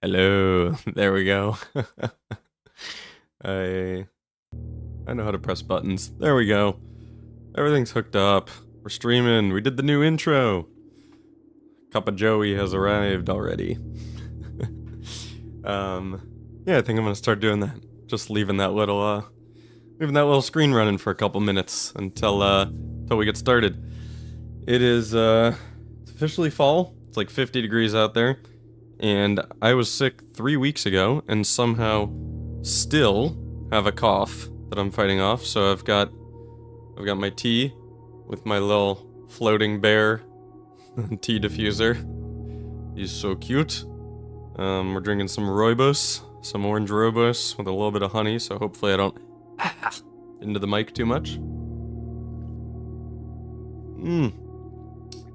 Hello. There we go. I I know how to press buttons. There we go. Everything's hooked up. We're streaming. We did the new intro. Cup of Joey has arrived already. Yeah, I think I'm gonna start doing that. Just leaving that little screen running for a couple minutes until we get started. It is it's officially fall. It's like 50 degrees out there. And I was sick 3 weeks ago and somehow still have a cough that I'm fighting off. So I've got my tea with my little floating bear tea diffuser. He's so cute. We're drinking some rooibos, some orange rooibos with a little bit of honey, so hopefully I don't into the mic too much.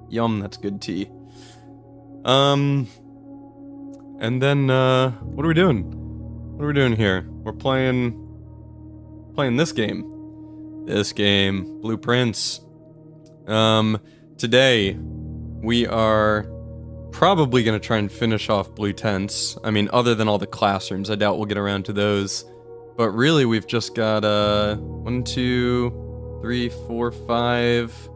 Yum, that's good tea. And then, what are we doing? What are we doing here? We're playing this game. This game, Blueprints. Today, we are probably going to try and finish off Blue Tents. I mean, other than all the classrooms, I doubt we'll get around to those. But really, we've just got, 1, 2, 3, 4, 5...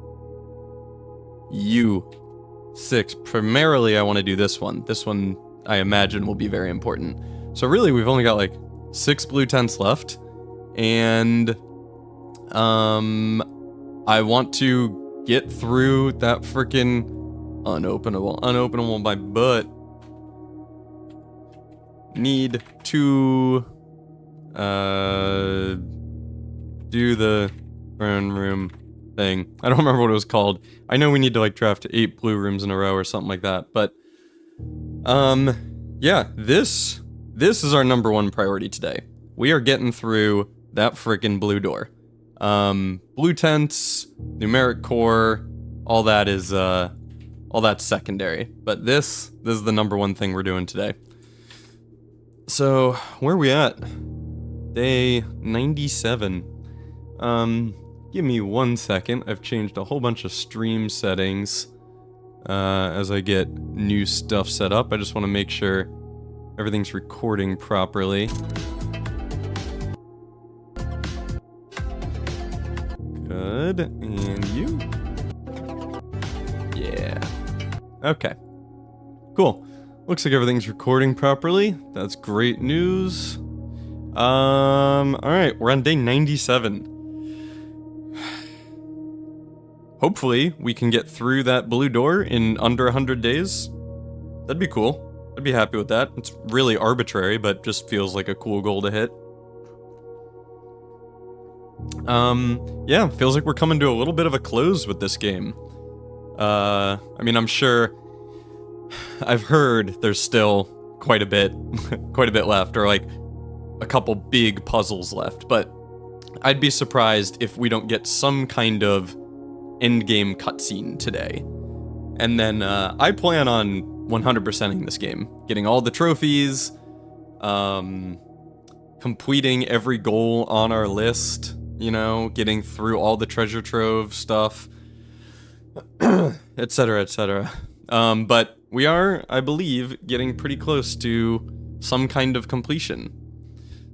U6. Primarily, I want to do this one. This one, I imagine, will be very important. So really, we've only got like 6 blue tents left. And I want to get through that freaking unopenable my butt. Need to do the throne room thing. I don't remember what it was called. I know we need to like draft 8 blue rooms in a row or something like that, but yeah, this is our number 1 priority today. We are getting through that freaking blue door. Blue tents, numeric core, all that is all that's secondary, but this is the number 1 thing we're doing today. So, where are we at? Day 97. Give me 1 second. I've changed a whole bunch of stream settings as I get new stuff set up. I just want to make sure everything's recording properly. Good. And you? Yeah. Okay. Cool. Looks like everything's recording properly. That's great news. Alright, we're on day 97. Hopefully, we can get through that blue door in under 100 days. That'd be cool. I'd be happy with that. It's really arbitrary, but just feels like a cool goal to hit. Yeah, feels like we're coming to a little bit of a close with this game. I mean, I'm sure... I've heard there's still quite a bit left, or like a couple big puzzles left, but I'd be surprised if we don't get some kind of endgame cutscene today. And then I plan on 100%ing this game, getting all the trophies, completing every goal on our list, you know, getting through all the treasure trove stuff, etc., etc. But we are, I believe, getting pretty close to some kind of completion.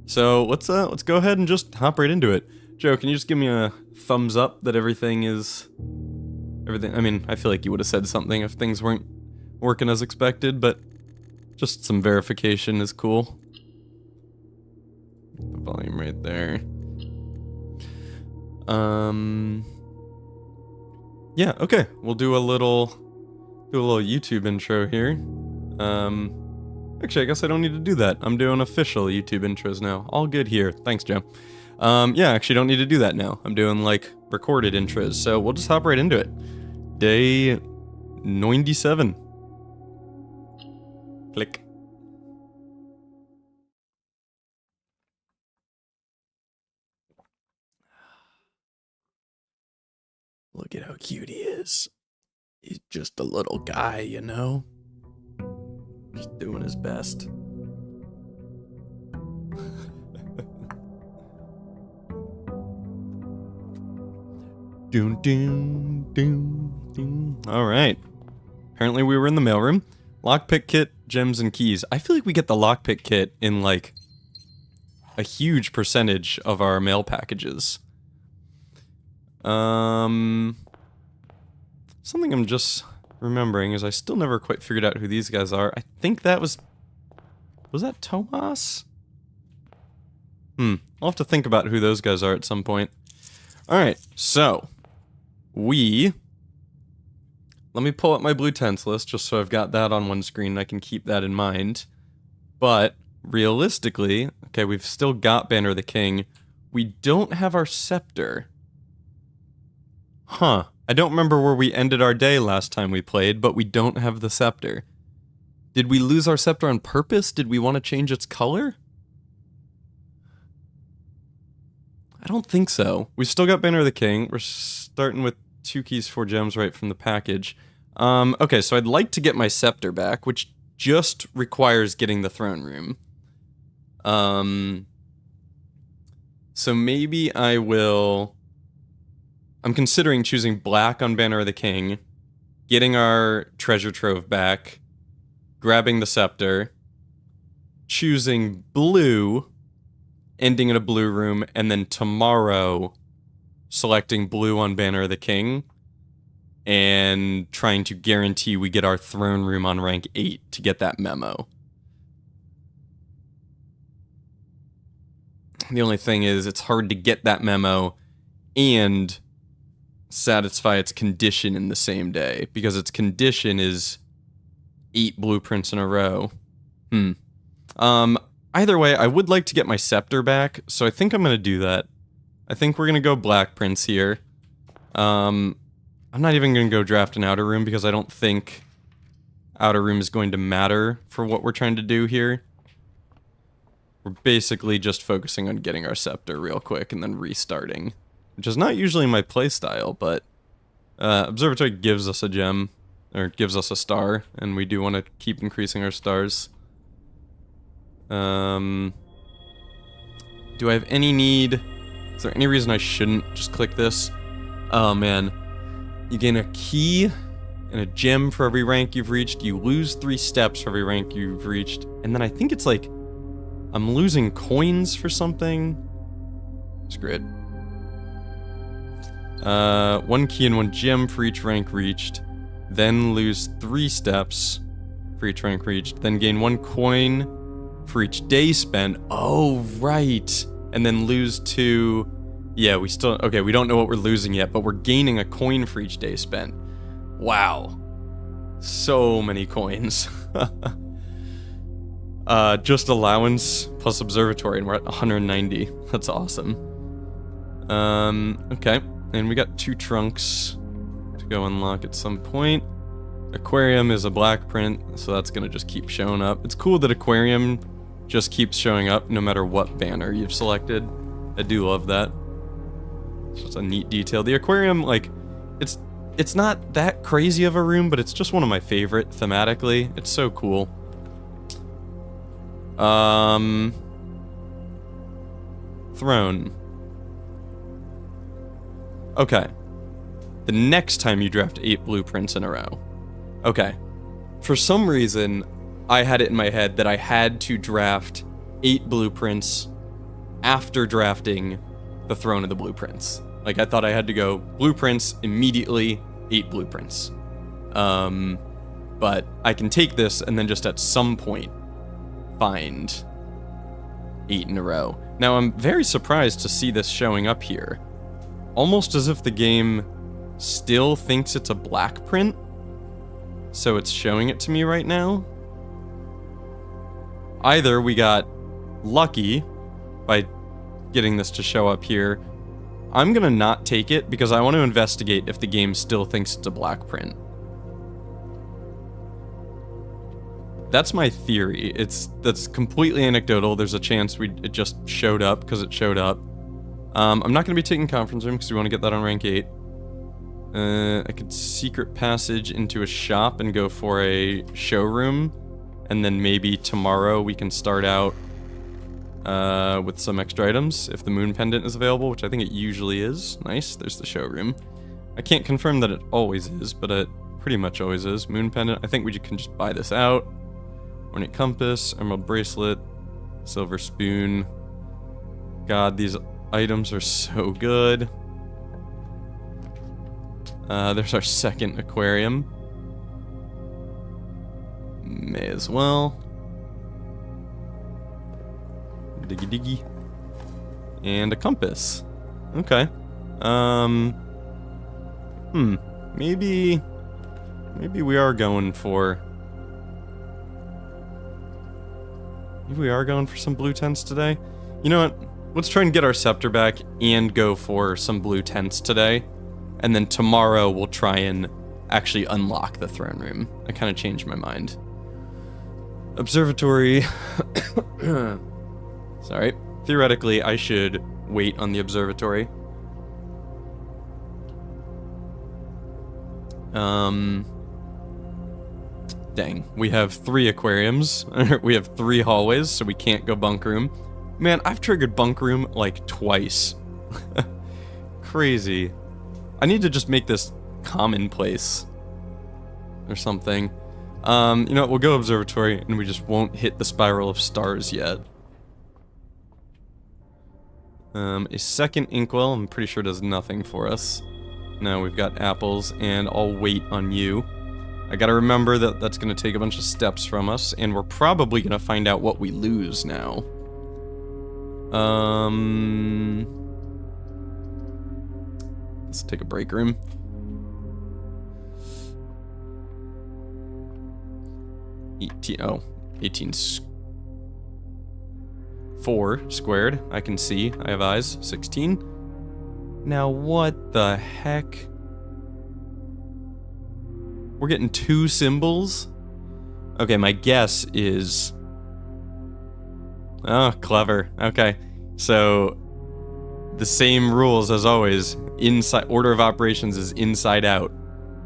So let's go ahead and just hop right into it. Joe, can you just give me a thumbs up that everything? I mean, I feel like you would have said something if things weren't working as expected, but just some verification is cool. The volume right there. Yeah, okay. We'll do a little YouTube intro here. Actually, I guess I don't need to do that. I'm doing official YouTube intros now. All good here. Thanks, Joe. Yeah, actually don't need to do that now. I'm doing, like, recorded intros, so we'll just hop right into it. Day 97. Click. Look at how cute he is. He's just a little guy, you know? Just doing his best. Doom, doom, doom, doom. Alright. Apparently we were in the mailroom. Lockpick kit, gems, and keys. I feel like we get the lockpick kit in, like, a huge percentage of our mail packages. Something I'm just remembering is I still never quite figured out who these guys are. I think that was that Tomas? I'll have to think about who those guys are at some point. Alright, so let me pull up my blue tents list just so I've got that on one screen and I can keep that in mind. But realistically, okay, we've still got Banner of the King. We don't have our scepter. Huh. I don't remember where we ended our day last time we played, but we don't have the scepter. Did we lose our scepter on purpose? Did we want to change its color? I don't think so. We've still got Banner of the King. We're starting with 2 keys, 4 gems right from the package. Okay, so I'd like to get my scepter back, which just requires getting the throne room. So maybe I will... I'm considering choosing black on Banner of the King, getting our treasure trove back, grabbing the scepter, choosing blue, ending in a blue room, and then tomorrow selecting blue on Banner of the King, and trying to guarantee we get our throne room on rank 8 to get that memo. The only thing is, it's hard to get that memo and satisfy its condition in the same day, because its condition is 8 blueprints in a row. Either way, I would like to get my scepter back, so I think I'm gonna do that. I think we're gonna go Black Prince here. I'm not even gonna go draft an outer room because I don't think outer room is going to matter for what we're trying to do here. We're basically just focusing on getting our scepter real quick and then restarting, which is not usually my playstyle, but Observatory gives us a gem, or gives us a star, and we do want to keep increasing our stars. Do I have any need? Is there any reason I shouldn't just click this? Oh man. You gain a key and a gem for every rank you've reached. You lose 3 steps for every rank you've reached. And then I think it's like, I'm losing coins for something. Screw it. 1 key and 1 gem for each rank reached. Then lose 3 steps for each rank reached. Then gain 1 coin for each day spent. Oh, right. And then lose 2... Yeah, we still... Okay, we don't know what we're losing yet, but we're gaining a coin for each day spent. Wow. So many coins. Just allowance plus observatory, and we're at 190. That's awesome. Okay. And we got 2 trunks to go unlock at some point. Aquarium is a black print, so that's gonna just keep showing up. It's cool that Aquarium just keeps showing up no matter what banner you've selected. I do love that. It's just a neat detail. The aquarium, like, it's not that crazy of a room, but it's just one of my favorite thematically. It's so cool. Throne. Okay. The next time you draft 8 blueprints in a row. Okay. For some reason, I had it in my head that I had to draft 8 blueprints after drafting the Throne of the Blueprints. Like, I thought I had to go blueprints immediately, 8 blueprints. But I can take this and then just at some point find 8 in a row. Now, I'm very surprised to see this showing up here. Almost as if the game still thinks it's a black print. So it's showing it to me right now. Either we got lucky by getting this to show up here. I'm gonna not take it because I want to investigate if the game still thinks it's a black print. That's my theory. That's completely anecdotal. There's a chance it just showed up because it showed up. I'm not gonna be taking conference room because we want to get that on rank 8. I could secret passage into a shop and go for a showroom, and then maybe tomorrow we can start out with some extra items if the moon pendant is available, which I think it usually is. Nice, there's the showroom. I can't confirm that it always is, but it pretty much always is. Moon pendant, I think we can just buy this out. Ornate compass, emerald bracelet, silver spoon. God, these items are so good. There's our second aquarium. May as well. Diggy diggy. And a compass. Okay. Maybe we are going for... Maybe we are going for some blue tents today. You know what? Let's try and get our scepter back and go for some blue tents today. And then tomorrow we'll try and actually unlock the throne room. I kind of changed my mind. Observatory. Sorry. Theoretically, I should wait on the observatory. Dang. We have 3 aquariums. We have 3 hallways, so we can't go bunk room. Man, I've triggered bunk room like twice. Crazy. I need to just make this commonplace or something. You know what, we'll go observatory and we just won't hit the spiral of stars yet. A second inkwell, I'm pretty sure does nothing for us. No, we've got apples, and I'll wait on you. I gotta remember that that's gonna take a bunch of steps from us, and we're probably gonna find out what we lose now. Let's take a break room. Oh, 18 4 squared. I can see. I have eyes. 16. Now what the heck? We're getting 2 symbols? Okay, my guess is... Oh, clever. Okay. So, the same rules as always. Inside order of operations is inside out.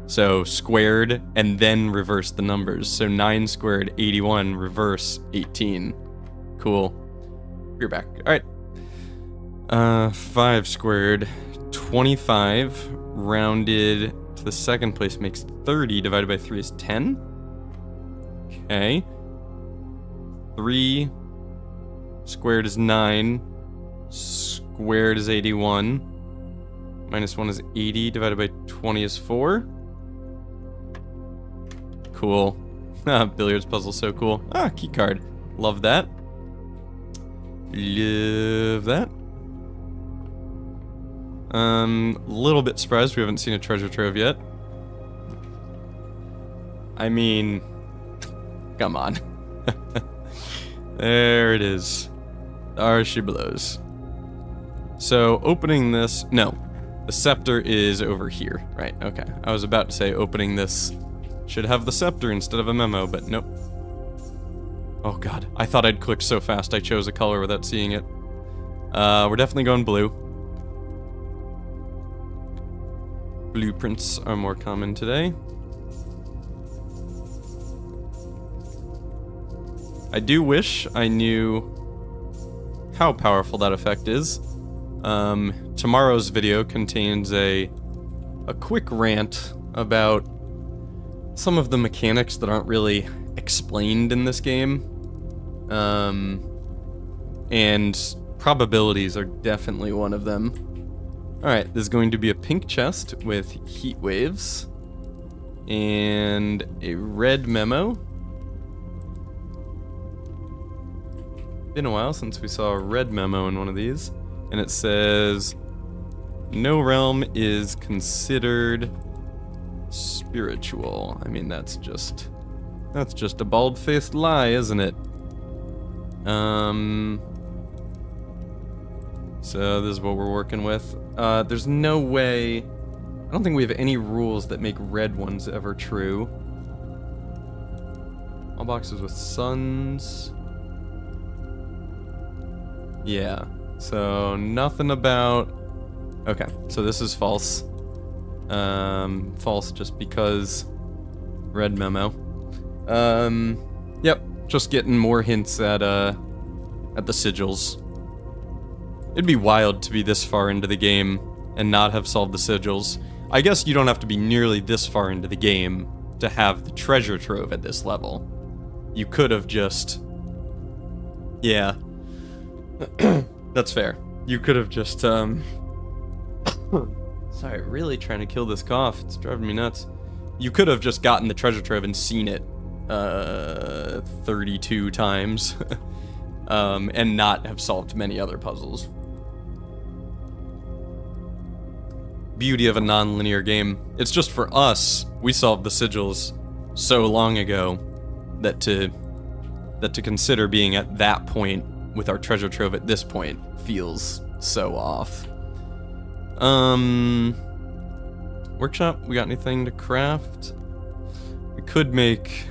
So, squared, and then reverse the numbers. So, 9 squared, 81, reverse, 18. Cool. You're back. Alright. 5 squared, 25, rounded to the second place makes 30, divided by 3 is 10. Okay. 3 squared is 9, squared is 81, minus 1 is 80, divided by 20 is 4. Cool. Billiards puzzle, so cool. Key card. Love that. Love that. Little bit surprised we haven't seen a treasure trove yet. I mean, come on. There it is. There she blows. So, opening this... No, the scepter is over here. Right, okay. I was about to say opening this should have the scepter instead of a memo, but nope. Oh god, I thought I'd click so fast I chose a color without seeing it. We're definitely going blue. Blueprints are more common today. I do wish I knew how powerful that effect is. Tomorrow's video contains a quick rant about some of the mechanics that aren't really explained in this game. And probabilities are definitely one of them. Alright, there's going to be a pink chest with heat waves and a red memo. Been a while since we saw a red memo in one of these, and it says no realm is considered spiritual. I mean, that's just a bald-faced lie, isn't it? So this is what we're working with. There's no way... I don't think we have any rules that make red ones ever true. All boxes with suns. Yeah, so nothing about... Okay, so this is false. False just because red memo. Yep, just getting more hints at the sigils. It'd be wild to be this far into the game and not have solved the sigils. I guess you don't have to be nearly this far into the game to have the treasure trove at this level. You could have just... Yeah. That's fair. You could have just, Sorry, really trying to kill this cough. It's driving me nuts. You could have just gotten the treasure trove and seen it, 32 times. And not have solved many other puzzles. Beauty of a non-linear game. It's just for us, we solved the sigils so long ago that to consider being at that point with our treasure trove at this point feels so off. Workshop, we got anything to craft? We could make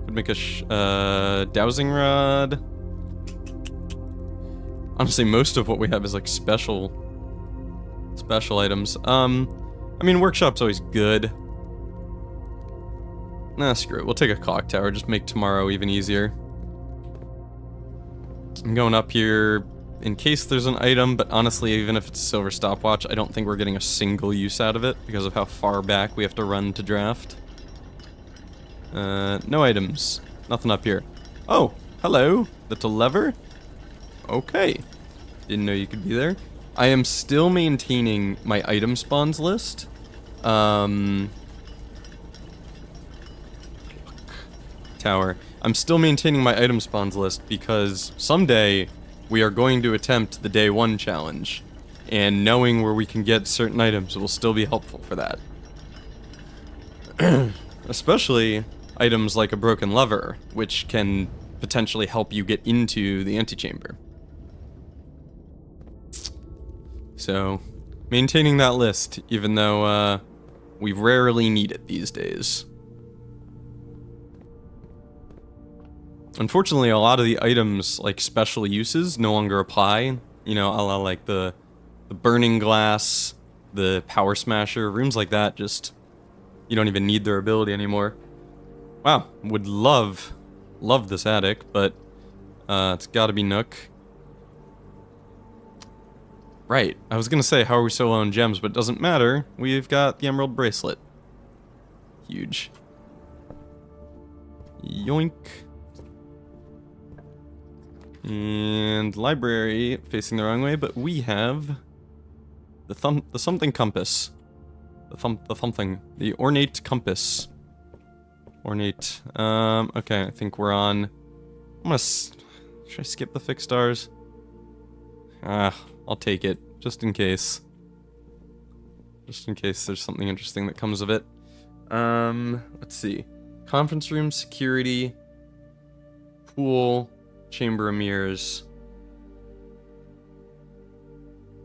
a dowsing rod. Honestly, most of what we have is like special items. I mean, workshop's always good. Nah, screw it. We'll take a clock tower. Just make tomorrow even easier. I'm going up here in case there's an item, but honestly, even if it's a silver stopwatch, I don't think we're getting a single use out of it because of how far back we have to run to draft. No items. Nothing up here. Oh, hello. That's a lever? Okay. Didn't know you could be there. I am still maintaining my item spawns list. Tower. I'm still maintaining my item spawns list because someday we are going to attempt the day 1 challenge. And knowing where we can get certain items will still be helpful for that. Especially items like a broken lever, which can potentially help you get into the antechamber. So, maintaining that list, even though we rarely need it these days. Unfortunately, a lot of the items, like special uses, no longer apply. You know, a la like the burning glass, the power smasher, rooms like that, just, you don't even need their ability anymore. Wow, would love this attic, but it's gotta be Nook. Right, I was gonna say, how are we so low on gems, but it doesn't matter. We've got the emerald bracelet. Huge. Yoink. And library facing the wrong way, but we have the something compass. The ornate compass. Ornate. Okay, I think we're on. Should I skip the fixed stars? I'll take it, just in case. Just in case there's something interesting that comes of it. Let's see. Conference room, security, pool, chamber of mirrors,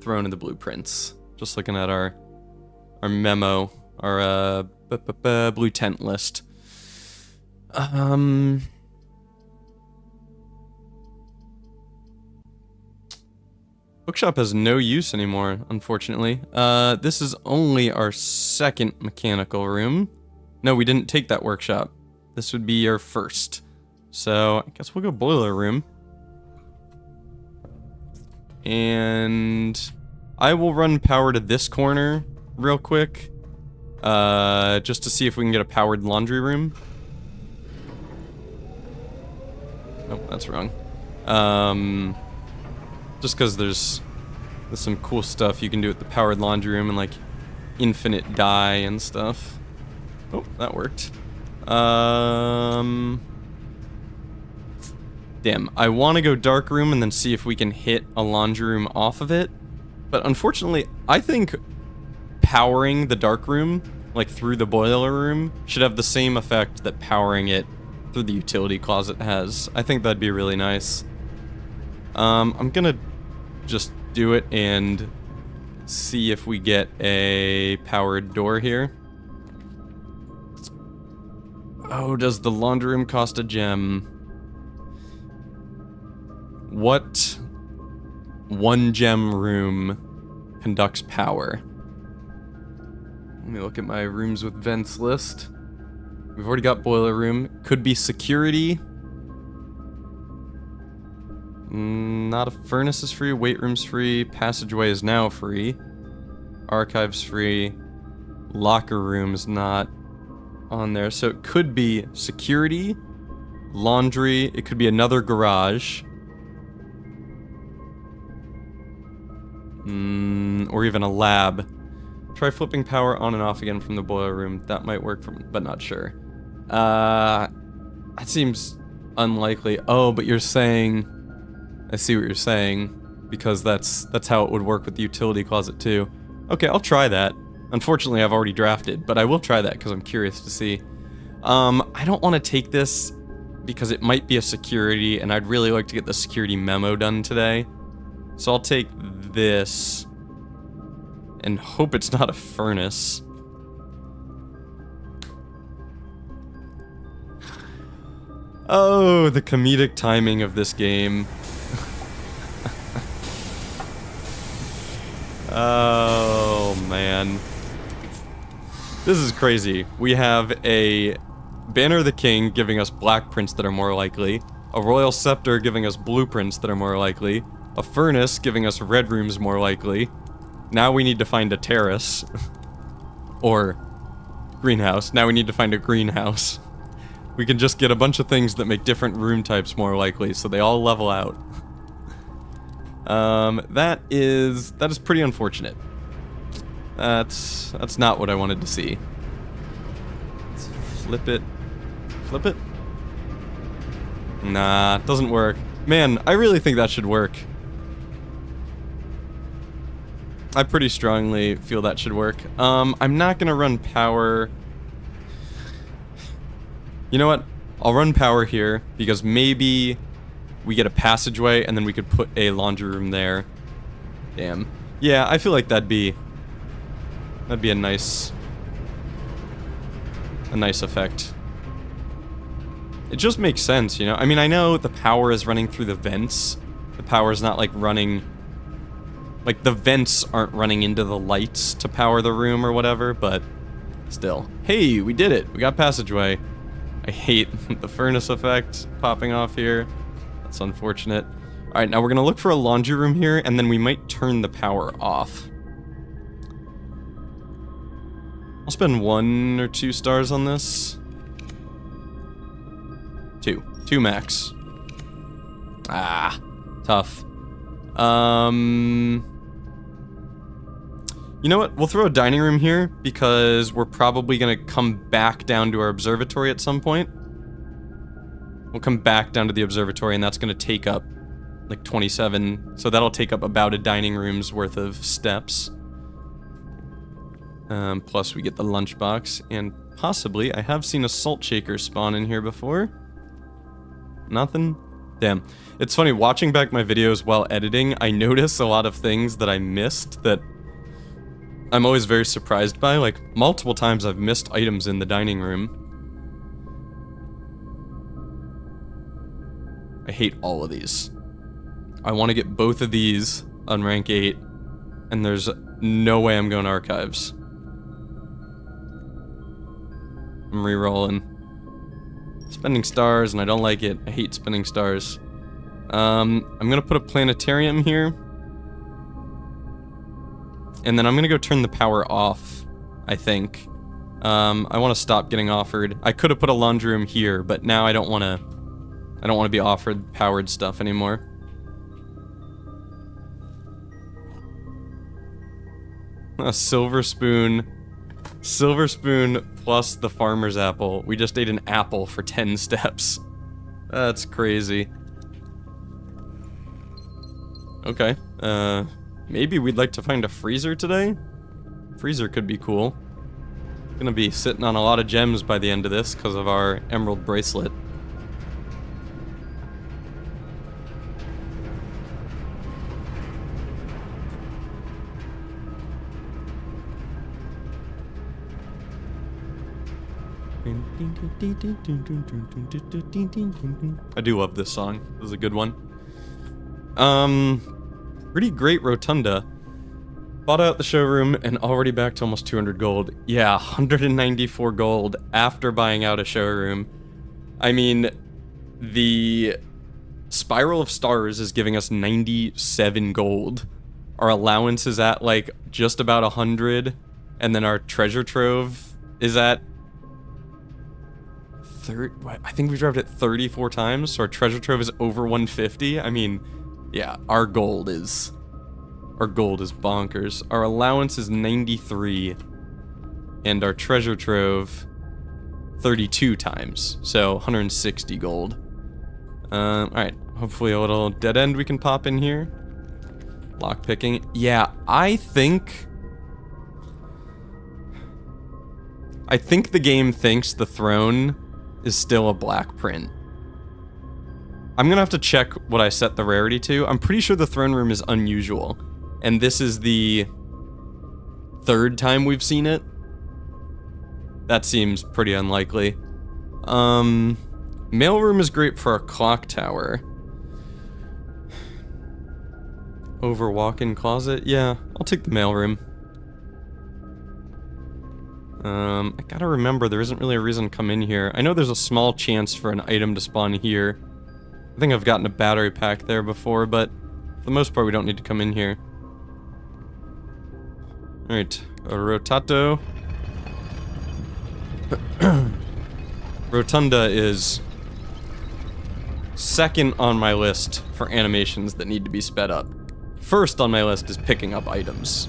throne of the blueprints. Just looking at our memo, our blue tent list. Bookshop has no use anymore, unfortunately. This is only our second mechanical room. No, we didn't take that workshop. This would be our first. So, I guess we'll go boiler room. And I will run power to this corner real quick. Just to see if we can get a powered laundry room. Nope, that's wrong. Just because there's some cool stuff you can do at the powered laundry room and like infinite dye and stuff. Oh, that worked. Damn, I want to go dark room and then see if we can hit a laundry room off of it. But unfortunately, I think powering the dark room, like through the boiler room, should have the same effect that powering it through the utility closet has. I think that'd be really nice. I'm gonna just do it and see if we get a powered door here. Oh, does the laundry room cost a gem? What 1 gem room conducts power? Let me look at my rooms with vents list. We've already got boiler room. Could be security. Not a furnace is free. Weight room's free. Passageway is now free. Archive's free. Locker room's not on there. So it could be security, laundry. It could be another garage. Or even a lab. Try flipping power on and off again from the boiler room. That might work, but not sure. That seems unlikely. Oh, but you're saying... I see what you're saying. Because that's how it would work with the utility closet too. Okay, I'll try that. Unfortunately, I've already drafted, but I will try that because I'm curious to see. I don't want to take this because it might be a security, and I'd really like to get the security memo done today. So I'll take this and hope it's not a furnace. Oh, the comedic timing of this game. Oh, man. This is crazy. We have a Banner of the King giving us black prints that are more likely, a Royal Scepter giving us blueprints that are more likely, a furnace giving us red rooms more likely. Now we need to find a terrace. Or greenhouse. Now we need to find a greenhouse. We can just get a bunch of things that make different room types more likely, so they all level out. That is pretty unfortunate. That's not what I wanted to see. Let's flip it. Flip it? Nah, doesn't work. Man, I really think that should work. I pretty strongly feel that should work. I'm not gonna run power. You know what? I'll run power here because maybe we get a passageway and then we could put a laundry room there. Damn. Yeah, I feel like that'd be a nice effect. It just makes sense, you know? I mean, I know the power is running through the vents. The power is not like running... Like, the vents aren't running into the lights to power the room or whatever, but still. Hey, we did it! We got passageway. I hate the furnace effect popping off here. That's unfortunate. Alright, now we're gonna look for a laundry room here, and then we might turn the power off. I'll spend 1 or 2 stars on this. 2 max. Ah, tough. You know what? We'll throw a dining room here because we're probably gonna come back down to our observatory at some point. We'll come back down to the observatory and that's gonna take up like 27. So that'll take up about a dining room's worth of steps. Plus we get the lunchbox and possibly, I have seen a salt shaker spawn in here before. Nothing? Damn. It's funny, watching back my videos while editing, I notice a lot of things that I missed that I'm always very surprised by. Like, multiple times I've missed items in the dining room. I hate all of these. I want to get both of these on rank 8, and there's no way I'm going archives. I'm re-rolling. Spending stars, and I don't like it. I hate spending stars. I'm gonna put a planetarium here. And then I'm gonna go turn the power off, I think. I want to stop getting offered. I could have put a laundry room here, but now I don't want to be offered powered stuff anymore. A silver spoon. Silver spoon plus the farmer's apple. We just ate an apple for 10 steps. That's crazy. Okay. Maybe we'd like to find a freezer today? Freezer could be cool. Gonna be sitting on a lot of gems by the end of this because of our emerald bracelet. I do love this song. This is a good one. Pretty great rotunda. Bought out the showroom and already back to almost 200 gold. Yeah, 194 gold after buying out a showroom. I mean, the Spiral of Stars is giving us 97 gold. Our allowance is at like just about 100, and then our treasure trove is at I think we dropped it 34 times, so our treasure trove is over 150. I mean, yeah, our gold is bonkers. Our allowance is 93, and our treasure trove 32 times, so 160 gold. Alright, hopefully a little dead end we can pop in here. Lockpicking. Yeah, I think the game thinks the throne is still a black print. I'm gonna have to check what I set the rarity to. I'm pretty sure the throne room is unusual, and this is the 3rd time we've seen it. That seems pretty unlikely. Mailroom is great for a clock tower. Over walk-in closet? Yeah, I'll take the mailroom. I gotta remember there isn't really a reason to come in here. I know there's a small chance for an item to spawn here. I think I've gotten a battery pack there before, but for the most part we don't need to come in here. Alright, a rotato. Rotunda is second on my list for animations that need to be sped up. first on my list is picking up items.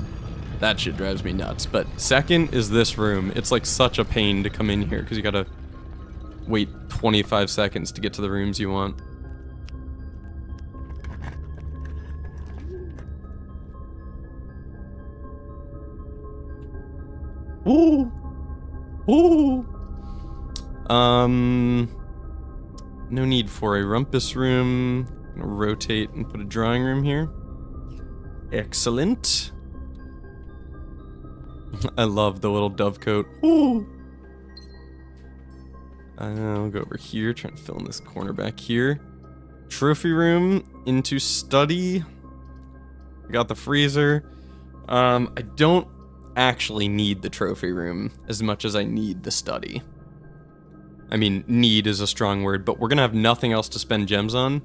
That shit drives me nuts. But second is this room. It's like such a pain to come in here because you gotta wait 25 seconds to get to the rooms you want. Ooh. Ooh. No need for a rumpus room. I'm gonna rotate and put a drawing room here. Excellent. I love the little dovecote. Ooh. I'll go over here, trying to fill in this corner back here. Trophy room into study. We got the freezer. I don't actually need the trophy room as much as I need the study. I mean, need is a strong word, but we're gonna have nothing else to spend gems on.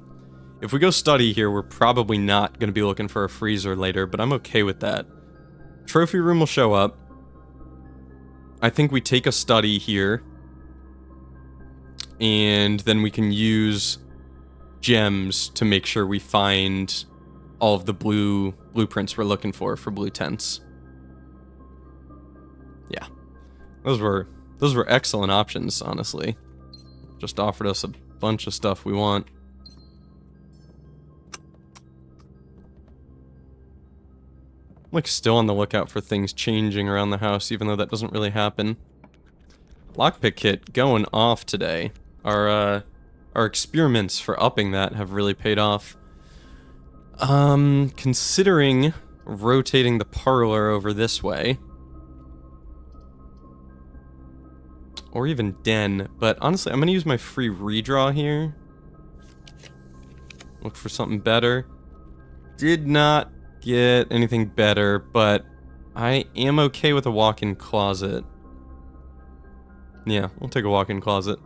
If we go study here, we're probably not gonna be looking for a freezer later, but I'm okay with that. Trophy room will show up. I think we take a study here. And then we can use gems to make sure we find all of the blueprints we're looking for blue tents. Yeah. Those were excellent options, honestly. Just offered us a bunch of stuff we want. I'm like still on the lookout for things changing around the house, even though that doesn't really happen. Lockpick kit going off today. Our experiments for upping that have really paid off. Considering rotating the parlor over this way. Or even den, but honestly, I'm gonna use my free redraw here. Look for something better. Did not get anything better, but I am okay with a walk-in closet. Yeah, we'll take a walk-in closet.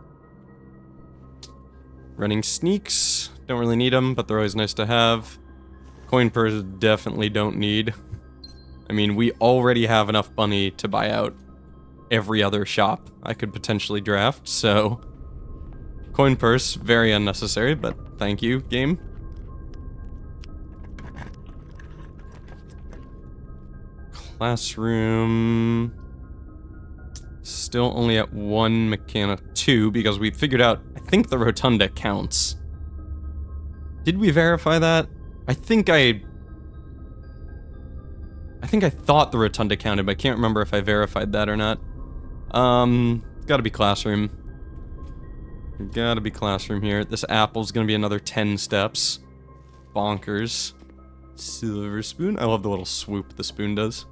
Running sneaks. Don't really need them, but they're always nice to have. Coin purse definitely don't need. I mean, we already have enough money to buy out every other shop I could potentially draft, so... Coin purse, very unnecessary, but thank you, game. Classroom... Still only at 1 Mechanic 2 because we figured out, I think the Rotunda counts. Did we verify that? I think I thought the Rotunda counted, but I can't remember if I verified that or not. Gotta be classroom. Gotta be classroom here. This apple's gonna be another 10 steps. Bonkers. Silver spoon. I love the little swoop the spoon does.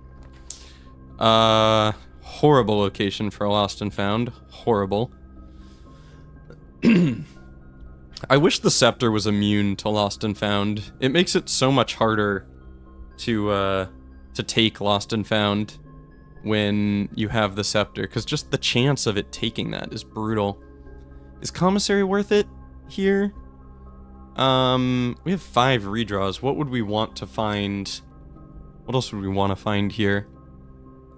Horrible location for a lost and found. Horrible. I wish the scepter was immune to lost and found. It makes it so much harder to take lost and found when you have the scepter, because just the chance of it taking that is brutal. Is commissary worth it here? We have 5 redraws. What would we want to find? What else would we want to find here?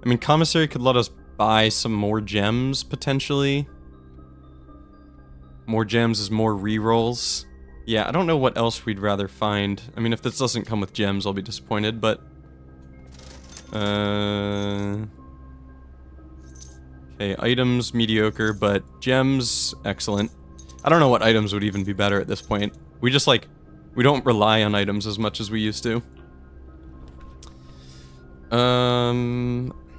I mean, commissary could let us buy some more gems, potentially. More gems is more rerolls. Yeah, I don't know what else we'd rather find. I mean, if this doesn't come with gems, I'll be disappointed, but... Okay, items, mediocre, but gems, excellent. I don't know what items would even be better at this point. We just, like, we don't rely on items as much as we used to.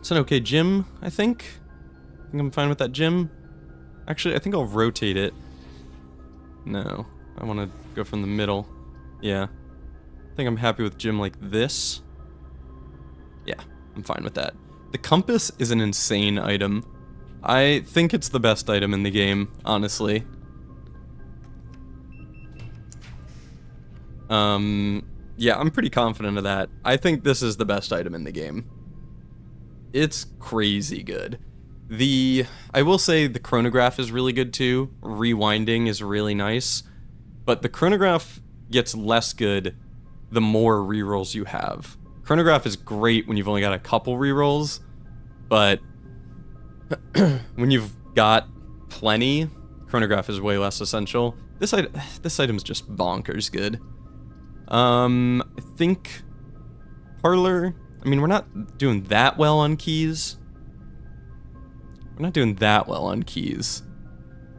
It's an okay gym, I think. I think I'm fine with that gym. Actually, I think I'll rotate it. No, I want to go from the middle. Yeah. I think I'm happy with gym like this. Yeah, I'm fine with that. The compass is an insane item. I think it's the best item in the game, honestly. Yeah, I'm pretty confident of that. I think this is the best item in the game. It's crazy good. I will say the chronograph is really good too. Rewinding is really nice. But the chronograph gets less good the more rerolls you have. Chronograph is great when you've only got a couple rerolls, but when you've got plenty, chronograph is way less essential. This item's just bonkers good. I think Parlor, I mean, we're not doing that well on keys. We're not doing that well on keys.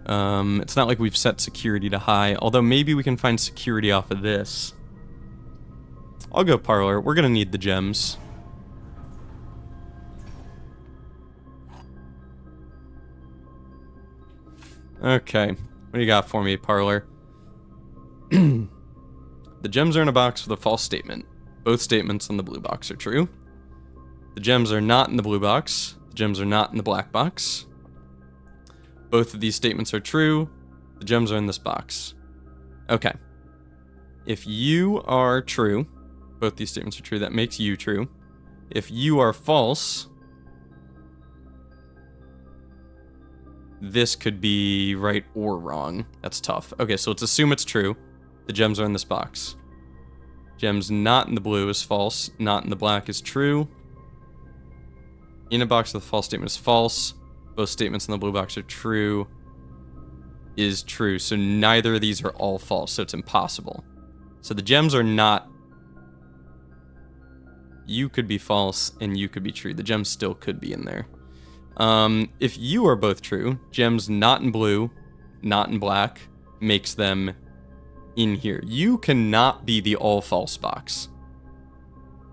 It's not like we've set security to high, although maybe we can find security off of this. I'll go Parlor. We're gonna need the gems. Okay, what do you got for me, Parlor? The gems are in a box with a false statement. Both statements on the blue box are true. The gems are not in the blue box. The gems are not in the black box. Both of these statements are true. The gems are in this box. Okay. If you are true, both these statements are true, that makes you true. If you are false, this could be right or wrong. That's tough. Okay, so let's assume it's true. The gems are in this box. Gems not in the blue is false. Not in the black is true. In a box with a false statement is false. Both statements in the blue box are true. Is true. So neither of these are all false. So it's impossible. So the gems are not. You could be false and you could be true. The gems still could be in there. If you are both true, gems not in blue, not in black, makes them in here. You cannot be the all false box.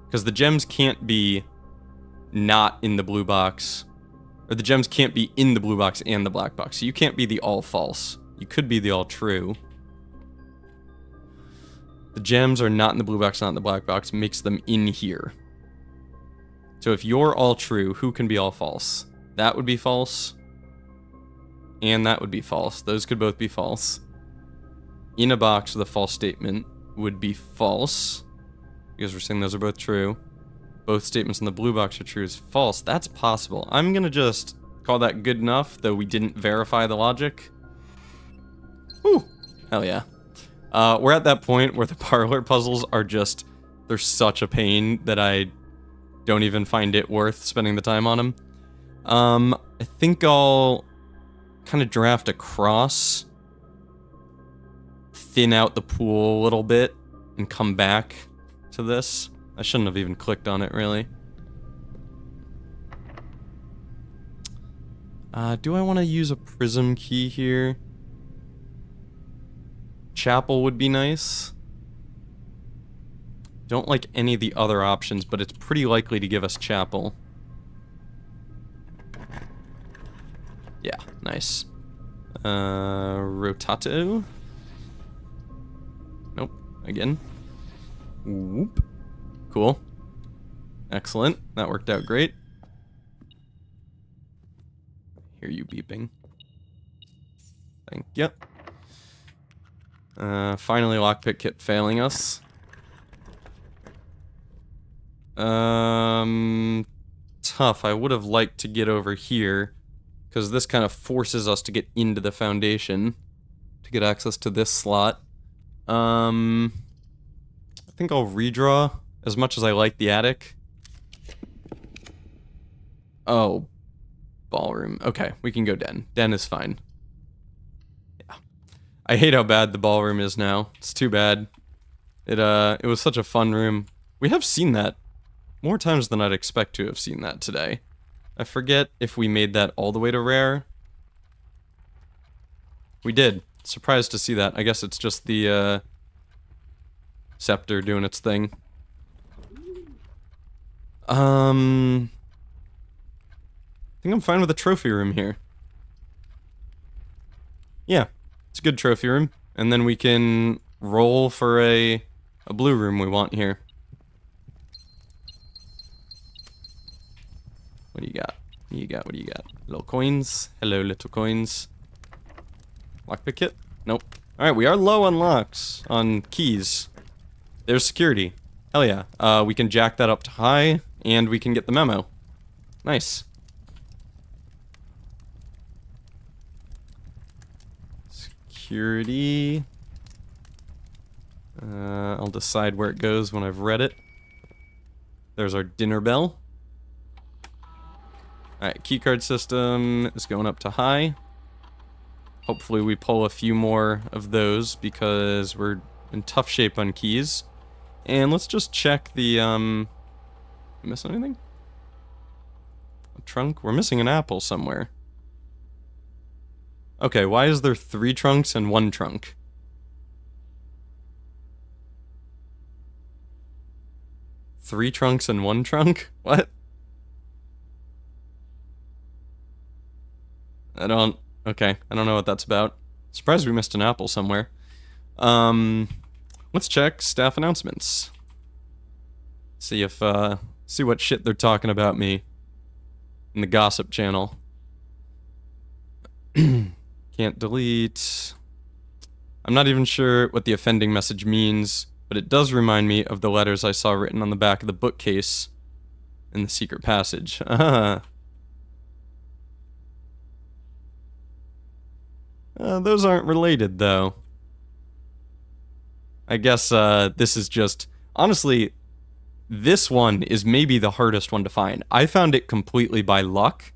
Because the gems can't be not in the blue box. Or the gems can't be in the blue box and the black box. So you can't be the all false. You could be the all true. The gems are not in the blue box, not in the black box, makes them in here. So if you're all true, who can be all false? That would be false. And that would be false. Those could both be false. In a box with a false statement would be false. Because we're saying those are both true. Both statements in the blue box are true is false. That's possible. I'm gonna just call that good enough, though we didn't verify the logic. Whew. Hell yeah. We're at that point where the parlor puzzles are just... They're such a pain that I don't even find it worth spending the time on them. I think I'll kind of draft across, thin out the pool a little bit, and come back to this. I shouldn't have even clicked on it, really. Do I want to use a prism key here? Chapel would be nice. Don't like any of the other options, but it's pretty likely to give us chapel. Yeah, nice. Rotato. Nope, again. Whoop. Cool. Excellent. That worked out great. Hear you beeping. Thank you. Finally lockpick kit failing us. Tough. I would have liked to get over here, because this kind of forces us to get into the foundation to get access to this slot. I think I'll redraw, as much as I like the attic. Oh, ballroom. Okay, we can go den. Den is fine. Yeah. I hate how bad the ballroom is now. It's too bad. It was such a fun room. We have seen that more times than I'd expect to have seen that today. I forget if we made that all the way to rare. We did. Surprised to see that. I guess it's just the, scepter doing its thing. I think I'm fine with a trophy room here. Yeah, it's a good trophy room. And then we can roll for a blue room we want here. What do you got? What do you got? What do you got? Little coins. Hello, little coins. Lockpick kit? Nope. Alright, we are low on locks. On keys. There's security. Hell yeah. We can jack that up to high, and we can get the memo. Nice. Security. I'll decide where it goes when I've read it. There's our dinner bell. Alright, keycard system is going up to high. Hopefully we pull a few more of those because we're in tough shape on keys. And let's just check the You missing anything? A trunk? We're missing an apple somewhere. Okay, why is there 3 trunks and 1 trunk? Three trunks and 1 trunk? What? Okay, I don't know what that's about. Surprised we missed an apple somewhere. Let's check staff announcements. See if, see what shit they're talking about me in the gossip channel. Can't delete. I'm not even sure what the offending message means, but it does remind me of the letters I saw written on the back of the bookcase in the secret passage. Those aren't related, though. I guess this is just... Honestly, this one is maybe the hardest one to find. I found it completely by luck.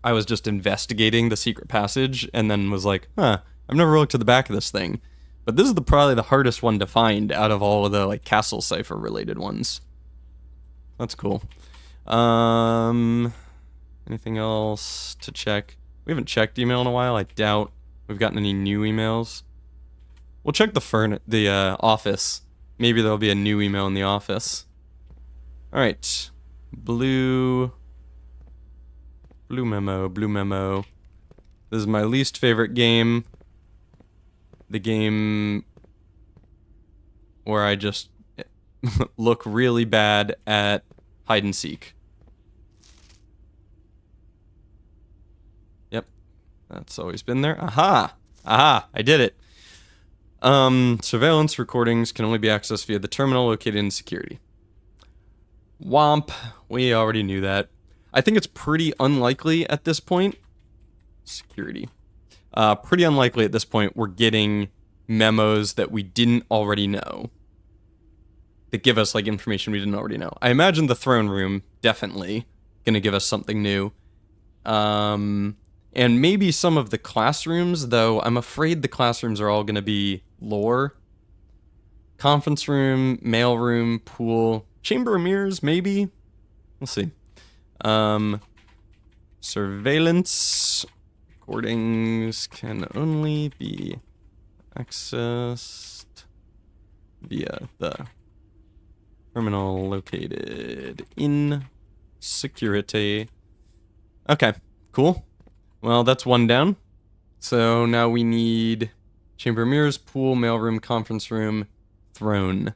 I was just investigating the secret passage and then was like, I've never looked to the back of this thing. But this is probably the hardest one to find out of all of the like Castle Cipher related ones. That's cool. Anything else to check? We haven't checked email in a while. I doubt we've gotten any new emails. We'll check the office. Maybe there'll be a new email in the office. All right, blue memo. This is my least favorite game. The game where I just look really bad at hide and seek. Yep, that's always been there. Aha, I did it. Surveillance recordings can only be accessed via the terminal located in security. Womp, we already knew that. I think it's pretty unlikely at this point. Security. Pretty unlikely at this point we're getting memos that we didn't already know. That give us, like, information we didn't already know. I imagine the throne room, definitely, gonna give us something new. And maybe some of the classrooms, though I'm afraid the classrooms are all gonna be lore. Conference room, mail room, pool, chamber of mirrors, maybe? We'll see. Surveillance recordings can only be accessed via the terminal located in security. Okay, cool. Well, that's one down. So now we need chamber of mirrors, pool, mailroom, conference room, throne.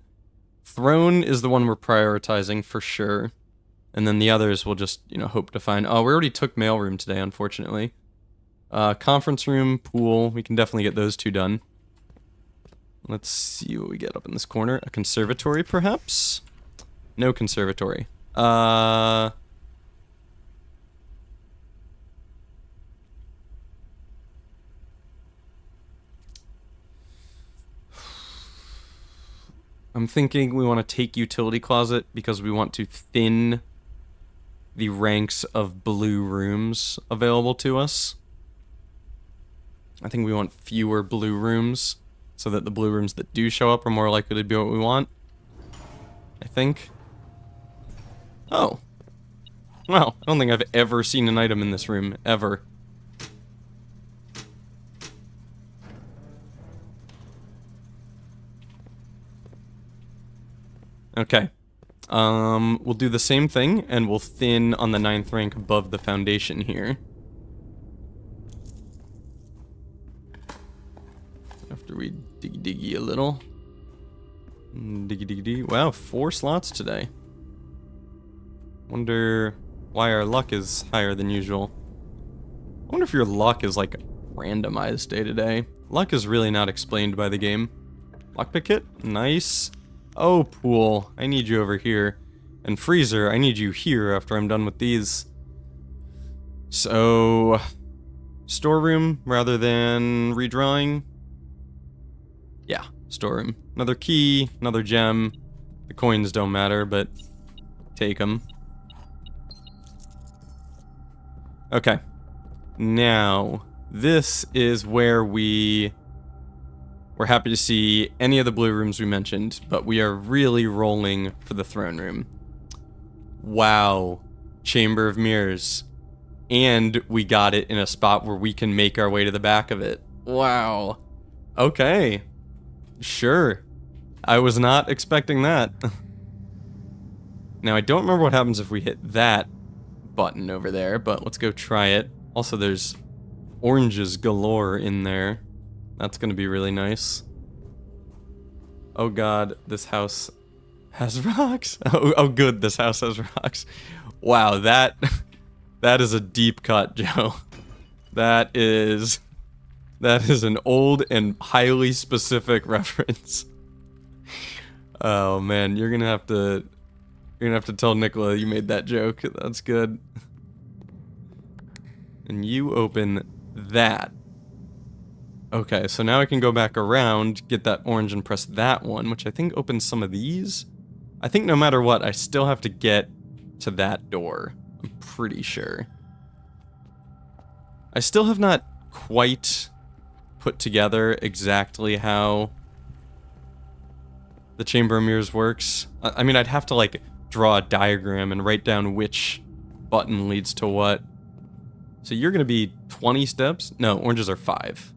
Throne is the one we're prioritizing for sure. And then the others we'll just, hope to find. Oh, we already took mailroom today, unfortunately. Conference room, pool, we can definitely get those 2 done. Let's see what we get up in this corner. A conservatory, perhaps? No conservatory. I'm thinking we want to take utility closet because we want to thin the ranks of blue rooms available to us. I think we want fewer blue rooms so that the blue rooms that do show up are more likely to be what we want. I think. Oh. Wow, I don't think I've ever seen an item in this room, ever. Okay. We'll do the same thing, and we'll thin on the 9th rank above the foundation here. After we diggy a little. Diggy. Wow, 4 slots today. Wonder why our luck is higher than usual. I wonder if your luck is, like, randomized day to day. Luck is really not explained by the game. Lockpick kit? Nice. Oh, pool, I need you over here. And freezer, I need you here after I'm done with these. So, storeroom rather than redrawing. Yeah, storeroom. Another key, another gem. The coins don't matter, but take them. Okay. Now, this is where we're happy to see any of the blue rooms we mentioned, but we are really rolling for the throne room. Wow. Chamber of Mirrors. And we got it in a spot where we can make our way to the back of it. Wow. Okay. Sure. I was not expecting that. Now, I don't remember what happens if we hit that button over there, but let's go try it. Also, there's oranges galore in there. That's gonna be really nice. Oh god, this house has rocks. Oh good, this house has rocks. Wow, that is a deep cut, Joe. That is an old and highly specific reference. Oh man, you're gonna have to tell Nicola you made that joke. That's good. And you open that. Okay, so now I can go back around, get that orange and press that one, which I think opens some of these. I think no matter what, I still have to get to that door. I'm pretty sure. I still have not quite put together exactly how the Chamber of Mirrors works. I mean, I'd have to, like, draw a diagram and write down which button leads to what. So you're gonna be 20 steps? No, oranges are 5.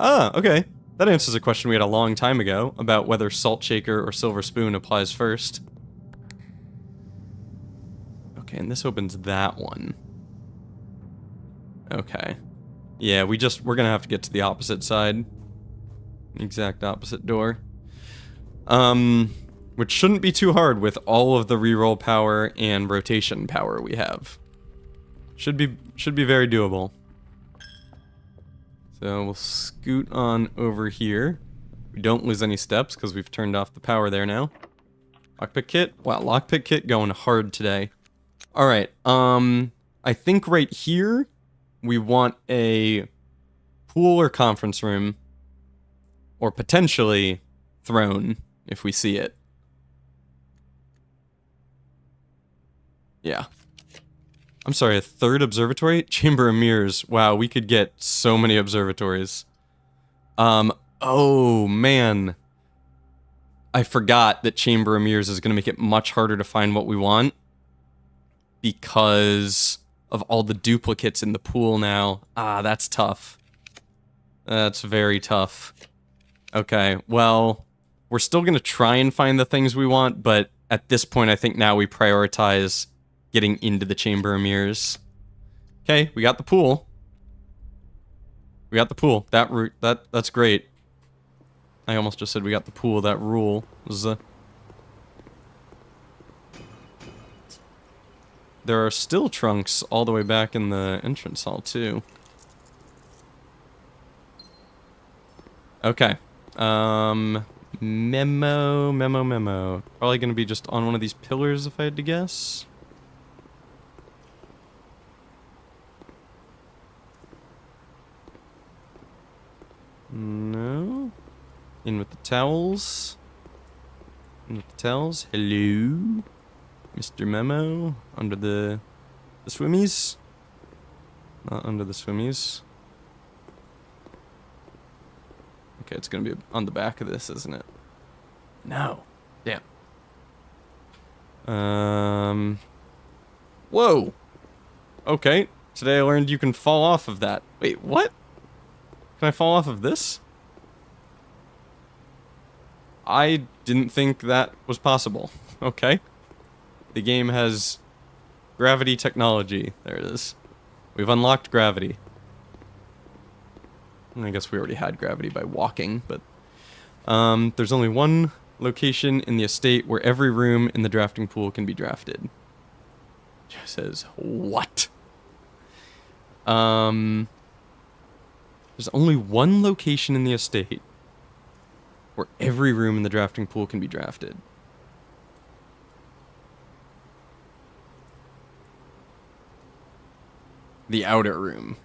Ah, okay. That answers a question we had a long time ago about whether Salt Shaker or Silver Spoon applies first. Okay, and this opens that one. Okay. Yeah, we're gonna have to get to the opposite side. Exact opposite door. Which shouldn't be too hard with all of the reroll power and rotation power we have. Should be very doable. So we'll scoot on over here. We don't lose any steps because we've turned off the power there now. Lockpick kit? Wow, lockpick kit going hard today. Alright, I think right here we want a pool or conference room. Or potentially throne if we see it. Yeah. I'm sorry, a third observatory? Chamber of Mirrors. Wow, we could get so many observatories. Oh, man. I forgot that Chamber of Mirrors is going to make it much harder to find what we want. Because of all the duplicates in the pool now. Ah, that's tough. That's very tough. Okay, well, we're still going to try and find the things we want, but at this point I think now we prioritize getting into the Chamber of Mirrors. Okay, we got the pool. We got the pool. That's great. I almost just said we got the pool. That rule was There are still trunks all the way back in the entrance hall too. Okay. Memo. Probably gonna be just on one of these pillars if I had to guess. No. In with the towels. In with the towels. Hello. Mr. Memo. Under the swimmies. Not under the swimmies. Okay, it's gonna be on the back of this, isn't it? No. Damn. Whoa. Okay. Today I learned you can fall off of that. Wait, what? Can I fall off of this? I didn't think that was possible. Okay. The game has gravity technology. There it is. We've unlocked gravity. I guess we already had gravity by walking, but there's only one location in the estate where every room in the drafting pool can be drafted. It says, what? There's only one location in the estate where every room in the drafting pool can be drafted. The outer room.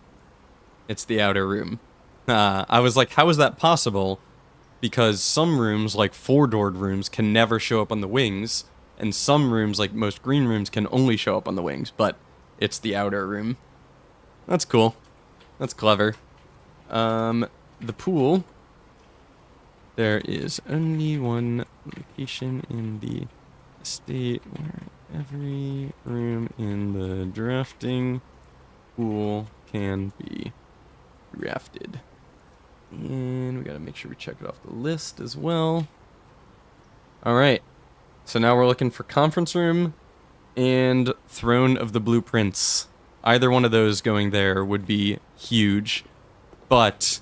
It's the outer room. I was like, how is that possible? Because some rooms, like 4-doored rooms, can never show up on the wings, and some rooms, like most green rooms, can only show up on the wings, but it's the outer room. That's cool. That's clever. The pool. There is only one location in the State where every room in the drafting pool can be drafted. And we gotta make sure we check it off the list as well. Alright. So now we're looking for conference room and Throne of the Blueprints. Either one of those going there would be huge. But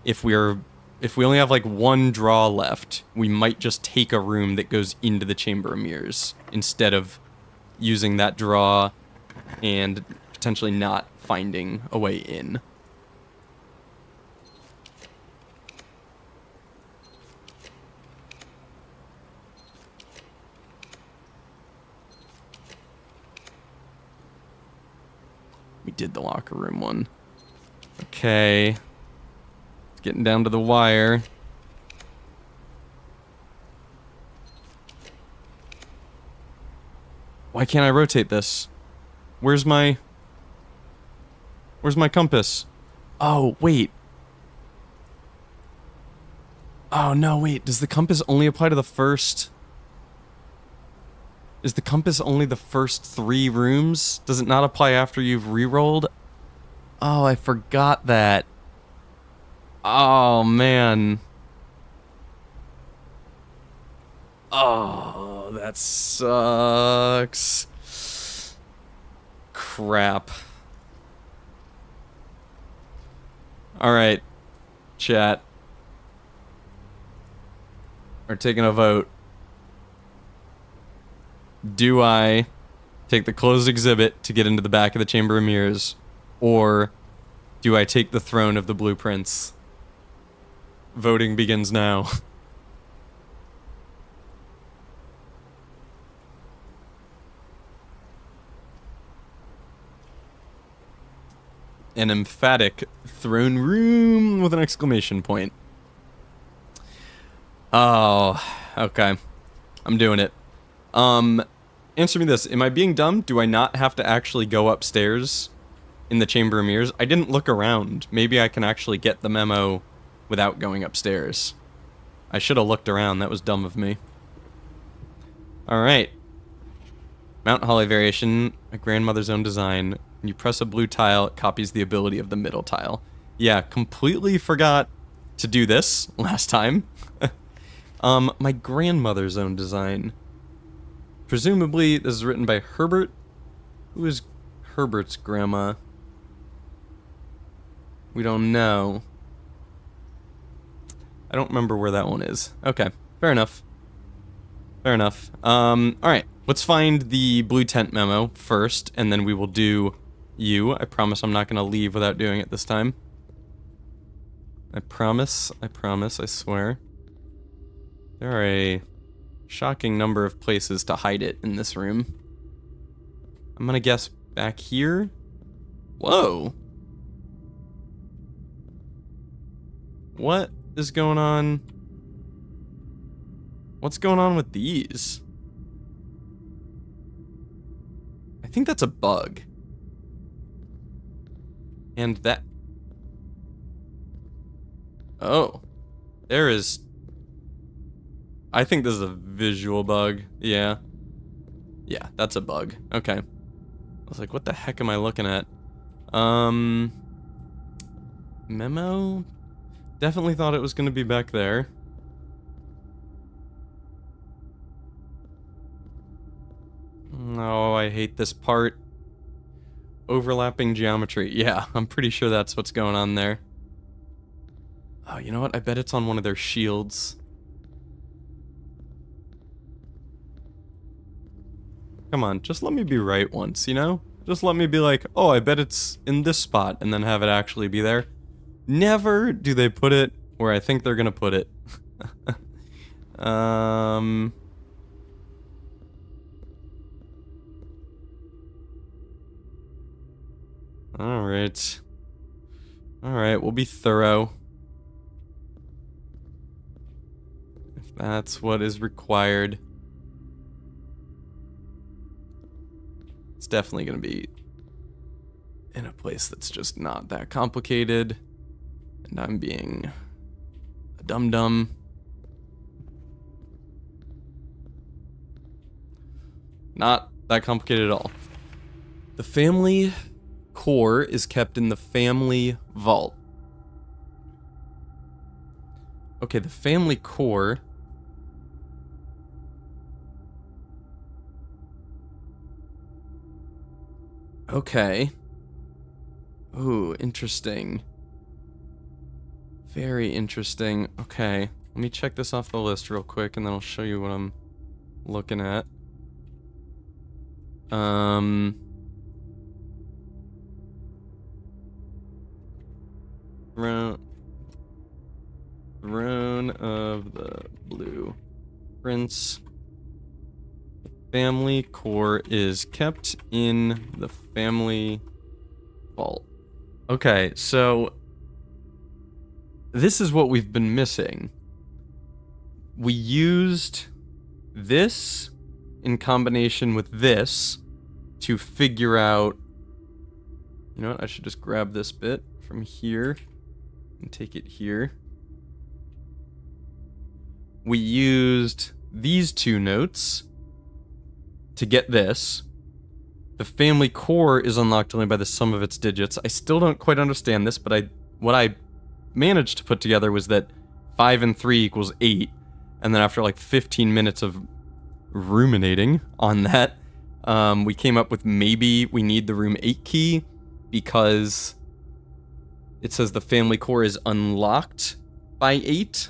if we only have like one draw left, we might just take a room that goes into the Chamber of Mirrors instead of using that draw and potentially not finding a way in. We did the locker room one. Okay. It's getting down to the wire. Why can't I rotate this? Where's my compass? Oh, wait. Oh, no, wait. Does the compass only apply to the first... Is the compass only the first 3 rooms? Does it not apply after you've re-rolled? Oh, I forgot that. Oh, man. Oh, that sucks. Crap. Alright, chat. We're taking a vote. Do I take the closed exhibit to get into the back of the Chamber of Mirrors, or do I take the Throne of the Blueprints? Voting begins now. An emphatic throne room with an exclamation point. Oh, okay. I'm doing it. Answer me this. Am I being dumb? Do I not have to actually go upstairs in the Chamber of Mirrors? I didn't look around. Maybe I can actually get the memo without going upstairs. I should have looked around. That was dumb of me. Alright. Mount Holly variation, a grandmother's own design. When you press a blue tile, it copies the ability of the middle tile. Yeah, completely forgot to do this last time. My grandmother's own design. Presumably, this is written by Herbert. Who is Herbert's grandma? We don't know. I don't remember where that one is. Okay, fair enough. Fair enough. Alright, let's find the blue tent memo first, and then we will do you. I promise I'm not going to leave without doing it this time. I promise, I swear. There are a shocking number of places to hide it in this room. I'm gonna guess back here. Whoa. What is going on? What's going on with these? I think that's a bug. And that... Oh. There is... I think this is a visual bug. Yeah. Yeah, that's a bug. Okay. I was like, what the heck am I looking at? Memo? Definitely thought it was going to be back there. Oh, I hate this part. Overlapping geometry. Yeah, I'm pretty sure that's what's going on there. Oh, you know what? I bet it's on one of their shields. Come on, just let me be right once, you know? Just let me be like, oh, I bet it's in this spot, and then have it actually be there. Never do they put it where I think they're gonna put it. Alright. Alright, we'll be thorough. If that's what is required. It's definitely going to be in a place that's just not that complicated. And I'm being a dum-dum. Not that complicated at all. The family core is kept in the family vault. Okay, the family core. Okay. Ooh, interesting. Very interesting. Okay, let me check this off the list real quick and then I'll show you what I'm looking at. Throne of the Blue Prince. Family core is kept in the family vault. Okay, so this is what we've been missing. We used this in combination with this to figure out... You know what? I should just grab this bit from here and take it here. We used these two notes to get this. The family core is unlocked only by the sum of its digits. I still don't quite understand this, but what I managed to put together was that 5 and 3 equals 8. And then after like 15 minutes of ruminating on that, we came up with maybe we need the room 8 key because it says the family core is unlocked by 8.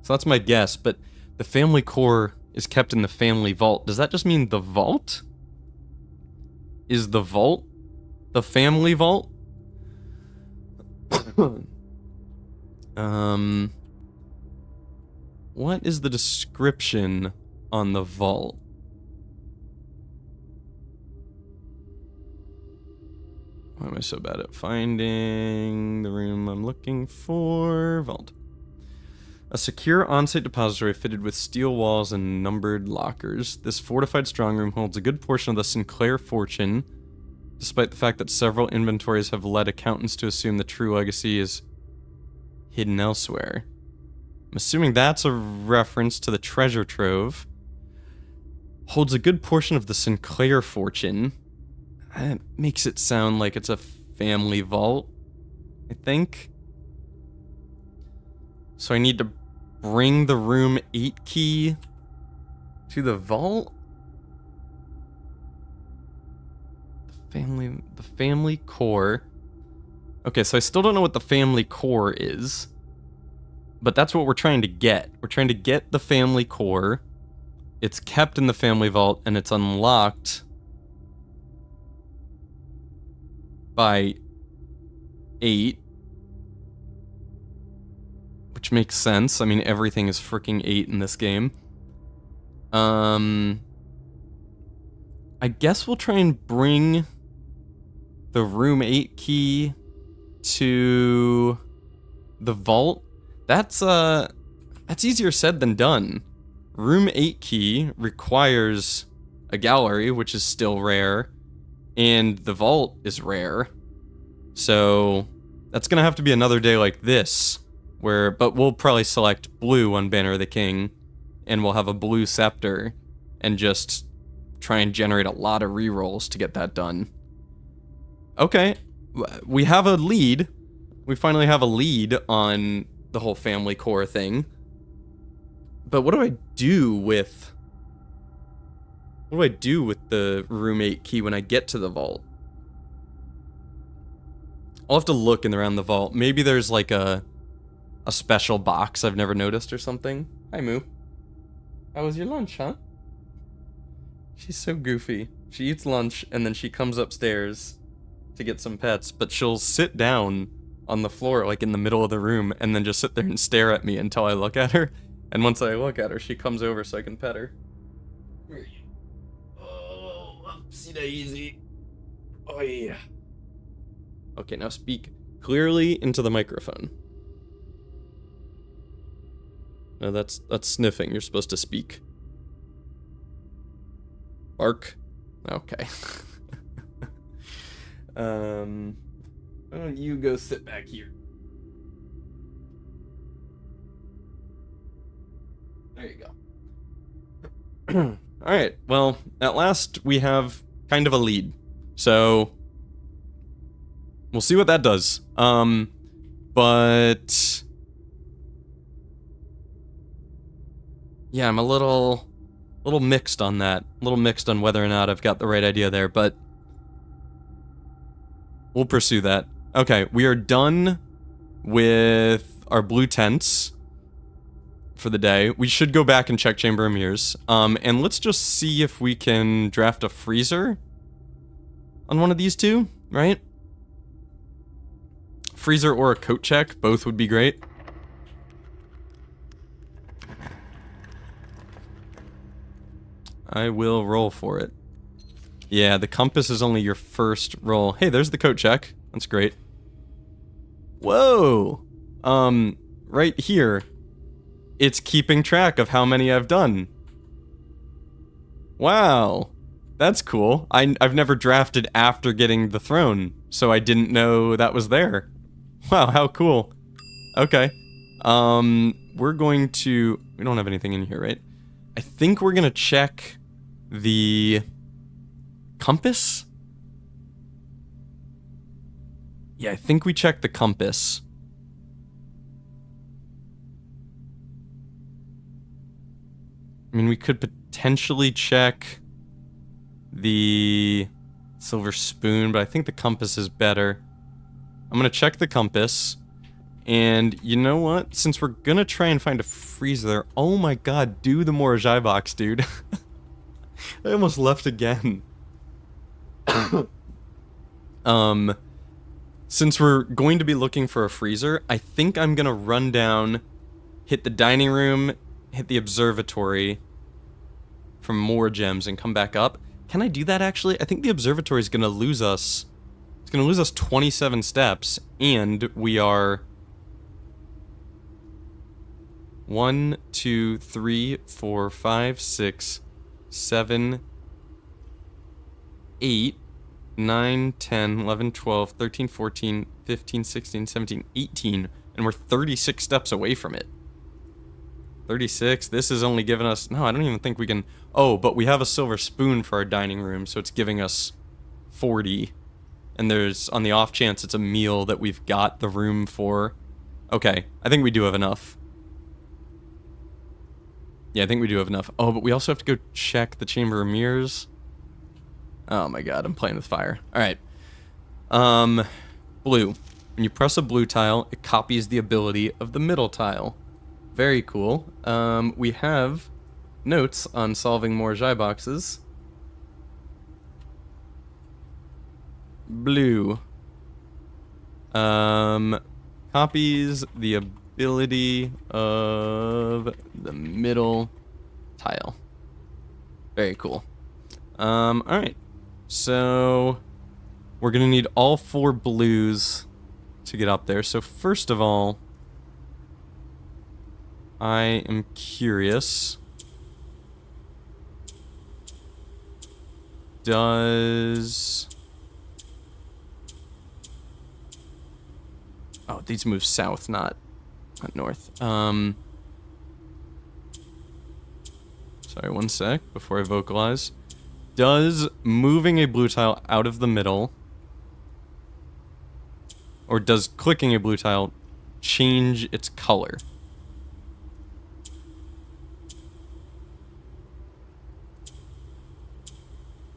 So that's my guess, but the family core is kept in the family vault. Does that just mean the vault? Is the vault the family vault? What is the description on the vault? Why am I so bad at finding the room I'm looking for? Vault. A secure on-site depository fitted with steel walls and numbered lockers. This fortified strongroom holds a good portion of the Sinclair fortune, despite the fact that several inventories have led accountants to assume the true legacy is hidden elsewhere. I'm assuming that's a reference to the treasure trove. Holds a good portion of the Sinclair fortune. That makes it sound like it's a family vault, I think. So I need to bring the room 8 key to the vault? The family core. Okay, so I still don't know what the family core is. But that's what we're trying to get. We're trying to get the family core. It's kept in the family vault and it's unlocked by 8. Which makes sense. I mean, everything is freaking 8 in this game. I guess we'll try and bring the room 8 key to the vault. That's easier said than done. Room 8 key requires a gallery, which is still rare, and the vault is rare. So that's gonna have to be another day like this. But we'll probably select blue on Banner of the King, and we'll have a blue scepter, and just try and generate a lot of rerolls to get that done. Okay, we have a lead. We finally have a lead on the whole family core thing. But what do I do with... What do I do with the room 8 key when I get to the vault? I'll have to look in around the vault. Maybe there's like a special box I've never noticed or something. Hi, Moo. How was your lunch, huh? She's so goofy. She eats lunch and then she comes upstairs to get some pets, but she'll sit down on the floor, like in the middle of the room, and then just sit there and stare at me until I look at her. And once I look at her, she comes over so I can pet her. Where are you? Oh, upsy daisy. Oh, yeah. Okay, now speak clearly into the microphone. No, that's sniffing. You're supposed to speak. Bark. Okay. Why don't you go sit back here? There you go. Alright, well, at last we have kind of a lead. So, we'll see what that does. But... yeah, I'm a little mixed on that. A little mixed on whether or not I've got the right idea there, but... we'll pursue that. Okay, we are done with our blue tents for the day. We should go back and check Chamber of Mirrors. And let's just see if we can draft a freezer on one of these two, right? Freezer or a coat check, both would be great. I will roll for it. Yeah, the compass is only your first roll. Hey, there's the coat check. That's great. Whoa! Right here, it's keeping track of how many I've done. Wow. That's cool. I've never drafted after getting the throne, so I didn't know that was there. Wow, how cool. Okay. We're going to... we don't have anything in here, right? I think we're gonna check the compass? Yeah, I think we checked the compass. I mean, we could potentially check the silver spoon, but I think the compass is better. I'm gonna check the compass. And you know what? Since we're gonna try and find a freezer, oh my god, do the Morajai box, dude. I almost left again. Since we're going to be looking for a freezer, I think I'm gonna run down, hit the dining room, hit the observatory for more gems, and come back up. Can I do that, actually? I think the observatory is gonna lose us. It's gonna lose us 27 steps, and we are... 1, 2, 3, 4, 5, 6, 7, 8, 9, 10, 11, 12, 13, 14, 15, 16, 17, 18, and we're 36 steps away from it. 36, this is only giving us... no, I don't even think we can... oh, but we have a silver spoon for our dining room, so it's giving us 40. And there's, on the off chance it's a meal that we've got the room for. Okay, I think we do have enough. Yeah, I think we do have enough. Oh, but we also have to go check the Chamber of Mirrors. Oh my god, I'm playing with fire. Alright. Blue. When you press a blue tile, it copies the ability of the middle tile. Very cool. We have notes on solving more Morajai boxes. Blue. Copies the ability of the middle tile. Very cool. Alright. So, we're gonna need all 4 blues to get up there. So first of all, I am curious. Does... oh, these move south, not north. Sorry, one sec before I vocalize. Does moving a blue tile out of the middle, or does clicking a blue tile change its color?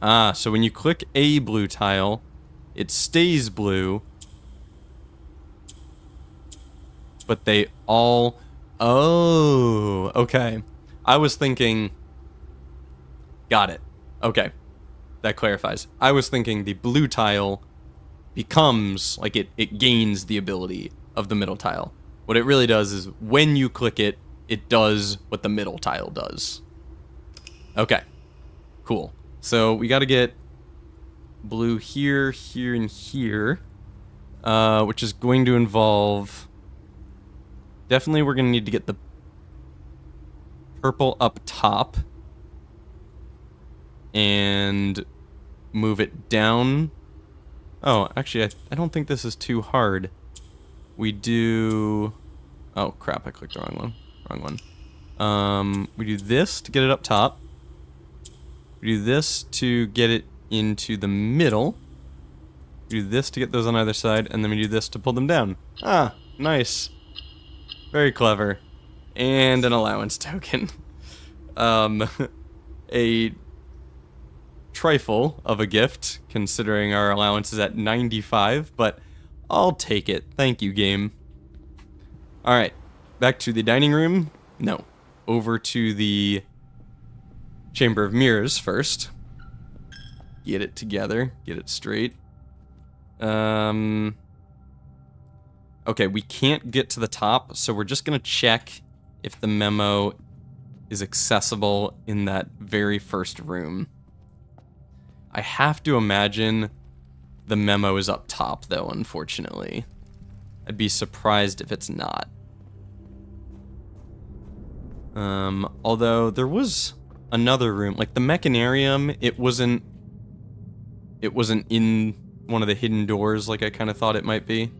Ah, so when you click a blue tile, it stays blue, but they all... oh, okay. I was thinking... got it. Okay. That clarifies. I was thinking the blue tile becomes, like, it gains the ability of the middle tile. What it really does is when you click it, it does what the middle tile does. Okay. Cool. So we gotta get blue here, here, and here. Which is going to involve... definitely we're gonna need to get the purple up top. And move it down. Oh, actually, I don't think this is too hard. We do... oh, crap, I clicked the wrong one. We do this to get it up top. We do this to get it into the middle. We do this to get those on either side, and then we do this to pull them down. Ah, nice. Very clever. And an allowance token. A trifle of a gift, considering our allowance is at 95, but I'll take it. Thank you, game. Alright, back to the dining room. No, over to the Chamber of Mirrors first. Get it together, get it straight. Okay, we can't get to the top, so we're just gonna check if the memo is accessible in that very first room. I have to imagine the memo is up top, though, unfortunately. I'd be surprised if it's not. Although there was another room, like the mechanarium, it wasn't in one of the hidden doors like I kind of thought it might be.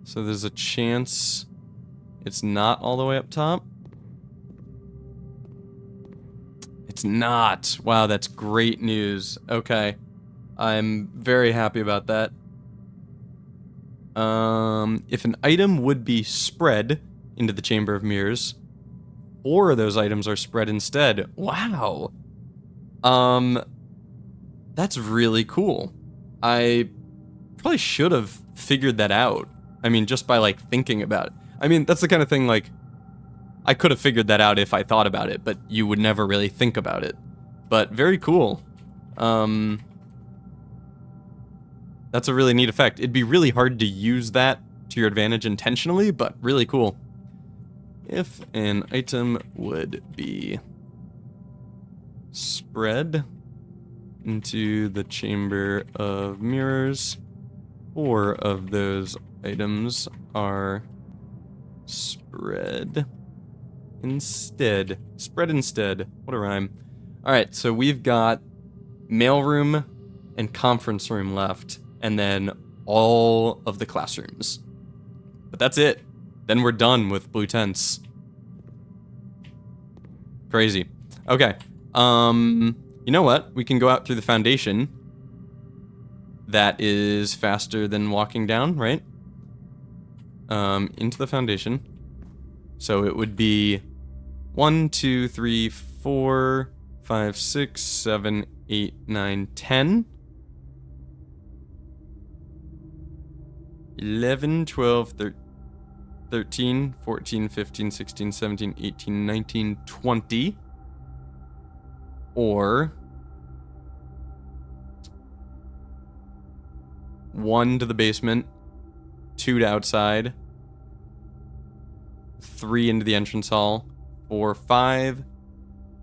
So there's a chance it's not all the way up top. It's not. Wow, that's great news. Okay. I'm very happy about that. If an item would be spread into the Chamber of Mirrors, 4 of those items are spread instead. Wow. That's really cool. I probably should have figured that out. I mean, just by, like, thinking about it. I mean, that's the kind of thing, like, I could have figured that out if I thought about it, but you would never really think about it. But very cool. That's a really neat effect. It'd be really hard to use that to your advantage intentionally, but really cool. If an item would be spread into the Chamber of Mirrors, 4 of those items are spread instead. Spread instead. What a rhyme. Alright, so we've got mailroom and conference room left, and then all of the classrooms. But that's it. Then we're done with blue tents. Crazy. Okay. You know what? We can go out through the foundation. That is faster than walking down, right? Into the foundation. So it would be 1, 2, 3, 4, 5, 6, 7, 8, 9, 10. 11, 12, 13, 14, 15, 16, 17, 18, 19, 20. Or 1 to the basement, 2 to outside, 3 into the entrance hall, 4, 5,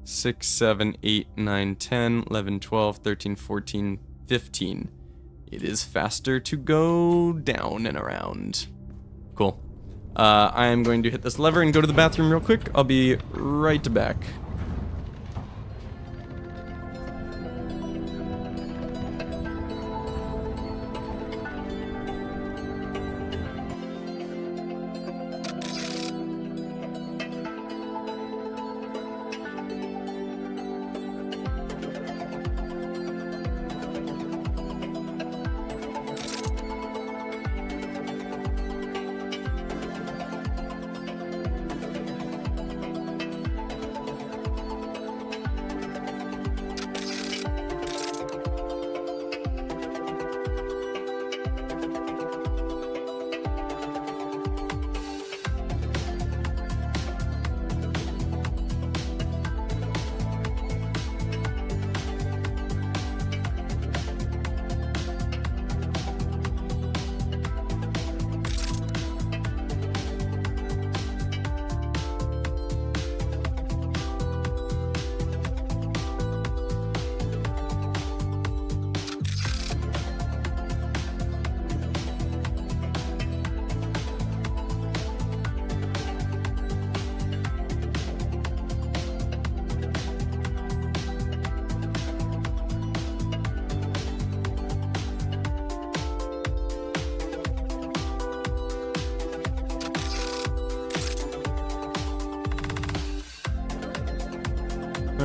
6, 7, 8, 9, 10, 11, 12, 13, 14, 15. It is faster to go down and around. Cool. I am going to hit this lever and go to the bathroom real quick. I'll be right back.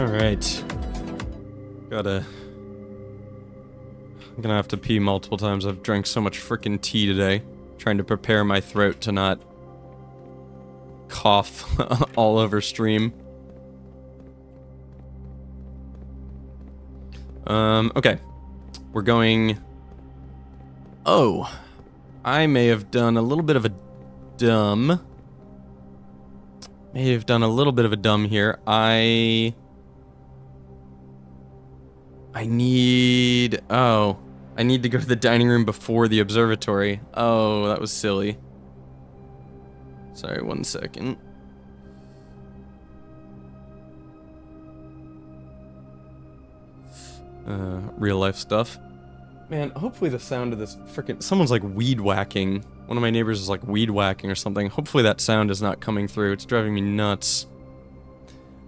Alright. I'm gonna have to pee multiple times. I've drank so much frickin' tea today. Trying to prepare my throat to not cough all over stream. Okay. We're going... Oh. I may have done a little bit of a dumb. Here. I need to go to the dining room before the observatory. Oh, that was silly. Sorry, 1 second. Real life stuff. Man, hopefully the sound of this frickin'... Someone's like weed whacking. One of my neighbors is like weed whacking or something. Hopefully that sound is not coming through. It's driving me nuts.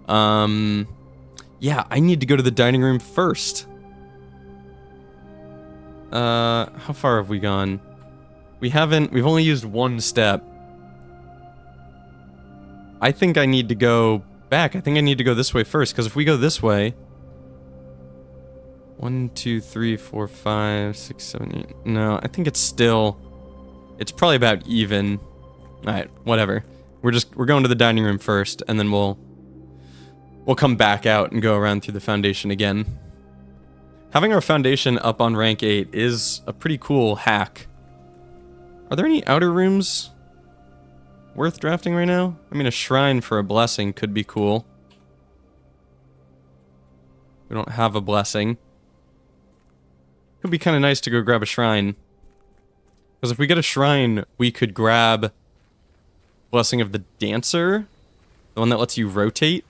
Yeah, I need to go to the dining room first. How far have we gone? We've only used 1 step. I think I need to go back. I think I need to go this way first, because if we go this way... 1, 2, 3, 4, 5, 6, 7, 8... No, I think it's still... It's probably about even. Alright, whatever. We're going to the dining room first, and then we'll come back out and go around through the foundation again. Having our foundation up on rank 8 is a pretty cool hack. Are there any outer rooms worth drafting right now? I mean, a shrine for a blessing could be cool. We don't have a blessing. Could be kind of nice to go grab a shrine. Because if we get a shrine, we could grab Blessing of the Dancer. The one that lets you rotate.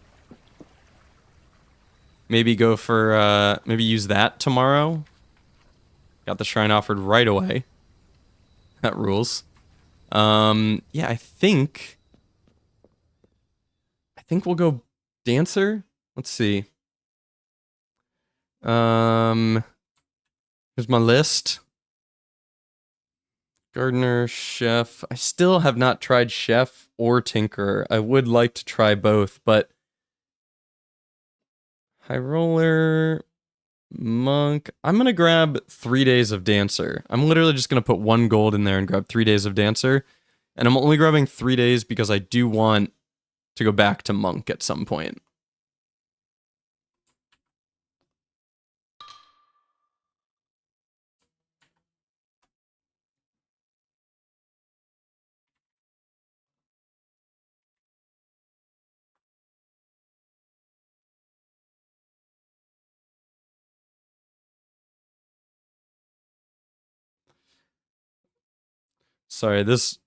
Maybe go for, maybe use that tomorrow. Got the shrine offered right away. That rules. Yeah, I think we'll go Dancer. Let's see. Here's my list. Gardener, Chef. I still have not tried Chef or Tinkerer. I would like to try both, but... High Roller, Monk. I'm going to grab 3 days of Dancer. I'm literally just going to put 1 gold in there and grab 3 days of Dancer. And I'm only grabbing 3 days because I do want to go back to Monk at some point. Sorry, this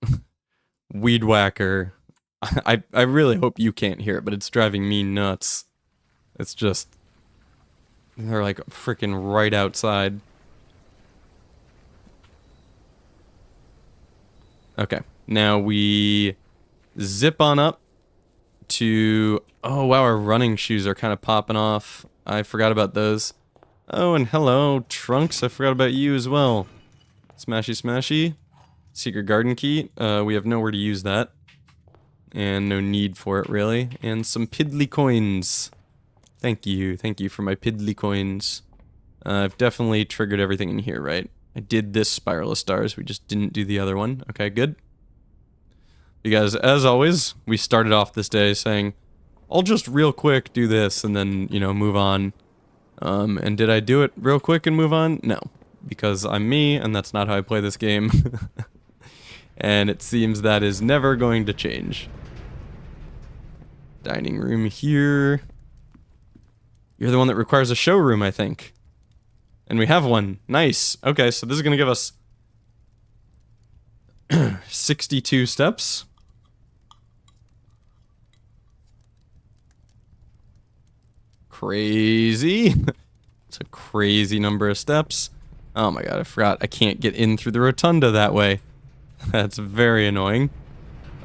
weed whacker, I really hope you can't hear it, but it's driving me nuts. It's just, they're like freaking right outside. Okay, now we zip on up to, oh wow, our running shoes are kind of popping off. I forgot about those. Oh, and hello, Trunks, I forgot about you as well. Smashy smashy. Secret garden key. We have nowhere to use that. And no need for it, really. And some piddly coins. Thank you for my piddly coins. I've definitely triggered everything in here, right? I did this Spiral of Stars, we just didn't do the other one. Okay, good. Because, as always, we started off this day saying, I'll just real quick do this, and then, you know, move on. And did I do it real quick and move on? No. Because I'm me, and that's not how I play this game. And it seems that is never going to change. Dining room here. You're the one that requires a showroom, I think. And we have one. Nice. Okay, so this is going to give us 62 steps. Crazy. It's a crazy number of steps. Oh my god, I forgot. I can't get in through the rotunda that way. That's very annoying.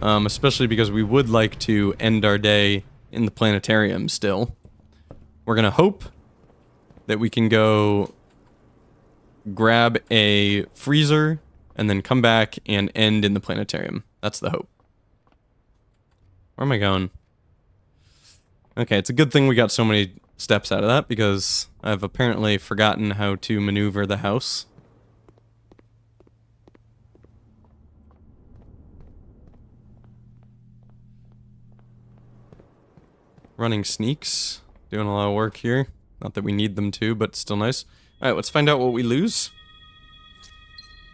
Especially because we would like to end our day in the planetarium still. We're gonna hope that we can go grab a freezer and then come back and end in the planetarium. That's the hope. Where am I going? Okay, it's a good thing we got so many steps out of that because I've apparently forgotten how to maneuver the house. Running sneaks. Doing a lot of work here. Not that we need them to, but still nice. Alright, let's find out what we lose.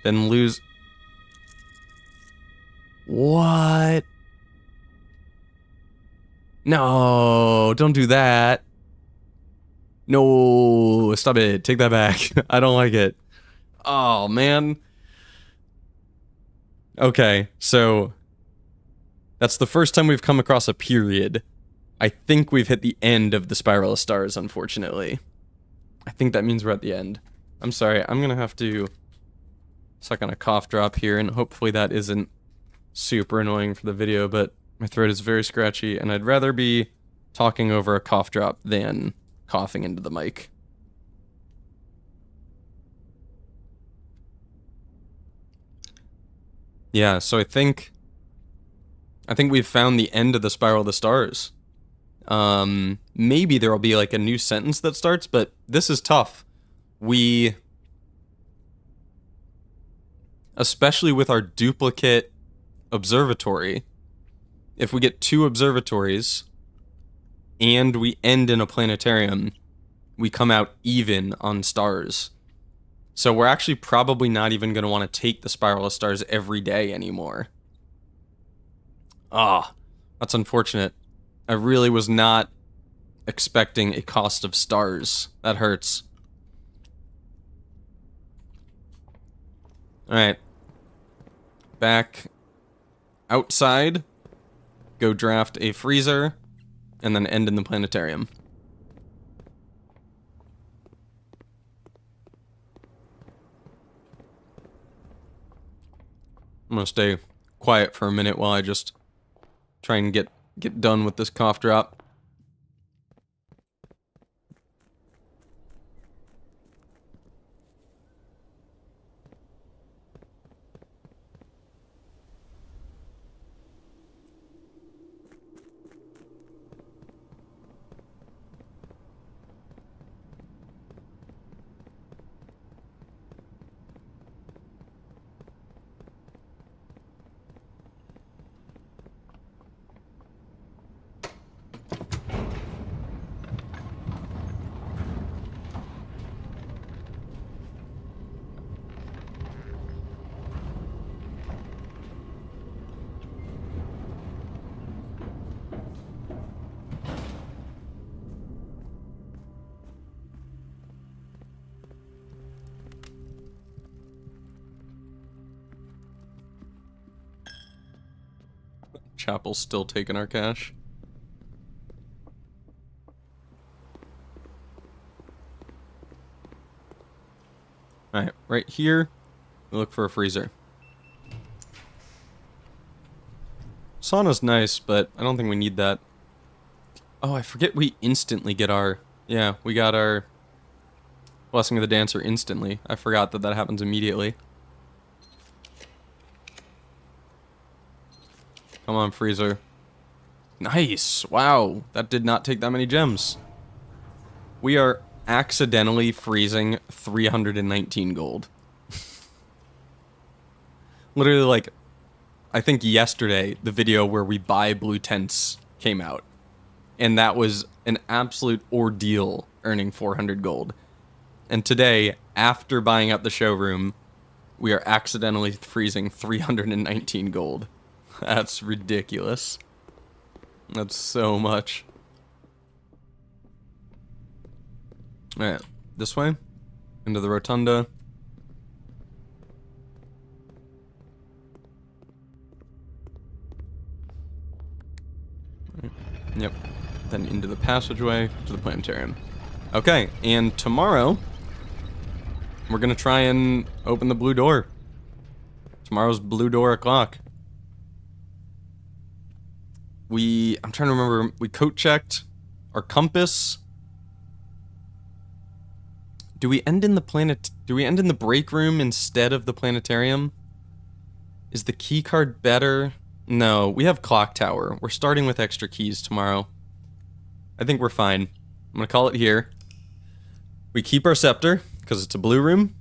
Then lose... What? No, don't do that. No, stop it. Take that back. I don't like it. Oh, man. Okay, so that's the first time we've come across a period. I think we've hit the end of the Spiral of Stars, unfortunately. I think that means we're at the end. I'm sorry, I'm gonna have to suck on a cough drop here, and hopefully that isn't super annoying for the video, but my throat is very scratchy, and I'd rather be talking over a cough drop than coughing into the mic. Yeah, so I think we've found the end of the Spiral of the Stars. Maybe there'll be like a new sentence that starts, but this is tough. We, especially with our duplicate observatory, if we get 2 observatories and we end in a planetarium, we come out even on stars. So we're actually probably not even going to want to take the Spiral of Stars every day anymore. Ah, that's unfortunate. I really was not expecting a cost of stars. That hurts. Alright. Back outside. Go draft a freezer. And then end in the planetarium. I'm gonna stay quiet for a minute while I just try and get done with this cough drop. Chapel's still taking our cash. Alright, right here, we look for a freezer. Sauna's nice, but I don't think we need that. Oh, I forget we instantly get our... Yeah, we got our Blessing of the Dancer instantly. I forgot that that happens immediately. Come on, freezer. Nice! Wow, that did not take that many gems. We are accidentally freezing 319 gold. Literally, like, I think yesterday, the video where we buy blue tents came out. And that was an absolute ordeal, earning 400 gold. And today, after buying out the showroom, we are accidentally freezing 319 gold. That's ridiculous. That's so much. Alright, this way. Into the rotunda. Right. Yep. Then into the passageway to the planetarium. Okay, and tomorrow, we're gonna try and open the blue door. Tomorrow's blue door o'clock. I'm trying to remember, we coat checked our compass. Do we end in the break room instead of the planetarium? Is the key card better? No, we have clock tower. We're starting with extra keys tomorrow. I think we're fine. I'm gonna call it here. We keep our scepter, because it's a blue room.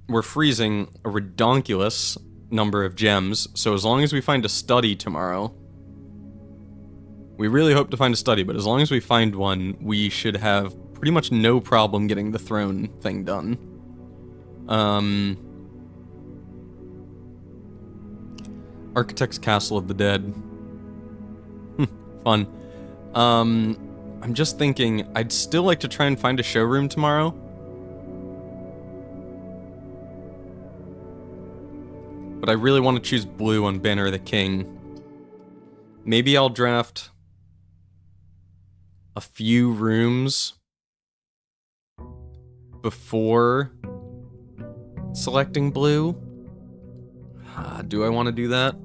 We're freezing a redonkulous number of gems, so as long as we find a study tomorrow... We really hope to find a study, but as long as we find one, we should have pretty much no problem getting the throne thing done. Architect's Castle of the Dead. Fun. I'm just thinking, I'd still like to try and find a showroom tomorrow. But I really want to choose blue on Banner of the King. Maybe I'll draft a few rooms before selecting blue. Do I want to do that?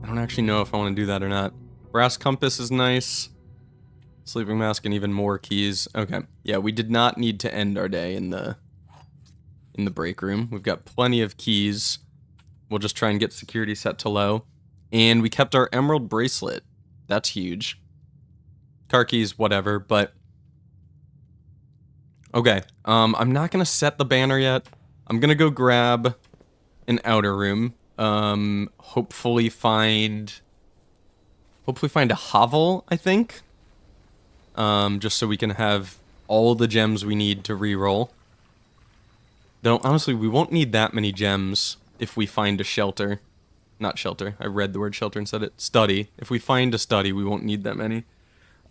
I don't actually know if I want to do that or not. Brass compass is nice. Sleeping mask and even more keys. Okay. Yeah, we did not need to end our day in the break room. We've got plenty of keys. We'll just try and get security set to low. And we kept our emerald bracelet. That's huge. Car keys, whatever, but... Okay, I'm not gonna set the banner yet. I'm gonna go grab an outer room. Hopefully find a hovel, I think. Just so we can have all the gems we need to reroll. Though, honestly, we won't need that many gems if we find a shelter. Not shelter, I read the word shelter and said it. Study. If we find a study, we won't need that many.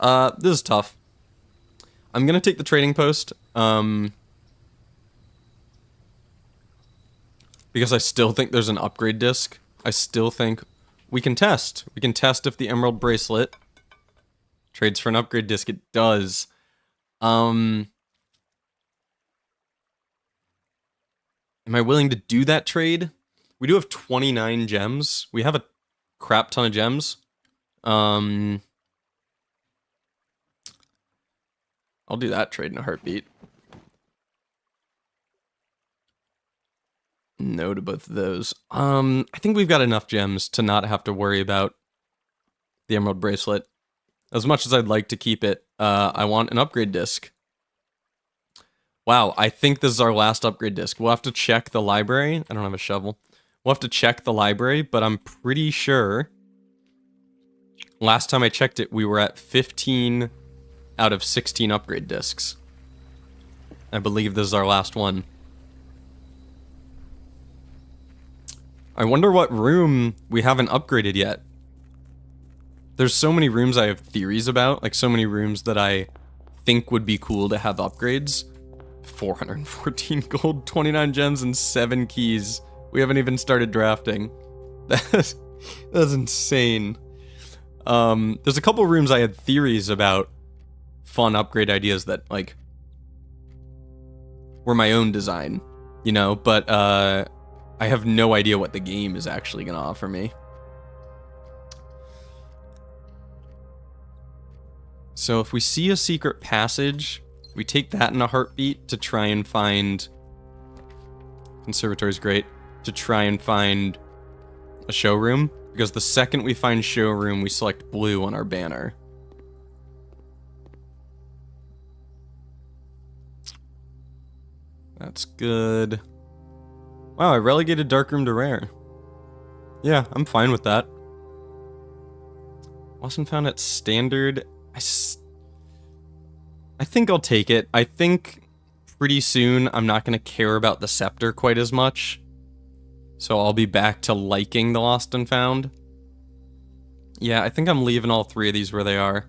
This is tough. I'm gonna take the trading post, because I still think there's an upgrade disc. I still think we can test. We can test if the emerald bracelet trades for an upgrade disc. It does. Am I willing to do that trade? We do have 29 gems. We have a crap ton of gems. I'll do that trade in a heartbeat. No to both of those. I think we've got enough gems to not have to worry about the emerald bracelet. As much as I'd like to keep it, I want an upgrade disc. Wow, I think this is our last upgrade disc. We'll have to check the library. I don't have a shovel. We'll have to check the library, but I'm pretty sure last time I checked it, we were at 15 out of 16 upgrade discs. I believe this is our last one. I wonder what room we haven't upgraded yet. There's so many rooms I have theories about, like so many rooms that I think would be cool to have upgrades. 414 gold, 29 gems, and 7 keys. We haven't even started drafting. That's insane. There's a couple rooms I had theories about fun upgrade ideas that, like, were my own design, you know, but, I have no idea what the game is actually gonna offer me. So if we see a secret passage, we take that in a heartbeat to try and find... Conservatory's great. To try and find a showroom, because the second we find showroom, we select blue on our banner. That's good. Wow, I relegated Darkroom to rare. Yeah, I'm fine with that. Wasn't found at standard. I think I'll take it. I think pretty soon I'm not going to care about the scepter quite as much. So I'll be back to liking the Lost and Found. Yeah, I think I'm leaving all 3 of these where they are.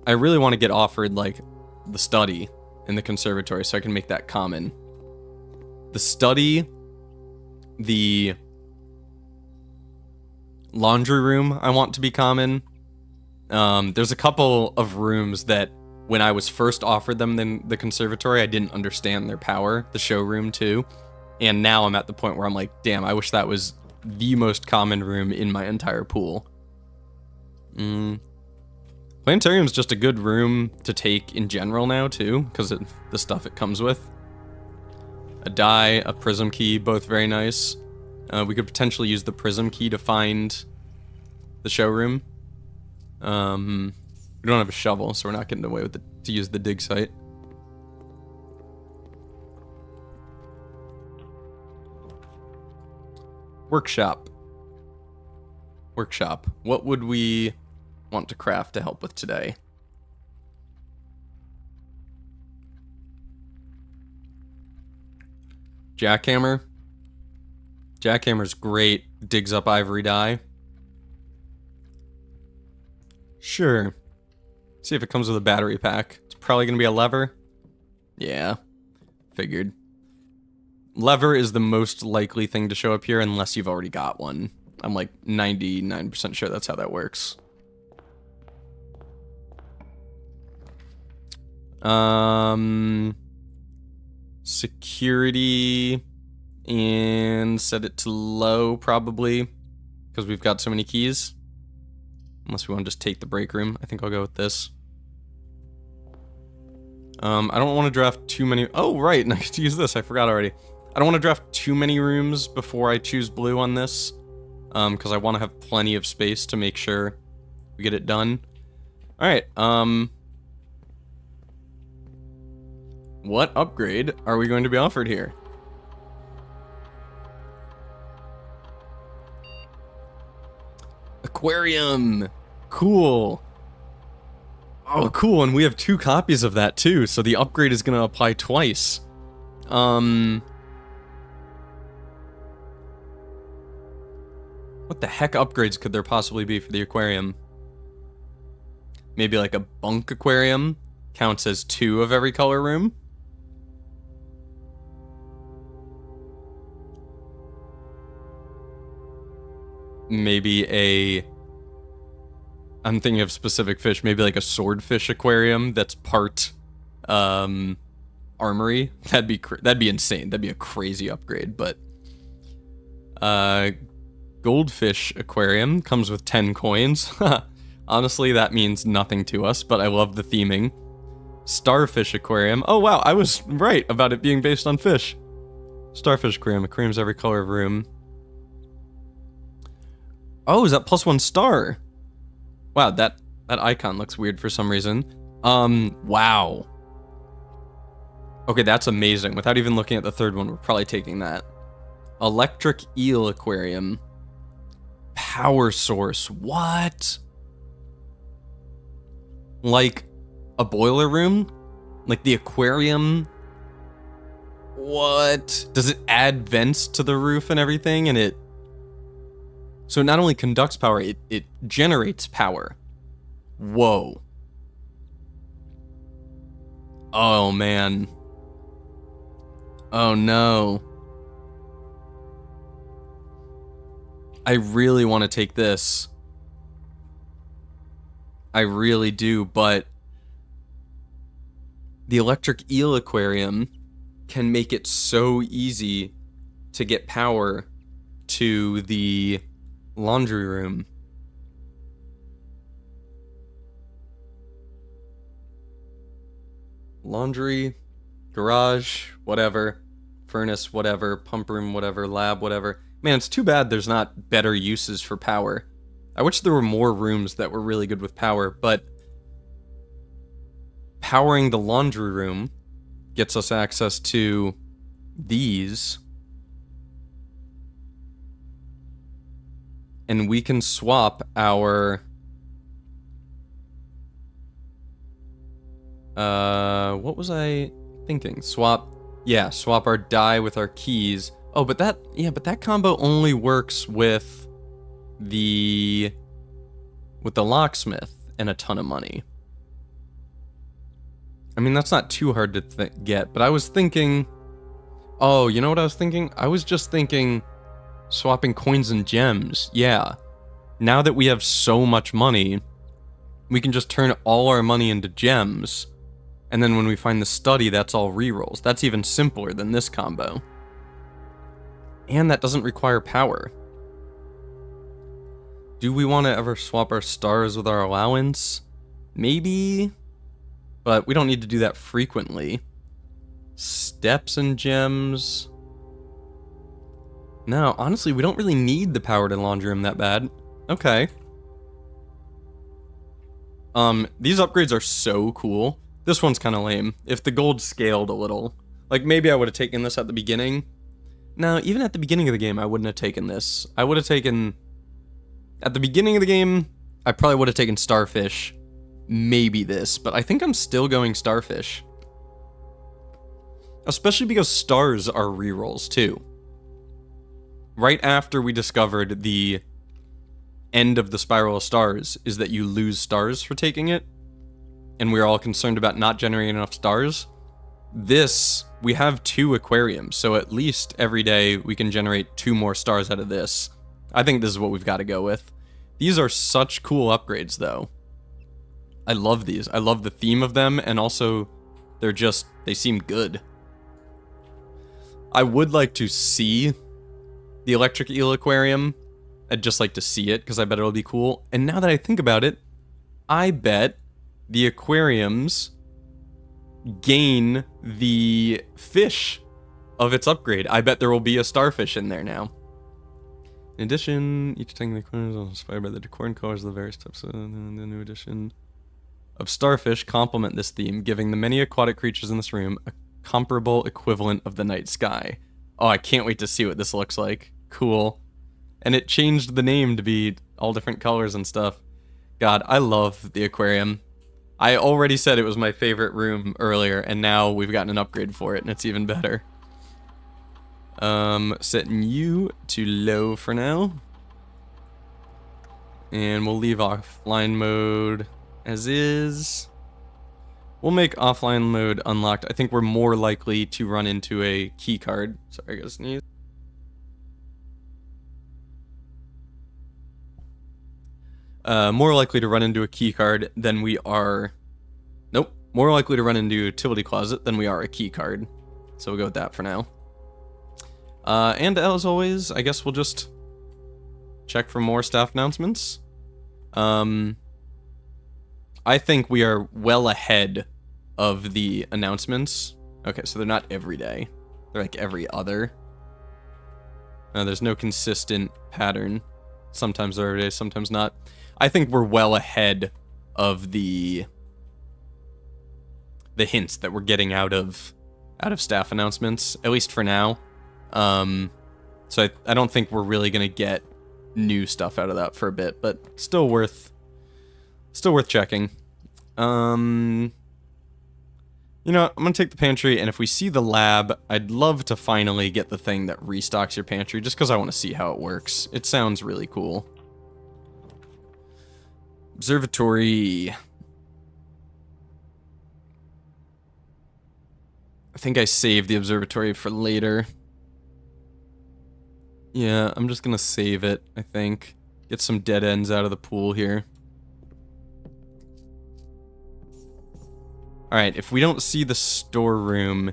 I really want to get offered, like, the study in the conservatory so I can make that common. The study, the laundry room I want to be common. There's a couple of rooms that when I was first offered them in the conservatory, I didn't understand their power. The showroom too. And now I'm at the point where I'm like, damn, I wish that was the most common room in my entire pool. Planetarium's just a good room to take in general now too, because of the stuff it comes with. A die, a prism key, both very nice. We could potentially use the prism key to find the showroom. We don't have a shovel, so we're not getting away with to use the dig site. Workshop. Workshop. What would we want to craft to help with today? Jackhammer. Jackhammer's great. Digs up ivory dye. Sure. See if it comes with a battery pack. It's probably going to be a lever. Yeah. Figured. Lever is the most likely thing to show up here unless you've already got one. I'm like 99% sure that's how that works. Security and set it to low probably because we've got so many keys. Unless we want to just take the break room. I think I'll go with this. I don't want to draft too many. Oh, right. And I get to use this. I forgot already. I don't want to draft too many rooms before I choose blue on this. Because I want to have plenty of space to make sure we get it done. Alright, what upgrade are we going to be offered here? Aquarium! Cool! Oh, cool, and we have 2 copies of that too, so the upgrade is going to apply twice. What the heck upgrades could there possibly be for the aquarium? Maybe like a bunk aquarium counts as 2 of every color room? Maybe I'm thinking of specific fish, maybe like a swordfish aquarium that's part armory. That'd be insane. That'd be a crazy upgrade, but goldfish aquarium comes with 10 coins. Honestly, that means nothing to us, but I love the theming. Starfish aquarium. Oh wow, I was right about it being based on fish. Starfish aquarium. Aquarium's every color of room. Oh, is that +1 star? Wow, that icon looks weird for some reason. Wow. Okay, that's amazing. Without even looking at the third one, we're probably taking that. Electric eel aquarium. Power source. What? Like a boiler room? Like the aquarium? What? Does it add vents to the roof and everything? And it... So it not only conducts power, it generates power. Whoa. Oh, man. Oh, no. I really want to take this. I really do, but the electric eel aquarium can make it so easy to get power to the laundry room. Laundry, garage, whatever, furnace, whatever, pump room, whatever, lab, whatever. Man, it's too bad there's not better uses for power. I wish there were more rooms that were really good with power, but powering the laundry room gets us access to these. And we can swap our... what was I thinking? Swap our die with our keys. Oh, but that combo only works with the locksmith and a ton of money. I mean, that's not too hard to get, but I was thinking... Oh, you know what I was thinking? I was just thinking swapping coins and gems. Yeah. Now that we have so much money, we can just turn all our money into gems. And then when we find the study, that's all rerolls. That's even simpler than this combo. And that doesn't require power. Do we want to ever swap our stars with our allowance? Maybe. But we don't need to do that frequently. Steps and gems. No, honestly, we don't really need the powered and laundry room that bad. Okay. These upgrades are so cool. This one's kind of lame. If the gold scaled a little. Like, maybe I would have taken this at the beginning. No, even at the beginning of the game, I wouldn't have taken this. I would have taken... At the beginning of the game, I probably would have taken Starfish. Maybe this, but I think I'm still going Starfish. Especially because stars are rerolls, too. Right after we discovered the end of the Spiral of Stars is that you lose stars for taking it, and we're all concerned about not generating enough stars. This, we have 2 aquariums, so at least every day we can generate 2 more stars out of this. I think this is what we've got to go with. These are such cool upgrades, though. I love these. I love the theme of them, and also, they seem good. I would like to see the Electric Eel Aquarium. I'd just like to see it, because I bet it'll be cool. And now that I think about it, I bet the aquariums gain the fish of its upgrade. I bet there will be a starfish in there now. In addition, each tank in the aquarium is inspired by the decor and colors of the various types of the new edition of starfish complement this theme, giving the many aquatic creatures in this room a comparable equivalent of the night sky. Oh, I can't wait to see what this looks like. Cool. And it changed the name to be all different colors and stuff. God, I love the aquarium. I already said it was my favorite room earlier, and now we've gotten an upgrade for it, and it's even better. Setting you to low for now. And we'll leave offline mode as is. We'll make offline mode unlocked. I think we're more likely to run into a key card. Sorry, I gotta sneeze. More likely to run into a key card than we are... Nope. More likely to run into a utility closet than we are a key card. So we'll go with that for now. And as always, I guess we'll just check for more staff announcements. I think we are well ahead of the announcements. Okay, so they're not every day. They're like every other. There's no consistent pattern. Sometimes they're every day, sometimes not. I think we're well ahead of the hints that we're getting out of staff announcements, at least for now. So I don't think we're really gonna get new stuff out of that for a bit, but still worth checking. You know, I'm gonna take the pantry, and if we see the lab, I'd love to finally get the thing that restocks your pantry, just because I want to see how it works. It sounds really cool. Observatory. I think I saved the observatory for later. Yeah, I'm just gonna save it, I think. Get some dead ends out of the pool here. Alright, if we don't see the storeroom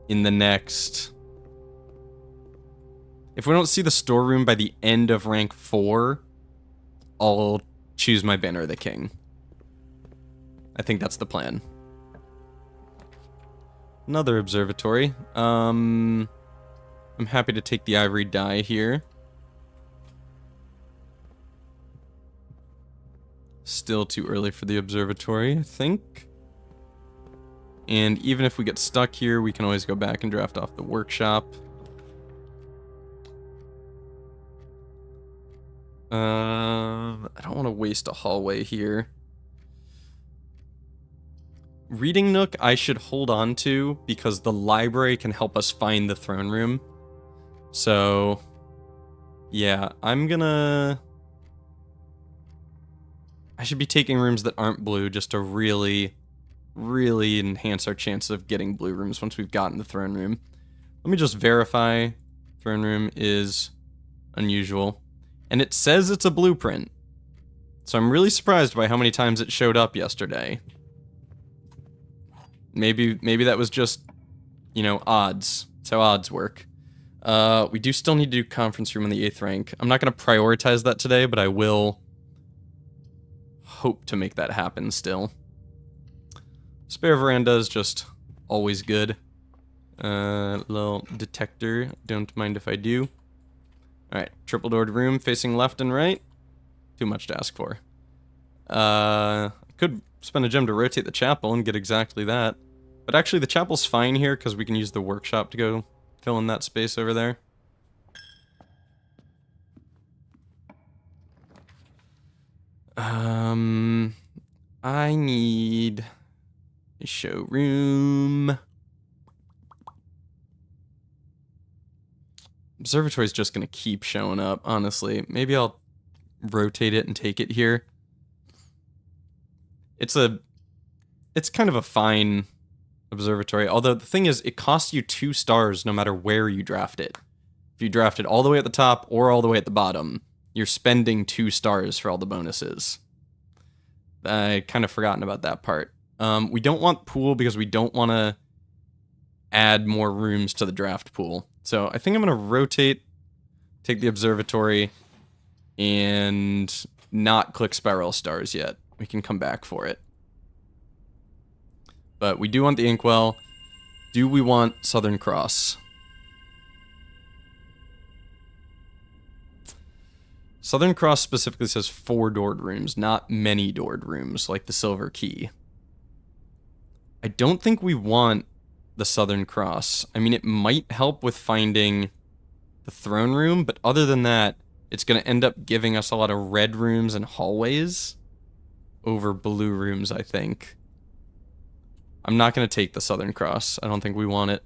in the next... If we don't see the storeroom by the end of rank 4, I'll choose my Banner of the King. I think that's the plan. Another observatory. I'm happy to take the ivory dye here. Still too early for the observatory, I think. And even if we get stuck here, we can always go back and draft off the workshop. I don't want to waste a hallway here. Reading Nook I should hold on to because the library can help us find the throne room. So, yeah, I should be taking rooms that aren't blue just to really enhance our chance of getting blue rooms once we've gotten the throne room. Let me just verify. Throne room is unusual. And it says it's a blueprint. So I'm really surprised by how many times it showed up yesterday. Maybe that was just, you know, odds. That's how odds work. We do still need to do conference room on the 8th rank. I'm not going to prioritize that today, but I will hope to make that happen still. Spare veranda is just always good. Little detector. Don't mind if I do. Alright, triple doored room facing left and right. Too much to ask for. Could spend a gem to rotate the chapel and get exactly that. But actually the chapel's fine here because we can use the workshop to go fill in that space over there. I need a showroom. Observatory's just gonna keep showing up, honestly. Maybe I'll rotate it and take it here. It's kind of a fine observatory, although the thing is, it costs you 2 stars no matter where you draft it. If you draft it all the way at the top or all the way at the bottom, you're spending 2 stars for all the bonuses. I kind of forgotten about that part. We don't want pool because we don't want to add more rooms to the draft pool. So I think I'm going to rotate, take the observatory, and not click spiral stars yet. We can come back for it. But we do want the inkwell. Do we want Southern Cross? Southern Cross specifically says 4 doored rooms, not many doored rooms, like the Silver Key. I don't think we want the Southern Cross. I mean, it might help with finding the throne room, but other than that, it's going to end up giving us a lot of red rooms and hallways over blue rooms, I think. I'm not going to take the Southern Cross. I don't think we want it.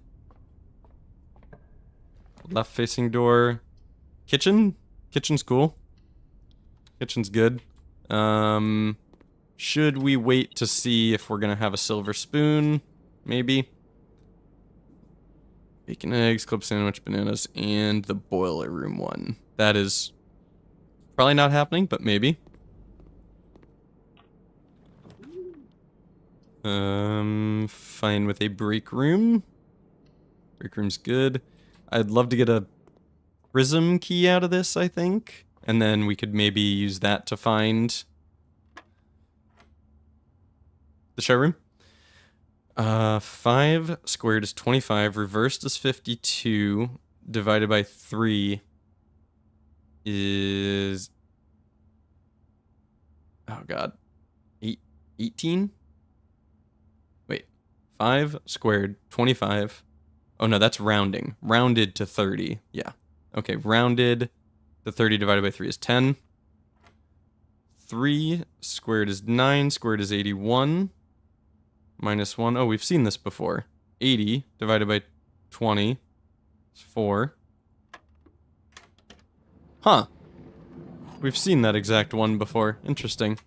Left-facing door. Kitchen? Kitchen's cool. Kitchen's good. Should we wait to see if we're going to have a silver spoon? Maybe. Bacon, eggs, club sandwich, bananas, and the boiler room one. That is probably not happening, but maybe. Fine with a break room. Break room's good. I'd love to get a prism key out of this, I think. And then we could maybe use that to find the showroom. 5 squared is 25, reversed is 52, divided by 3 is... oh god. 18? Wait. 5 squared, 25. Oh no, that's rounding. Rounded to 30. Yeah. Okay, rounded to 30 divided by 3 is 10. 3 squared is 9, squared is 81. Minus 1. Oh, we've seen this before. 80 divided by 20 is 4. Huh. We've seen that exact one before. Interesting.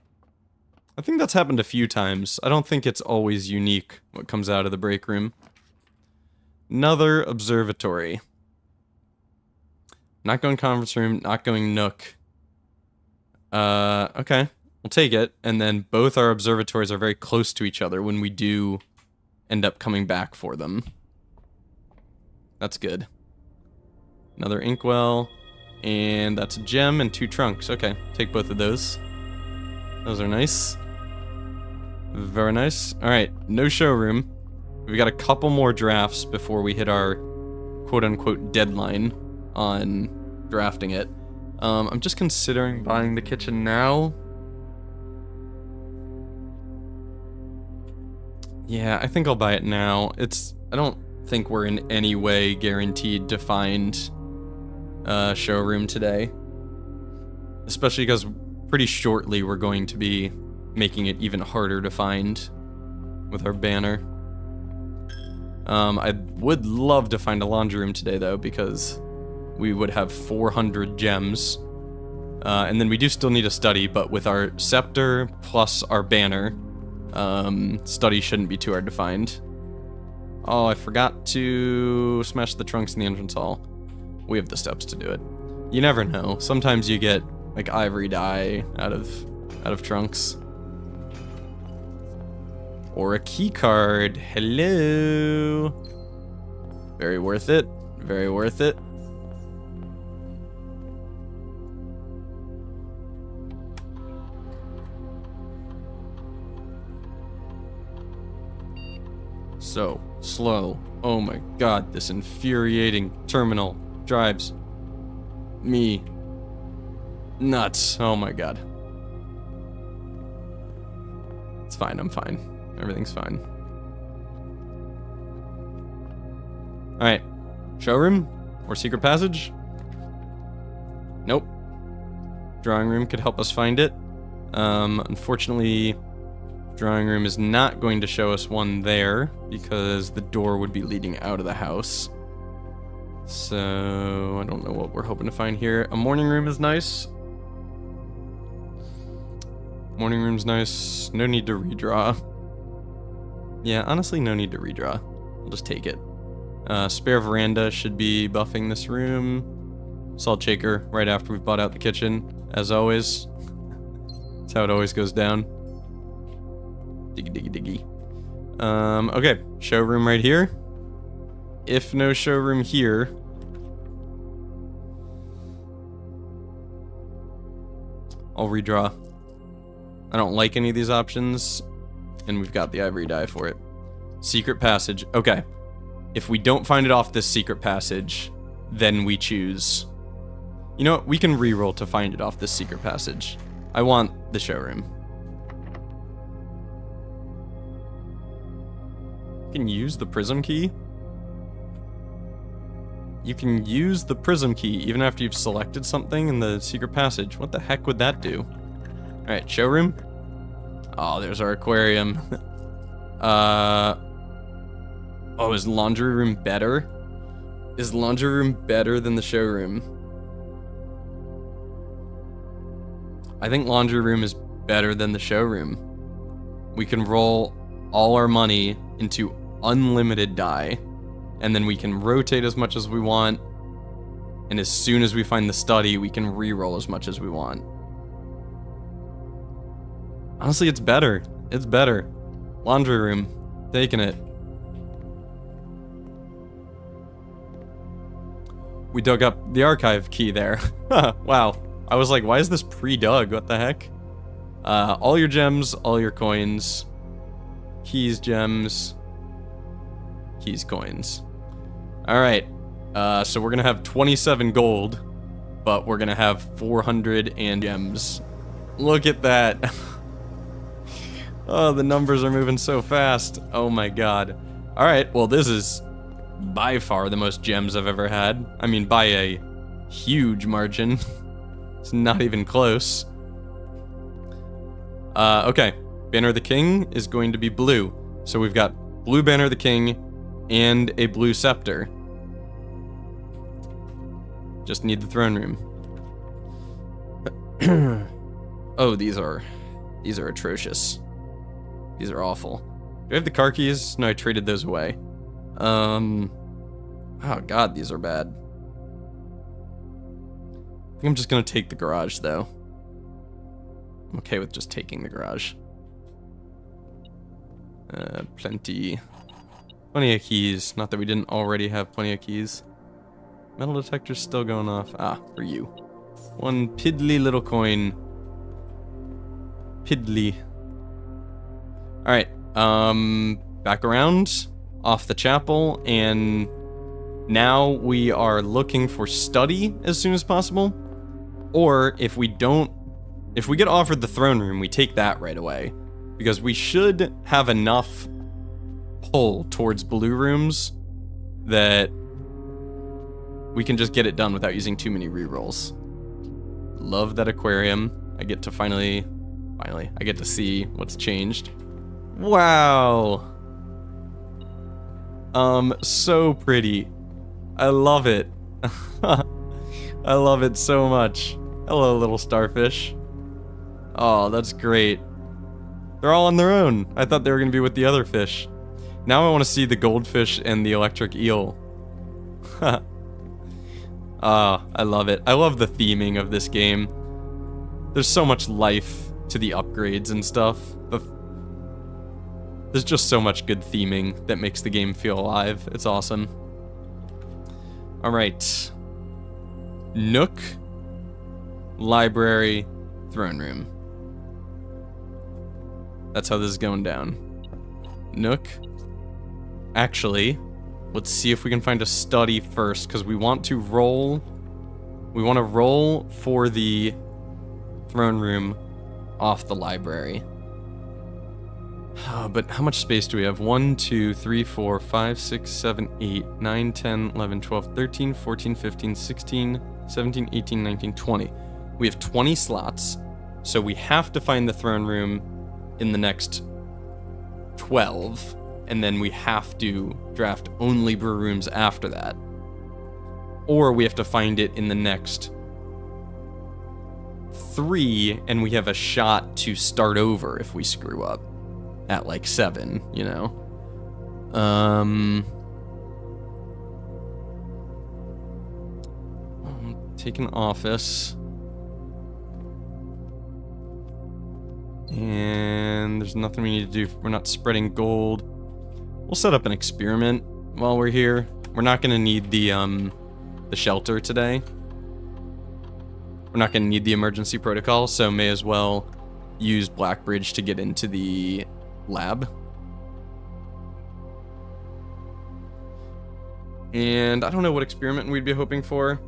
I think that's happened a few times. I don't think it's always unique what comes out of the break room. Another observatory. Not going conference room, not going nook. Okay. We'll take it, and then both our observatories are very close to each other when we do end up coming back for them. That's good. Another inkwell, and that's a gem and 2 trunks. Okay, take both of those. Those are nice. Very nice. Alright, no showroom. We've got a couple more drafts before we hit our quote-unquote deadline on drafting it. I'm just considering buying the kitchen now. Yeah, I think I'll buy it now. I don't think we're in any way guaranteed to find a showroom today. Especially because pretty shortly we're going to be making it even harder to find with our banner. I would love to find a laundry room today though, because we would have 400 gems. And then we do still need a study, but with our scepter plus our banner, study shouldn't be too hard to find. Oh, I forgot to smash the trunks in the entrance hall. We have the steps to do it. You never know. Sometimes you get like ivory dye out of trunks. Or a key card. Hello. Very worth it. Very worth it. so slow. Oh my god, this infuriating terminal drives me nuts. Oh my god. It's fine, I'm fine. Everything's fine. Alright. Showroom? Or secret passage? Nope. Drawing room could help us find it. Unfortunately, drawing room is not going to show us one there because the door would be leading out of the house. So, I don't know what we're hoping to find here. A morning room is nice. Morning room's nice. No need to redraw. Yeah, honestly, no need to redraw. We'll just take it. Spare veranda should be buffing this room. Salt shaker right after we've bought out the kitchen, as always. That's how it always goes down. Diggy, diggy, diggy. Okay, showroom right here. If no showroom here, I'll redraw. I don't like any of these options, and we've got the ivory dye for it. Secret passage. Okay. If we don't find it off this secret passage, then we choose. You know what? We can reroll to find it off this secret passage. I want the showroom. You can use the prism key. You can use the prism key even after you've selected something in the secret passage. What the heck would that do? Alright, showroom. Oh, there's our aquarium. Oh, is laundry room better? Is laundry room better than the showroom? I think laundry room is better than the showroom. We can roll all our money into unlimited dye, and then we can rotate as much as we want, and as soon as we find the study, we can re-roll as much as we want. Honestly, it's better. It's better. Laundry room. Taking it. We dug up the archive key there. Wow. I was like, why is this pre-dug? What the heck? All your gems, all your coins. Keys, gems. Keys, coins. Alright. So we're gonna have 27 gold, but we're gonna have 400 and gems. Look at that. Oh, the numbers are moving so fast. Oh my god. Alright, well this is by far the most gems I've ever had. I mean, by a huge margin. It's not even close. Okay. Banner of the King is going to be blue. So we've got blue Banner of the King and a blue scepter. Just need the throne room. Oh, these are atrocious. These are awful. Do I have the car keys? No, I traded those away. Oh god, these are bad. I think I'm just gonna take the garage, though. I'm okay with just taking the garage. Plenty of keys. Not that we didn't already have plenty of keys. Metal detector's still going off. Ah, for you. One piddly little coin. Piddly. Alright, back around, off the chapel, and now we are looking for study as soon as possible. Or if we get offered the throne room, we take that right away. Because we should have enough pull towards blue rooms that we can just get it done without using too many rerolls. Love that aquarium. I get to finally, I get to see what's changed. Wow. So pretty. I love it. I love it so much. Hello, little starfish. Oh, that's great. They're all on their own. I thought they were gonna be with the other fish. Now I want to see the goldfish and the electric eel. Ah, I love it. I love the theming of this game. There's so much life to the upgrades and stuff. There's just so much good theming that makes the game feel alive. It's awesome. Alright. Nook. Library. Throne room. That's how this is going down. Nook. actually, let's see if we can find a study first, because we want to roll. We want to roll for the throne room off the library. But how much space do we have? 1, 2, 3, 4, 5, 6, 7, 8, 9, 10, 11, 12, 13, 14, 15, 16, 17, 18, 19, 20. We have 20 slots, so we have to find the throne room in the next 12, and then we have to draft only brew rooms after that. Or we have to find it in the next 3, and we have a shot to start over if we screw up at like 7, you know? Take an office. And there's nothing we need to do. We're not spreading gold. We'll set up an experiment while we're here. We're not gonna need the shelter today. We're not gonna need the emergency protocol, so may as well use Blackbridge to get into the lab. And I don't know what experiment we'd be hoping for.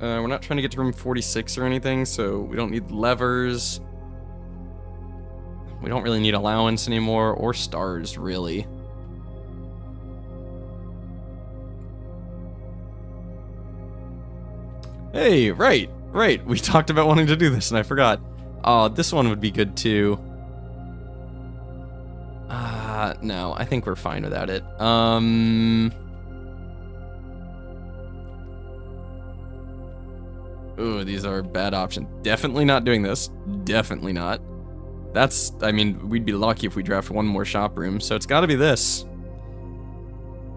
We're not trying to get to room 46 or anything, so we don't need levers. We don't really need allowance anymore, or stars, really. Hey, right. We talked about wanting to do this, and I forgot. Oh, this one would be good, too. No, I think we're fine without it. Ooh, these are bad options. Definitely not doing this. Definitely not. That's, I mean, we'd be lucky if we draft one more shop room, so it's gotta be this.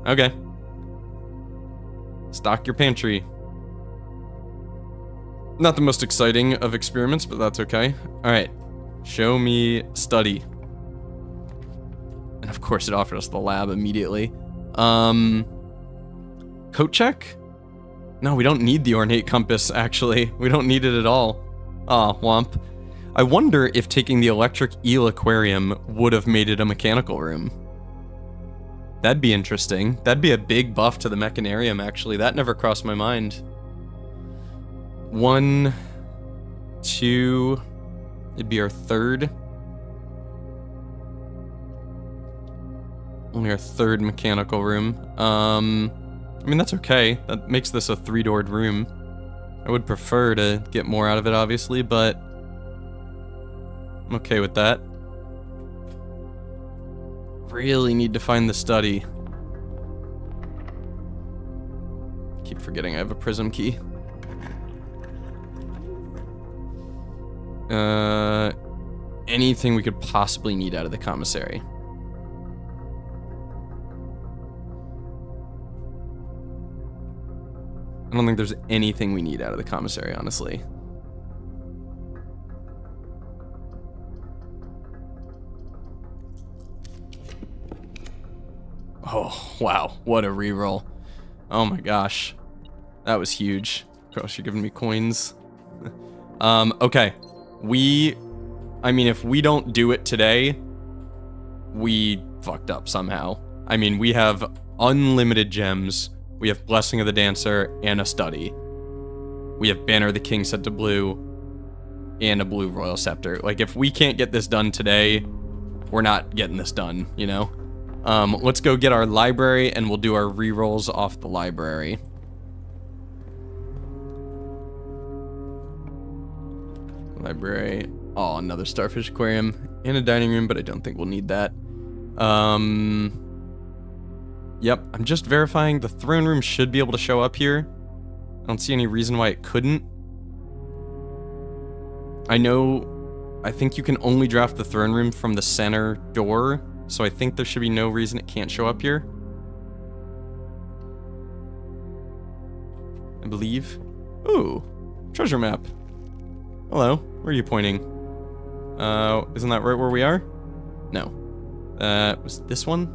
Okay. Stock your pantry. Not the most exciting of experiments, but that's okay. Alright. Show me study. And of course it offered us the lab immediately. Coat check? No, we don't need the ornate compass, actually. We don't need it at all. Aw, womp. I wonder if taking the electric eel aquarium would have made it a mechanical room. That'd be interesting. That'd be a big buff to the mechanarium, actually. That never crossed my mind. 1, 2... It'd be our third. Only our third mechanical room. I mean, that's okay. That makes this a 3-doored room. I would prefer to get more out of it, obviously, but I'm okay with that. Really need to find the study. Keep forgetting I have a prism key. Anything we could possibly need out of the commissary. I don't think there's anything we need out of the commissary, honestly. Oh, wow. What a reroll. Oh my gosh. That was huge. Gosh, you're giving me coins. Okay. I mean, if we don't do it today, we fucked up somehow. I mean, we have unlimited gems. We have Blessing of the Dancer and a study. We have Banner of the King set to blue and a blue Royal Scepter. Like, if we can't get this done today, we're not getting this done, you know? Let's go get our library and we'll do our rerolls off the library. Library. Oh, another Starfish Aquarium and a dining room, but I don't think we'll need that. Yep, I'm just verifying the throne room should be able to show up here. I don't see any reason why it couldn't. I think you can only draft the throne room from the center door, so I think there should be no reason it can't show up here. I believe. Ooh, treasure map. Hello, where are you pointing? Isn't that right where we are? No. Was this one?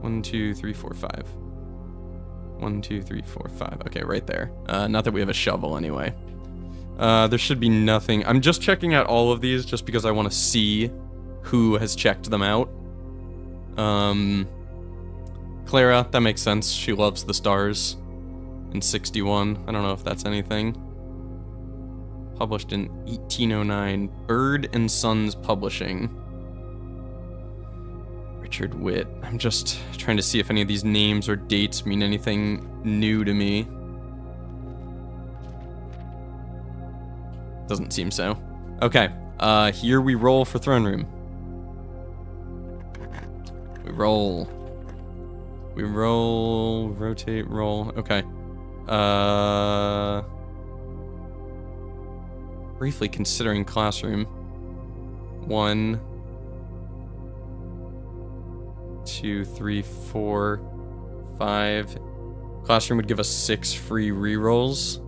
1, 2, 3, 4, 5. 1, 2, 3, 4, 5. Okay, right there. Not that we have a shovel anyway. There should be nothing. I'm just checking out all of these just because I want to see who has checked them out. Clara, that makes sense. She loves the stars. In 61. I don't know if that's anything. Published in 1809. Bird and Sons Publishing. Richard Witt. I'm just trying to see if any of these names or dates mean anything new to me. Doesn't seem so. Okay. Here we roll for Throne Room. We roll. We roll, rotate, roll. Okay. Briefly considering classroom. 1, 2, 3, 4, 5. Classroom would give us 6 free rerolls.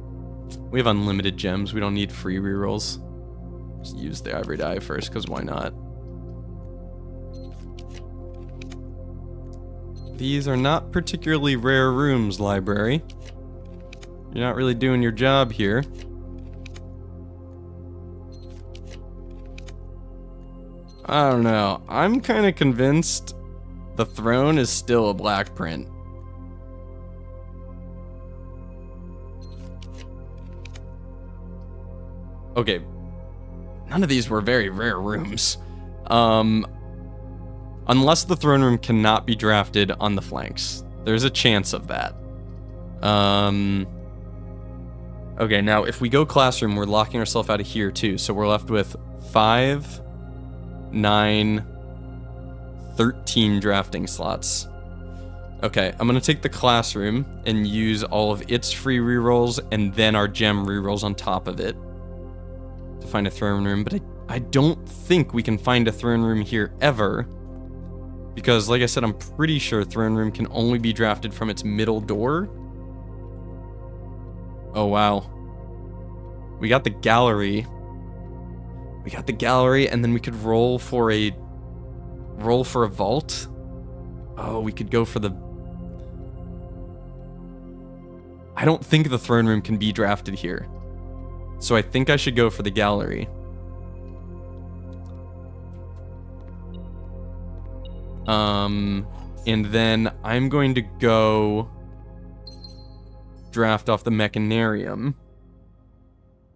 We have unlimited gems. We don't need free rerolls. Just use the ivory die first, because why not? These are not particularly rare rooms, library. You're not really doing your job here. I don't know. I'm kind of convinced the throne is still a black print. Okay. None of these were very rare rooms. Unless the throne room cannot be drafted on the flanks. There's a chance of that. Okay, now if we go classroom, we're locking ourselves out of here too. So we're left with 5, 9, 13 drafting slots. Okay, I'm gonna take the classroom and use all of its free rerolls and then our gem rerolls on top of it to find a throne room. But I don't think we can find a throne room here ever. Because, like I said, I'm pretty sure Throne Room can only be drafted from its middle door. Oh, wow. We got the gallery. We got the gallery, and then we could roll for a vault. Oh, we could go for the... I don't think the Throne Room can be drafted here. So I think I should go for the gallery. And then I'm going to go draft off the Mechanarium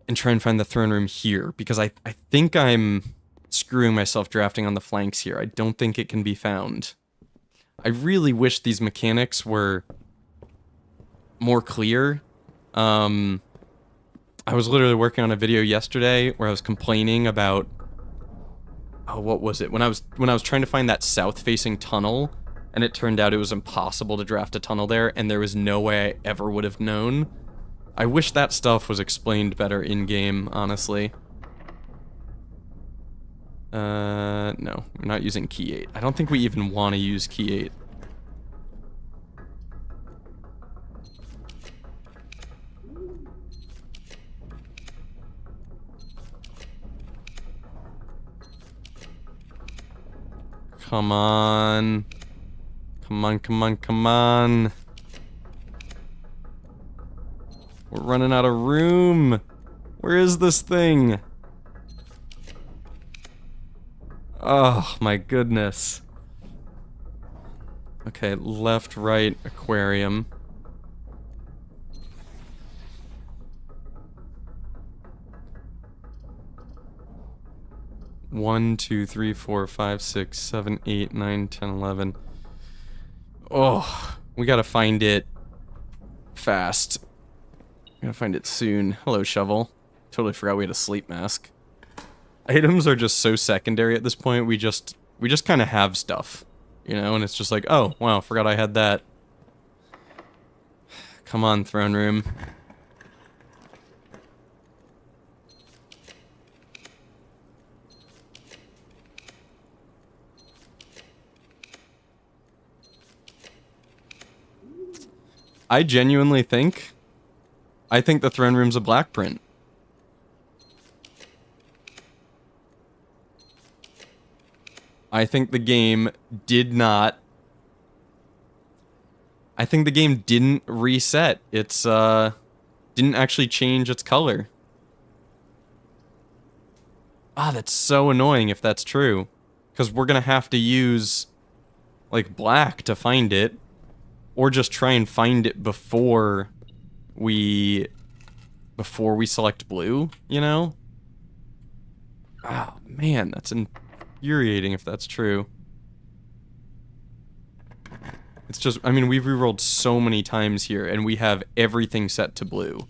and try and find the throne room here, because I think I'm screwing myself drafting on the flanks here. I don't think it can be found. I really wish these mechanics were more clear. I was literally working on a video yesterday where I was complaining about... Oh, what was it? When I was trying to find that south-facing tunnel, and it turned out it was impossible to draft a tunnel there, and there was no way I ever would have known. I wish that stuff was explained better in-game, honestly. No, we're not using key 8. I don't think we even want to use key 8. Come on. Come on, come on, come on. We're running out of room. Where is this thing? Oh, my goodness. Okay, left, right, aquarium. One, 2, 3, 4, 5, 6, 7, 8, 9, 10, 11. Oh, we gotta find it fast. We gotta find it soon. Hello, shovel. Totally forgot we had a sleep mask. Items are just so secondary at this point. We just kind of have stuff, you know, and it's just like, oh, wow, forgot I had that. Come on, throne room. I genuinely think... I think the throne room's a black print. I think the game did not... I think the game didn't reset. It's, didn't actually change its color. Ah, that's so annoying if that's true. Because we're gonna have to use like black to find it, or just try and find it before we select blue, you know? Oh, man, that's infuriating if that's true. It's just, I mean, we've rerolled so many times here, and we have everything set to blue.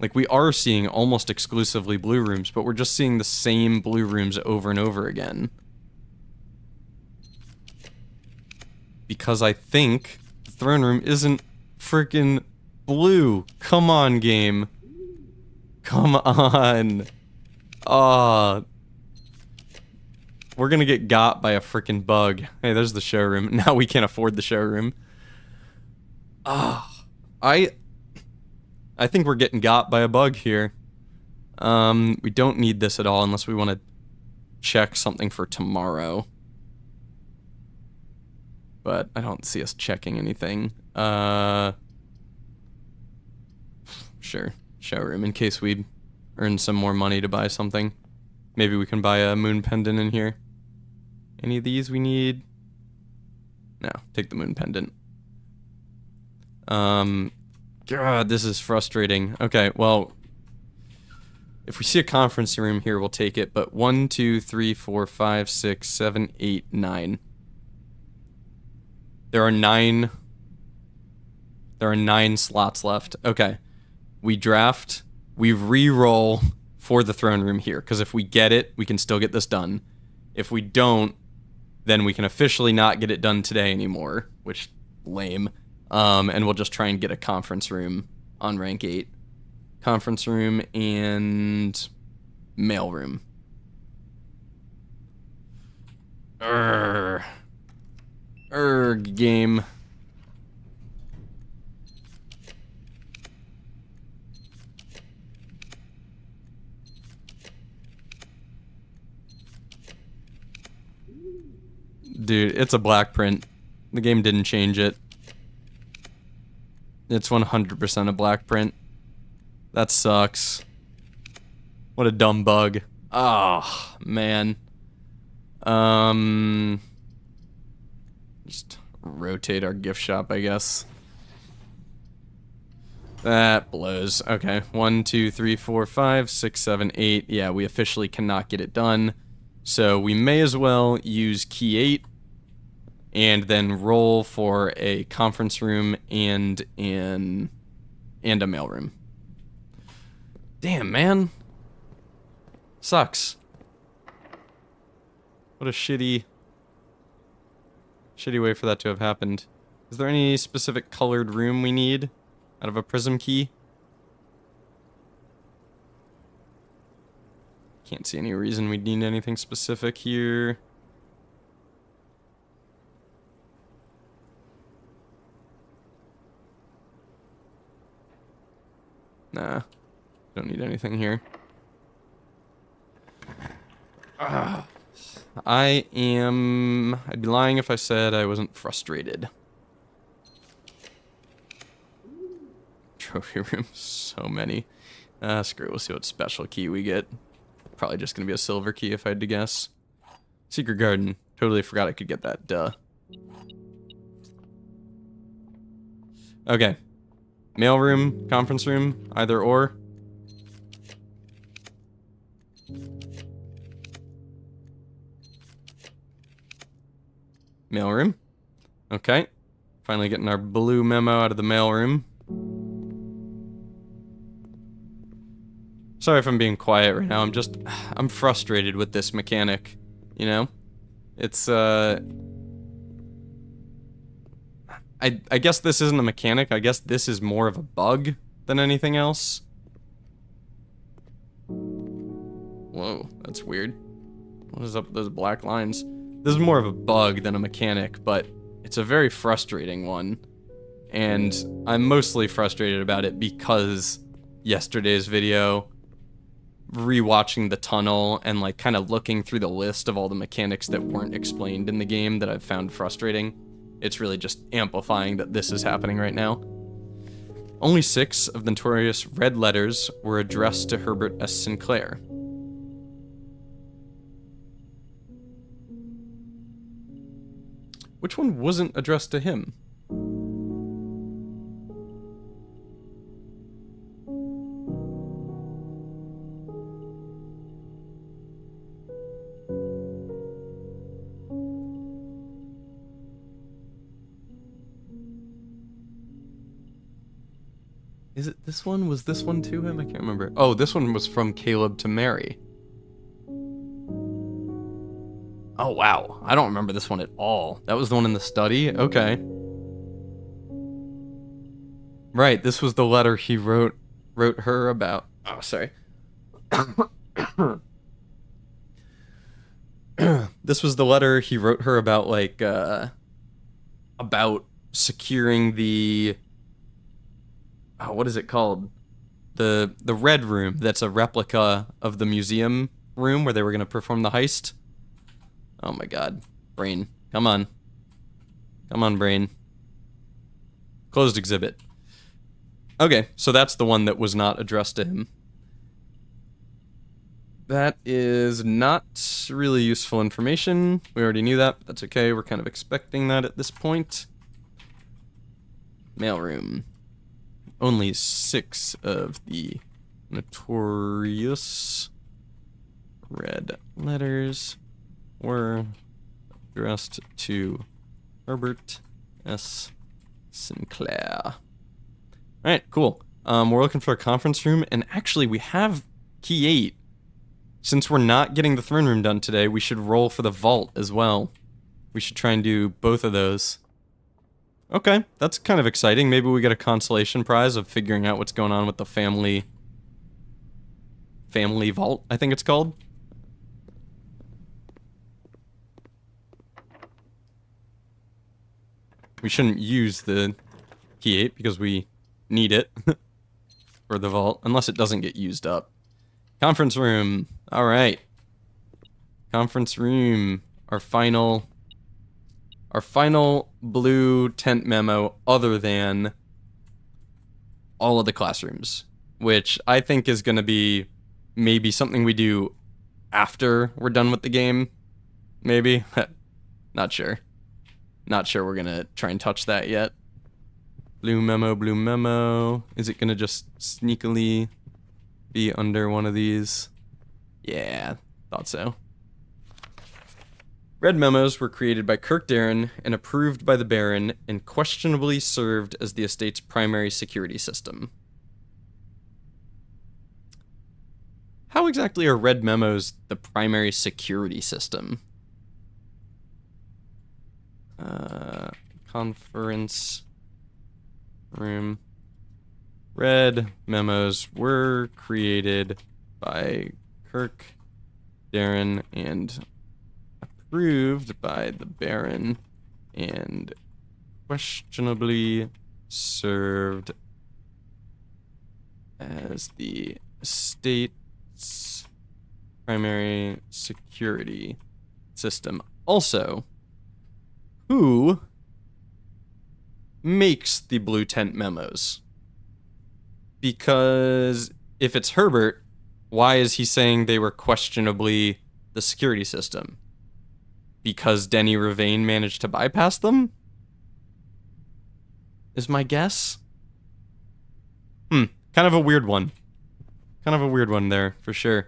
Like, we are seeing almost exclusively blue rooms, but we're just seeing the same blue rooms over and over again. Because I think the throne room isn't freaking blue. Come on, game. Come on. Aw. We're gonna get got by a freaking bug. Hey, there's the showroom. Now we can't afford the showroom. Ah. I think we're getting got by a bug here. We don't need this at all unless we want to check something for tomorrow. But I don't see us checking anything. Sure. Showroom, in case we earn some more money to buy something. Maybe we can buy a moon pendant in here. Any of these we need? No, take the moon pendant. God, this is frustrating. Okay, well, if we see a conference room here, we'll take it. But 1, 2, 3, 4, 5, 6, 7, 8, 9. There are 9 slots left. Okay. We draft. We re-roll for the throne room here. Because if we get it, we can still get this done. If we don't, then we can officially not get it done today anymore. Which, lame. And we'll just try and get a conference room on rank 8. Conference room and mail room. Game. Dude, it's a black print. The game didn't change it. It's 100% a black print. That sucks. What a dumb bug. Oh, man. Just rotate our gift shop, I guess. That blows. Okay, 1, 2, 3, 4, 5, 6, 7, 8. Yeah, we officially cannot get it done. So we may as well use key 8 and then roll for a conference room and a mail room. Damn, man. Sucks. What a shitty way for that to have happened. Is there any specific colored room we need out of a prism key? Can't see any reason we'd need anything specific here. Nah, don't need anything here. I'd be lying if I said I wasn't frustrated. Trophy room, so many. Screw it, we'll see what special key we get. Probably just gonna be a silver key if I had to guess. Secret garden, totally forgot I could get that, duh. Okay. Mail room, conference room, either or. Mail room. Okay. Finally getting our blue memo out of the mail room. Sorry if I'm being quiet right now. I'm frustrated with this mechanic, you know? It's, I guess this isn't a mechanic. I guess this is more of a bug than anything else. Whoa, that's weird. What is up with those black lines? This is more of a bug than a mechanic, but it's a very frustrating one. And I'm mostly frustrated about it because yesterday's video, rewatching the tunnel and like kind of looking through the list of all the mechanics that weren't explained in the game that I've found frustrating. It's really just amplifying that this is happening right now. Only 6 of the notorious red letters were addressed to Herbert S. Sinclair. Which one wasn't addressed to him? Is it this one? Was this one to him? I can't remember. Oh, this one was from Caleb to Mary. Oh, wow. I don't remember this one at all. That was the one in the study? Okay. Right, this was the letter he wrote her about. Oh, sorry. This was the letter he wrote her about, like, about securing the... Oh, what is it called? The Red Room that's a replica of the museum room where they were going to perform the heist. Oh my god. Brain. Come on. Come on, brain. Closed exhibit. Okay, so that's the one that was not addressed to him. That is not really useful information. We already knew that, but that's okay. We're kind of expecting that at this point. Mailroom. Only 6 of the notorious red letters were addressed to Herbert S. Sinclair. Alright, cool. We're looking for a conference room, and actually we have key 8. Since we're not getting the throne room done today, we should roll for the vault as well. We should try and do both of those. Okay, that's kind of exciting. Maybe we get a consolation prize of figuring out what's going on with the family vault, I think it's called. We shouldn't use the key 8 because we need it for the vault, unless it doesn't get used up. Conference room. All right. Conference room. Our final blue tent memo other than all of the classrooms, which I think is going to be maybe something we do after we're done with the game. Maybe. Not sure. Not sure we're going to try and touch that yet. Blue memo, blue memo. Is it going to just sneakily be under one of these? Yeah, thought so. Red memos were created by Kirk Darren and approved by the Baron and questionably served as the estate's primary security system. How exactly are red memos the primary security system? Conference room. Red memos were created by Kirk Darren and approved by the Baron and questionably served as the state's primary security system. Also, who makes the blue tent memos? Because if it's Herbert, why is he saying they were questionably the security system? Because Denny Ravain managed to bypass them? Is my guess? Kind of a weird one. Kind of a weird one there, for sure.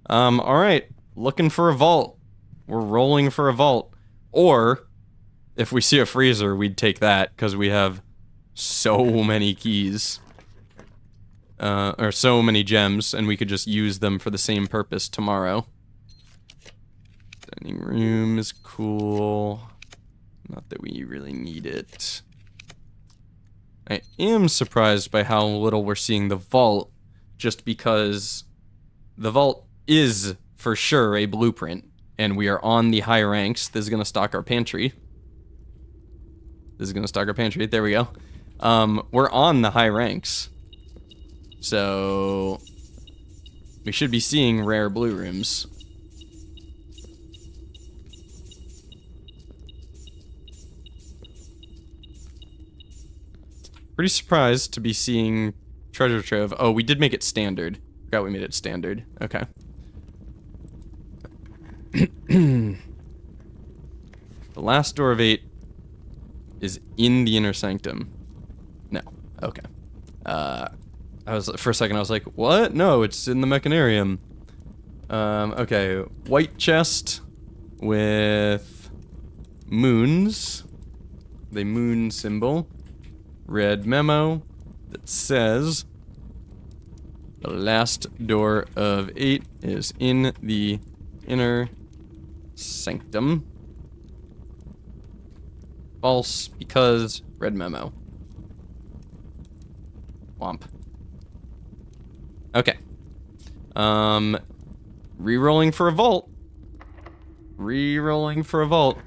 Alright. Looking for a vault. We're rolling for a vault. Or, if we see a freezer, we'd take that, because we have so many keys. Or so many gems, and we could just use them for the same purpose tomorrow. Dining room is cool. Not that we really need it. I am surprised by how little we're seeing the vault, just because the vault is for sure a blueprint, and we are on the high ranks. This is going to stock our pantry. This is going to stock our pantry. There we go. We're on the high ranks. So we should be seeing rare blue rooms. Pretty surprised to be seeing treasure trove. Oh, we did make it standard. Forgot we made it standard. Okay. The last door of 8 is in the inner sanctum. No. Okay. For a second I was like, what? No, it's in the mechanarium. Okay. White chest with moons. The moon symbol. Red memo that says the last door of 8 is in the inner sanctum. False, because red memo. Womp. Okay. Rerolling for a vault. Rerolling for a vault.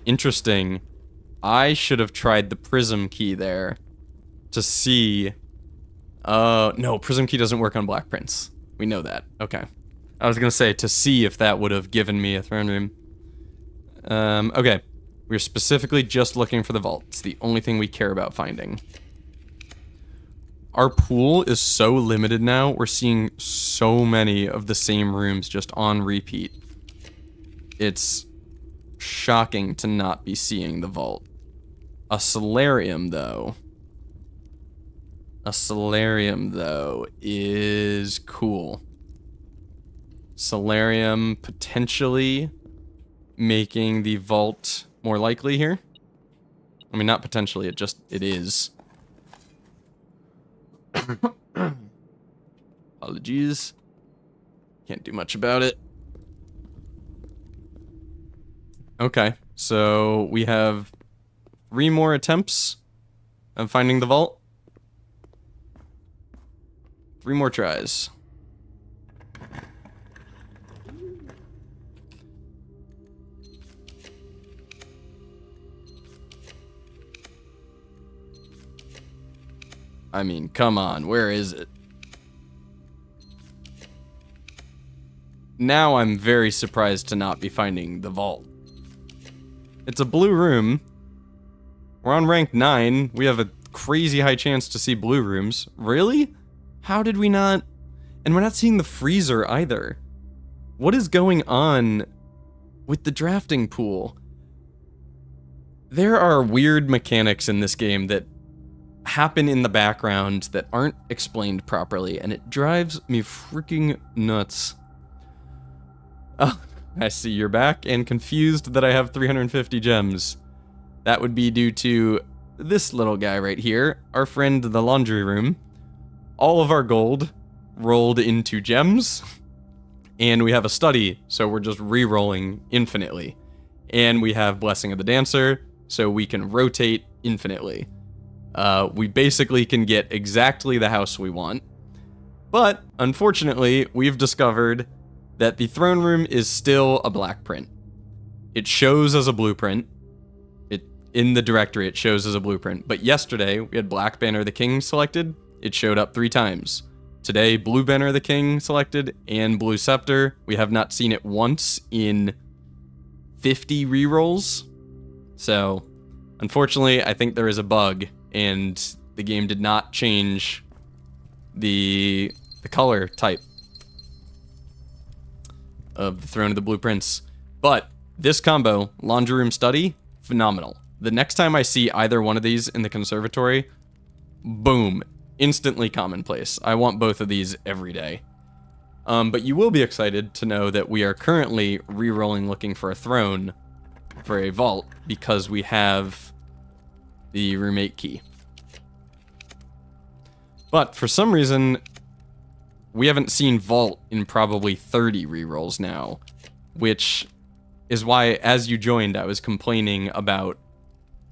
Interesting. I should have tried the prism key there to see. No, prism key doesn't work on black prints. We know that. Okay. I was gonna say to see if that would have given me a throne room. Okay. We're specifically just looking for the vault. It's the only thing we care about finding. Our pool is so limited now. We're seeing so many of the same rooms just on repeat. It's shocking to not be seeing the vault. A solarium, though. A solarium, though, is cool. Solarium potentially making the vault more likely here. I mean, not potentially, it is. Apologies. Can't do much about it. Okay, so we have 3 more attempts of finding the vault. 3 more tries. I mean, come on, where is it? Now I'm very surprised to not be finding the vault. It's a blue room. We're on rank 9. We have a crazy high chance to see blue rooms. Really? How did we not? And we're not seeing the freezer either. What is going on with the drafting pool? There are weird mechanics in this game that happen in the background that aren't explained properly, and it drives me freaking nuts. Oh, I see you're back and confused that I have 350 gems. That would be due to this little guy right here, our friend the laundry room. All of our gold rolled into gems, and we have a study, so we're just re-rolling infinitely. And we have Blessing of the Dancer, so we can rotate infinitely. We basically can get exactly the house we want. But, unfortunately, we've discovered that the throne room is still a black print. It shows as a blueprint. In the directory, it shows as a blueprint. But yesterday, we had Black Banner the King selected. It showed up 3 times. Today, Blue Banner the King selected, and Blue Scepter. We have not seen it once in 50 rerolls. So, unfortunately, I think there is a bug, and the game did not change the color type of the Throne of the Blueprints. But this combo, Laundry Room Study, phenomenal. The next time I see either one of these in the conservatory, boom, instantly commonplace. I want both of these every day. But you will be excited to know that we are currently re-rolling looking for a throne for a vault because we have the room 8 key. But for some reason, we haven't seen vault in probably 30 rerolls now, which is why, as you joined, I was complaining about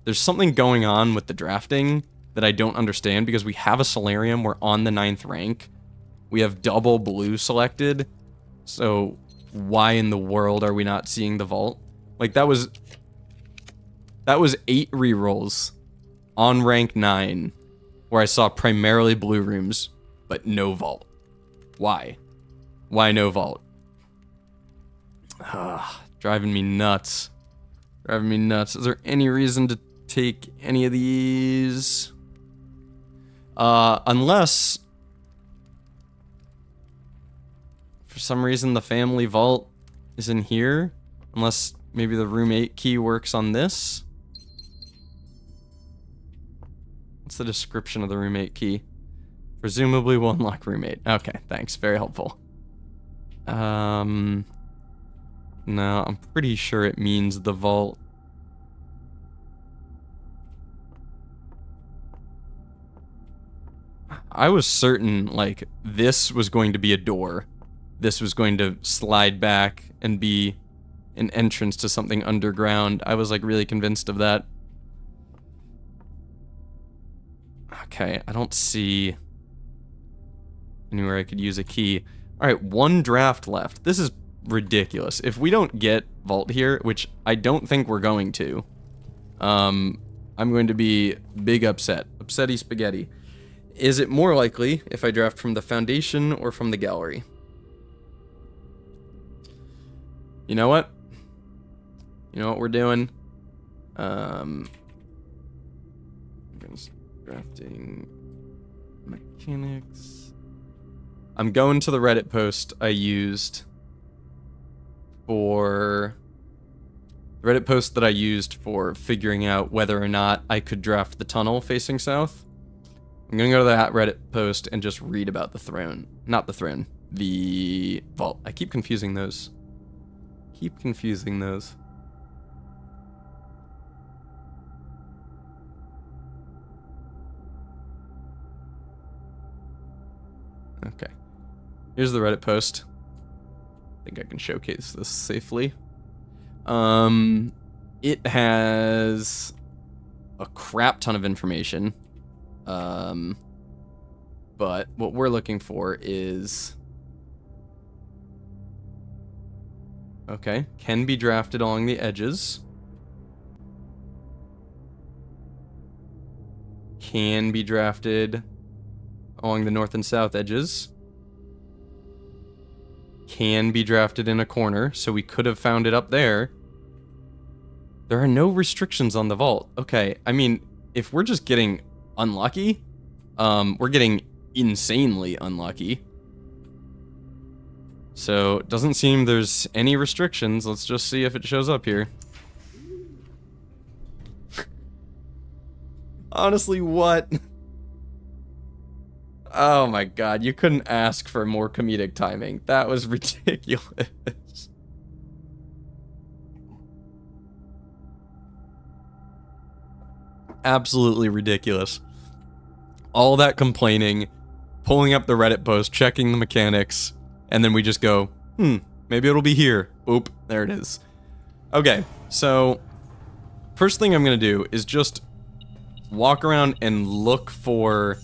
there's something going on with the drafting that I don't understand, because we have a solarium, we're on the 9th rank, we have double blue selected, so why in the world are we not seeing the vault? Like, that was 8 rerolls on rank 9 where I saw primarily blue rooms but no vault. Why? Why no vault? Driving me nuts. Driving me nuts. Is there any reason to take any of these? Unless for some reason the family vault is in here. Unless maybe the room 8 key works on this. What's the description of the roommate key? Presumably will unlock roommate. Okay, thanks. Very helpful. No, I'm pretty sure it means the vault. I was certain, like, this was going to be a door. This was going to slide back and be an entrance to something underground. I was, like, really convinced of that. Okay, I don't see anywhere I could use a key. Alright, 1 draft left. This is ridiculous. If we don't get vault here, which I don't think we're going to, I'm going to be big upset. Upsetty spaghetti. Is it more likely if I draft from the foundation or from the gallery? You know what? You know what we're doing? Drafting mechanics. I'm going to the Reddit post I used for figuring out whether or not I could draft the tunnel facing south. I'm gonna go to that Reddit post and just read about the throne. Not the throne, the vault. I keep confusing those. Okay. Here's the Reddit post. I think I can showcase this safely. It has a crap ton of information. But what we're looking for is... Okay, can be drafted along the edges. Can be drafted along the north and south edges. Can be drafted in a corner, so we could have found it up there. There are no restrictions on the vault. Okay, I mean, if we're just getting unlucky, we're getting insanely unlucky. So, it doesn't seem there's any restrictions. Let's just see if it shows up here. Honestly, what? Oh my god, you couldn't ask for more comedic timing. That was ridiculous. Absolutely ridiculous. All that complaining, pulling up the Reddit post, checking the mechanics, and then we just go, maybe it'll be here. Boop, there it is. Okay, so first thing I'm gonna do is just walk around and look for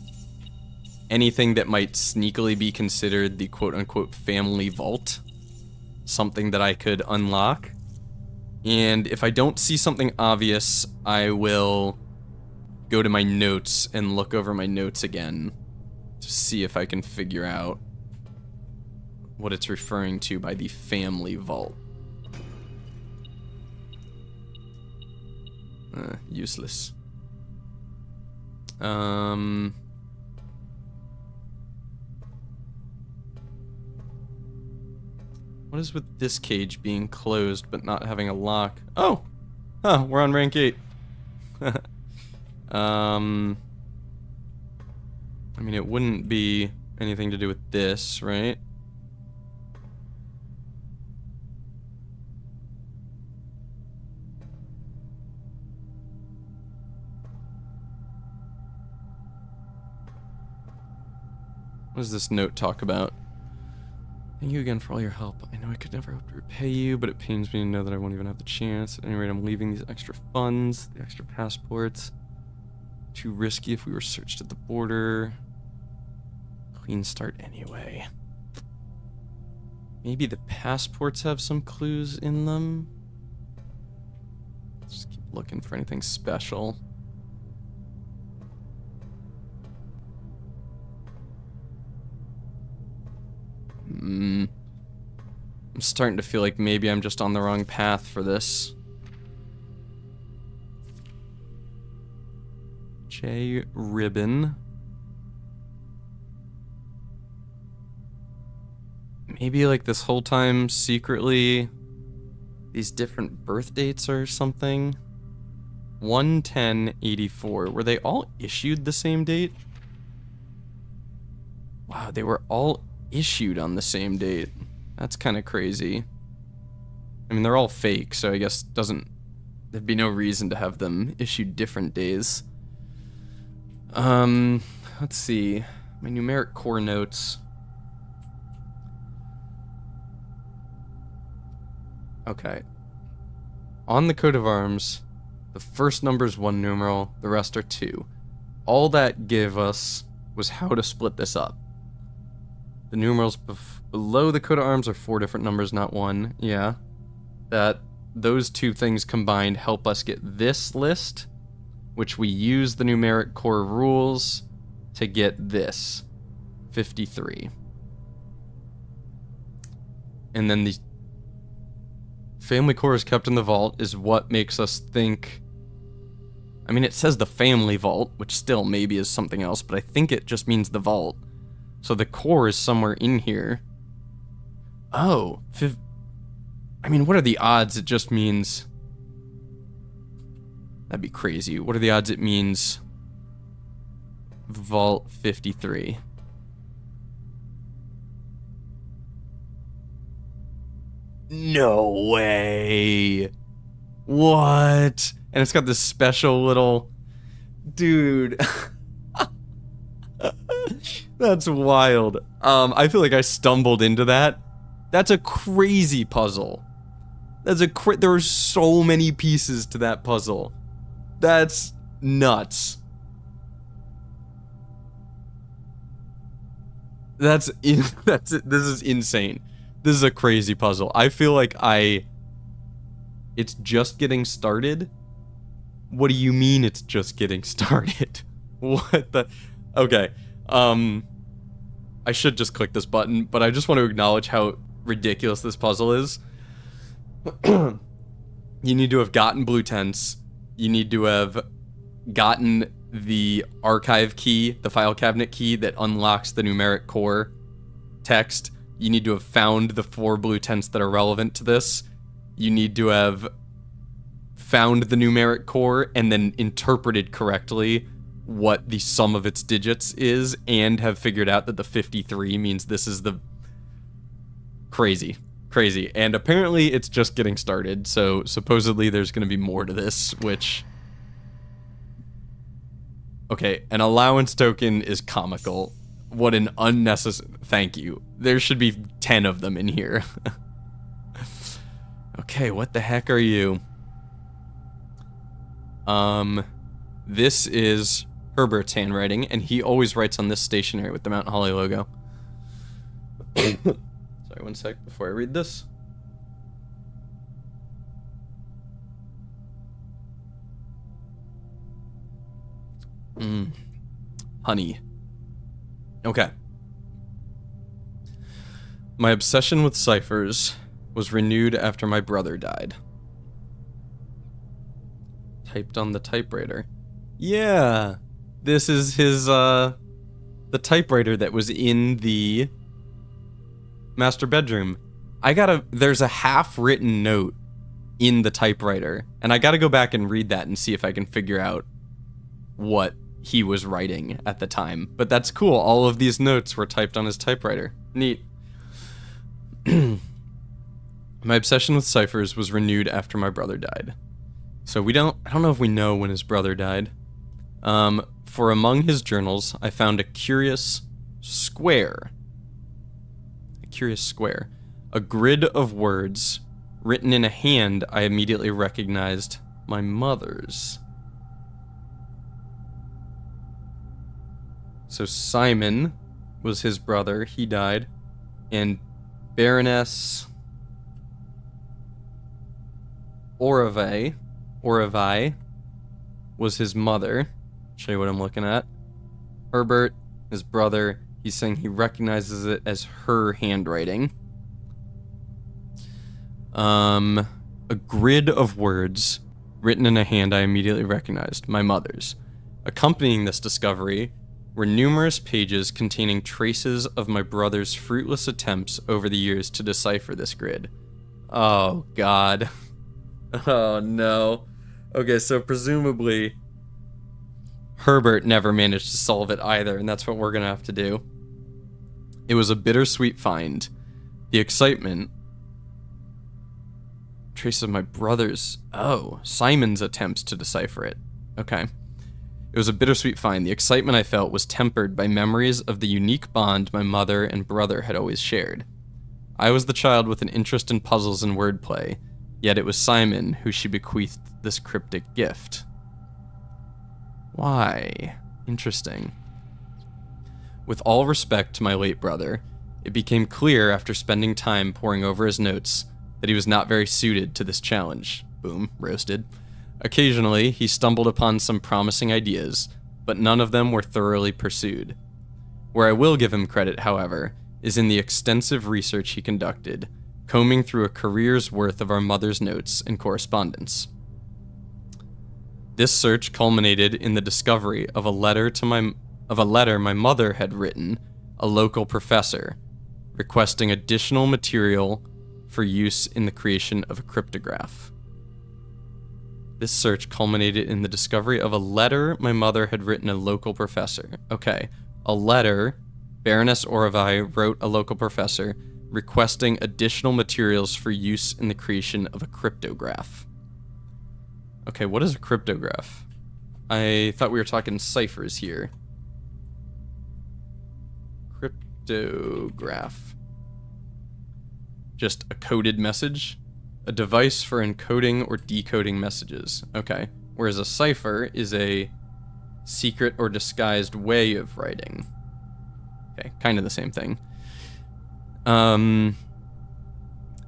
anything that might sneakily be considered the quote-unquote family vault. Something that I could unlock. And if I don't see something obvious, I will go to my notes and look over my notes again to see if I can figure out what it's referring to by the family vault. Useless. What is with this cage being closed but not having a lock? Oh! Huh, we're on rank 8. I mean, it wouldn't be anything to do with this, right? What does this note talk about? Thank you again for all your help. I know I could never hope to repay you, but it pains me to know that I won't even have the chance. At any rate, I'm leaving these extra funds, the extra passports. Too risky if we were searched at the border. Clean start anyway. Maybe the passports have some clues in them? Just keep looking for anything special. I'm starting to feel like maybe I'm just on the wrong path for this. J. Ribbon. Maybe like this whole time secretly these different birth dates or something. 1/10/84. Were they all issued the same date? Wow, they were all issued on the same date. That's kind of crazy. I mean, they're all fake, so I guess there'd be no reason to have them issued different days. Let's see. My numeric core notes. Okay. On the coat of arms, the first number is 1 numeral, the rest are 2. All that gave us was how to split this up. The numerals below the coat of arms are 4 different numbers, not 1. Yeah. Those 2 things combined help us get this list, which we use the numeric core rules to get this, 53. And then the family core is kept in the vault is what makes us think. I mean, it says the family vault, which still maybe is something else, but I think it just means the vault. So the core is somewhere in here. Oh, I mean, what are the odds it just means? That'd be crazy. What are the odds it means Vault 53? No way. What? And it's got this special little... Dude. That's wild. I feel like I stumbled into that. That's a crazy puzzle. There are so many pieces to that puzzle. That's nuts. This is insane. This is a crazy puzzle. I feel like it's just getting started. What do you mean it's just getting started? What the? Okay. I should just click this button, but I just want to acknowledge how ridiculous this puzzle is. You need to have gotten blue tents. You need to have gotten the archive key, the file cabinet key that unlocks the numeric core text. You need to have found the 4 blue tents that are relevant to this. You need to have found the numeric core and then interpreted correctly what the sum of its digits is, and have figured out that the 53 means this is the... Crazy. And apparently it's just getting started, so supposedly there's going to be more to this, which... Okay, an allowance token is comical. What an unnecessary... Thank you. There should be 10 of them in here. Okay, what the heck are you? This is Herbert's handwriting, and he always writes on this stationery with the Mount Holly logo. Sorry, one sec before I read this. Honey. Okay. My obsession with ciphers was renewed after my brother died. Typed on the typewriter. Yeah. This is his, the typewriter that was in the master bedroom. There's a half-written note in the typewriter, and I gotta go back and read that and see if I can figure out what he was writing at the time. But that's cool. All of these notes were typed on his typewriter. Neat. My obsession with ciphers was renewed after my brother died. So I don't know if we know when his brother died. For among his journals, I found a curious square. A grid of words written in a hand I immediately recognized my mother's. So Simon was his brother, he died, and Baroness Oravai was his mother. Show you what I'm looking at. Herbert, his brother, he's saying he recognizes it as her handwriting. A grid of words written in a hand I immediately recognized, my mother's. Accompanying this discovery were numerous pages containing traces of my brother's fruitless attempts over the years to decipher this grid. Oh, God. Oh, no. Okay, so presumably Herbert never managed to solve it either, and that's what we're gonna have to do. It was a bittersweet find. The excitement... Trace of my brother's... Oh, Simon's attempts to decipher it. Okay. It was a bittersweet find. The excitement I felt was tempered by memories of the unique bond my mother and brother had always shared. I was the child with an interest in puzzles and wordplay, yet it was Simon who she bequeathed this cryptic gift. Why? Interesting. With all respect to my late brother, it became clear after spending time poring over his notes that he was not very suited to this challenge. Boom, roasted. Occasionally, he stumbled upon some promising ideas, but none of them were thoroughly pursued. Where I will give him credit, however, is in the extensive research he conducted, combing through a career's worth of our mother's notes and correspondence. This search culminated in the discovery of a letter my mother had written a local professor, requesting additional material for use in the creation of a cryptograph. This search culminated in the discovery of a letter my mother had written a local professor. Okay, a letter Baroness Oravai wrote a local professor requesting additional materials for use in the creation of a cryptograph. Okay, what is a cryptograph? I thought we were talking ciphers here. Cryptograph. Just a coded message? A device for encoding or decoding messages. Okay. Whereas a cipher is a secret or disguised way of writing. Okay, kind of the same thing.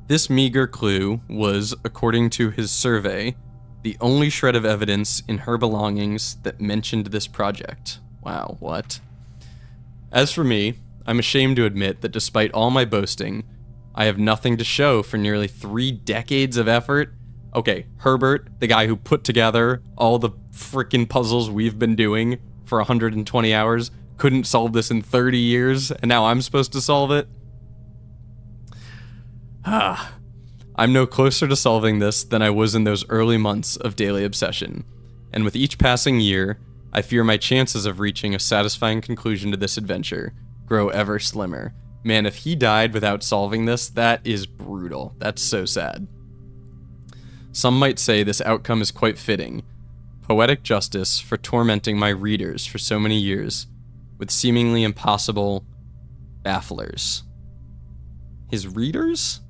This meager clue was, according to his survey, the only shred of evidence in her belongings that mentioned this project. Wow, what? As for me, I'm ashamed to admit that despite all my boasting, I have nothing to show for nearly 3 decades of effort. Okay, Herbert, the guy who put together all the frickin' puzzles we've been doing for 120 hours, couldn't solve this in 30 years, and now I'm supposed to solve it? I'm no closer to solving this than I was in those early months of daily obsession, and with each passing year, I fear my chances of reaching a satisfying conclusion to this adventure grow ever slimmer. Man, if he died without solving this, that is brutal. That's so sad. Some might say this outcome is quite fitting. Poetic justice for tormenting my readers for so many years with seemingly impossible bafflers. His readers?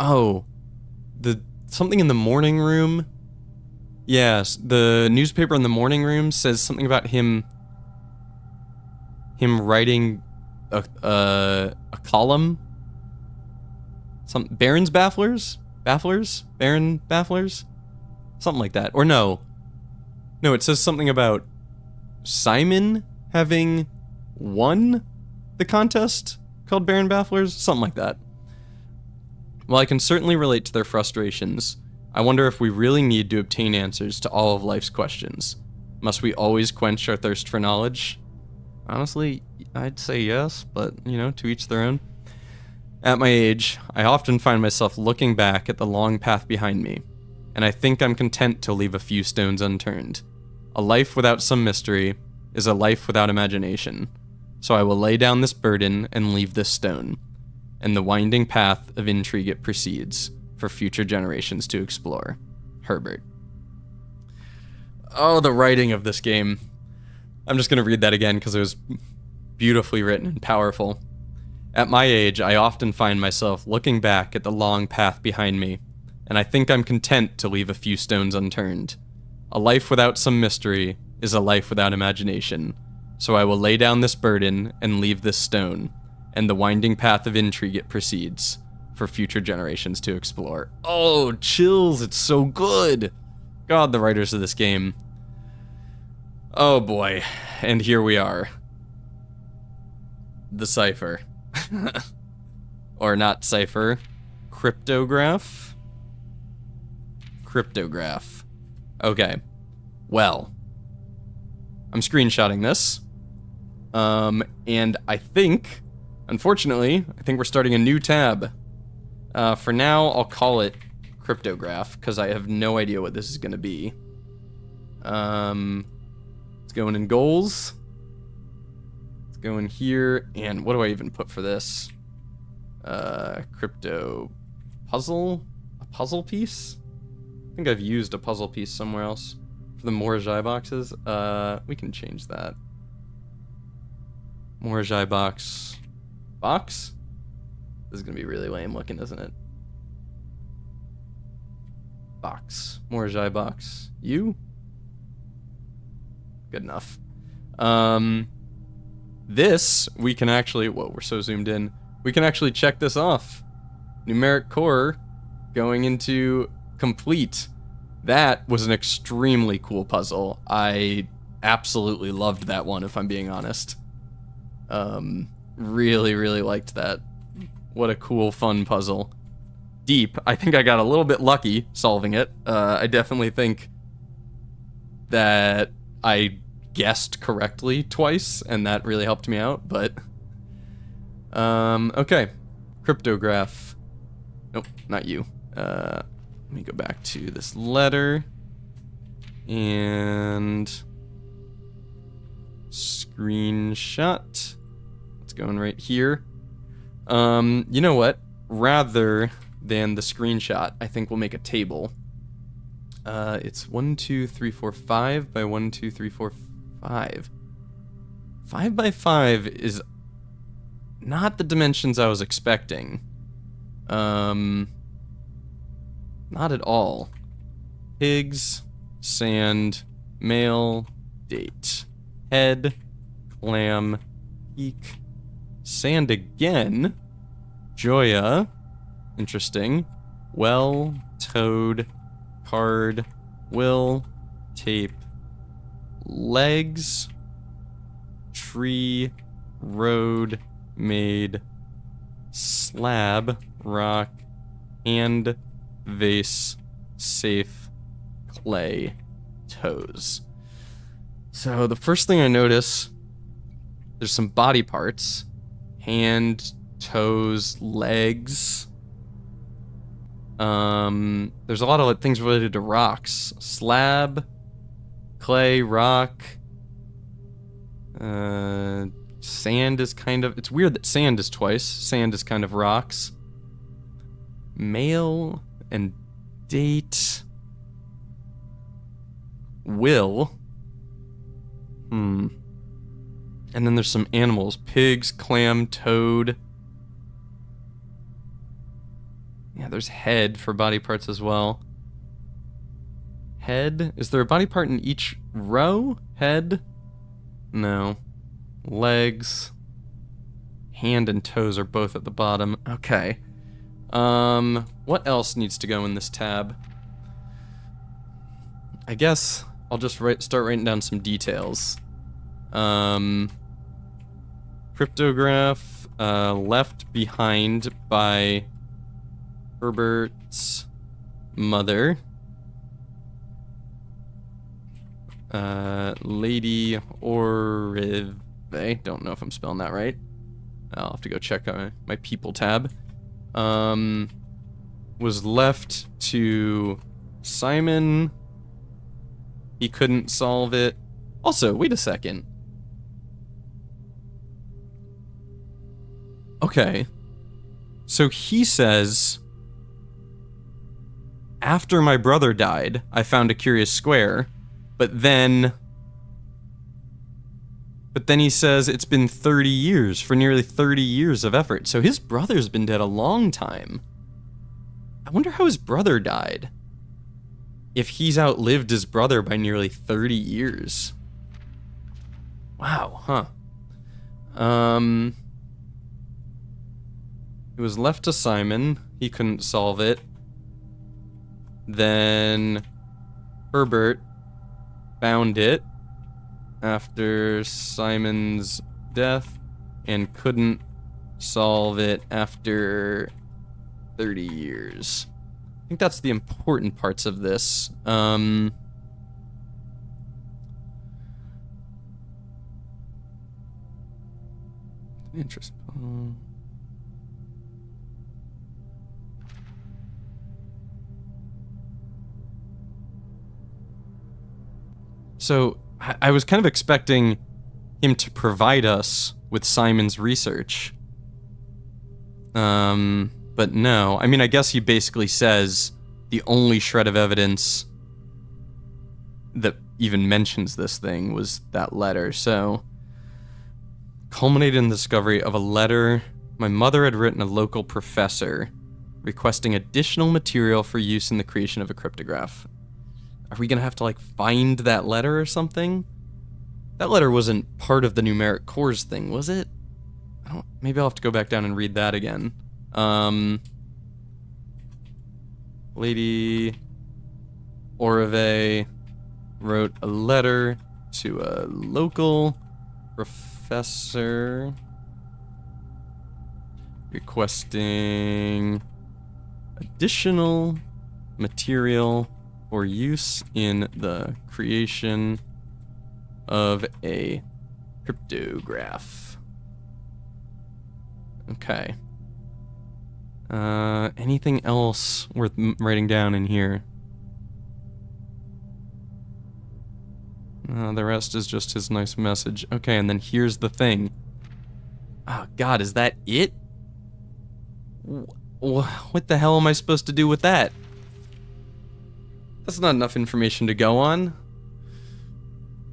Oh, something in the morning room? Yes, the newspaper in the morning room says something about him writing a column. Some Baron's Bafflers? Baron Bafflers? Something like that. Or no, it says something about Simon having won the contest called Baron Bafflers? Something like that. While I can certainly relate to their frustrations, I wonder if we really need to obtain answers to all of life's questions. Must we always quench our thirst for knowledge? Honestly, I'd say yes, but, to each their own. At my age, I often find myself looking back at the long path behind me, and I think I'm content to leave a few stones unturned. A life without some mystery is a life without imagination, so I will lay down this burden and leave this stone, and the winding path of intrigue it proceeds, for future generations to explore. Herbert. Oh, the writing of this game. I'm just going to read that again because it was beautifully written and powerful. At my age, I often find myself looking back at the long path behind me, and I think I'm content to leave a few stones unturned. A life without some mystery is a life without imagination, so I will lay down this burden and leave this stone, and the winding path of intrigue it proceeds, for future generations to explore. Oh, chills, it's so good! God, the writers of this game. Oh boy, and here we are. The cipher. Or not cipher. Cryptograph? Cryptograph. Okay. Well. I'm screenshotting this. And I think, unfortunately, we're starting a new tab. For now, I'll call it cryptograph, because I have no idea what this is going to be. It's going in goals. It's going here, and what do I even put for this? Crypto puzzle? A puzzle piece? I think I've used a puzzle piece somewhere else. For the Morajai boxes, we can change that. Morajai box. Box? This is gonna be really lame looking, isn't it? Box. Morajai box. You? Good enough. This, we can actually, whoa, we're so zoomed in. We can actually check this off. Numeric core going into complete. That was an extremely cool puzzle. I absolutely loved that one, if I'm being honest. Really, really liked that. What a cool, fun puzzle. Deep. I think I got a little bit lucky solving it. I definitely think that I guessed correctly twice, and that really helped me out, but... okay. Cryptograph. Nope, not you. Let me go back to this letter. And... screenshot. It's going right here. You know what? Rather than the screenshot, I think we'll make a table. It's 1, 2, 3, 4, 5 by 1, 2, 3, 4, 5. 5 by 5 is not the dimensions I was expecting. Not at all. Pigs, sand, male, date. Head, clam, peak, sand again, Joya, interesting, well, toad, card, will, tape, legs, tree, road, made, slab, rock, hand, vase, safe, clay, toes. So the first thing I notice, there's some body parts. Hand, toes, legs. There's a lot of things related to rocks. Slab, clay, rock. Sand is kind of... It's weird that sand is twice. Sand is kind of rocks. Male and date. Will. And then there's some animals. Pigs, clam, toad. Yeah, there's head for body parts as well. Head? Is there a body part in each row? Head? No. Legs. Hand and toes are both at the bottom. Okay. What else needs to go in this tab? I guess I'll just start writing down some details. Cryptograph, left behind by Herbert's mother. Lady Orive, don't know if I'm spelling that right. I'll have to go check my people tab. Was left to Simon. He couldn't solve it. Also, wait a second. Okay. So he says, after my brother died, I found a curious square, but then he says it's been 30 years, for nearly 30 years of effort. So his brother's been dead a long time. I wonder how his brother died. If he's outlived his brother by nearly 30 years. Wow, huh. It was left to Simon. He couldn't solve it. Then Herbert found it after Simon's death and couldn't solve it after 30 years. I think that's the important parts of this. Interesting. So I was kind of expecting him to provide us with Simon's research. But no. I mean, I guess he basically says the only shred of evidence that even mentions this thing was that letter, so... Culminated in the discovery of a letter my mother had written a local professor requesting additional material for use in the creation of a cryptograph. Are we gonna have to, like, find that letter or something? That letter wasn't part of the numeric cores thing, was it? Maybe I'll have to go back down and read that again. Lady Orave wrote a letter to a local professor requesting additional material for use in the creation of a cryptograph. Okay. Anything else worth writing down in here? The rest is just his nice message. Okay, and then here's the thing. Oh, God, is that it? What the hell am I supposed to do with that? That's not enough information to go on.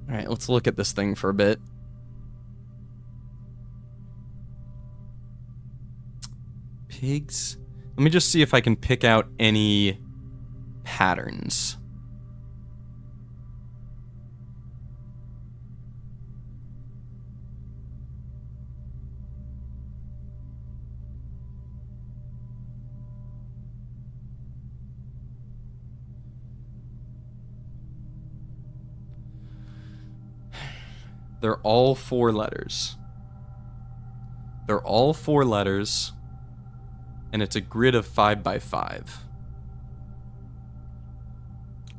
Alright, let's look at this thing for a bit. Pigs? Let me just see if I can pick out any patterns. They're all 4 letters. They're all 4 letters, and it's a grid of 5 by 5.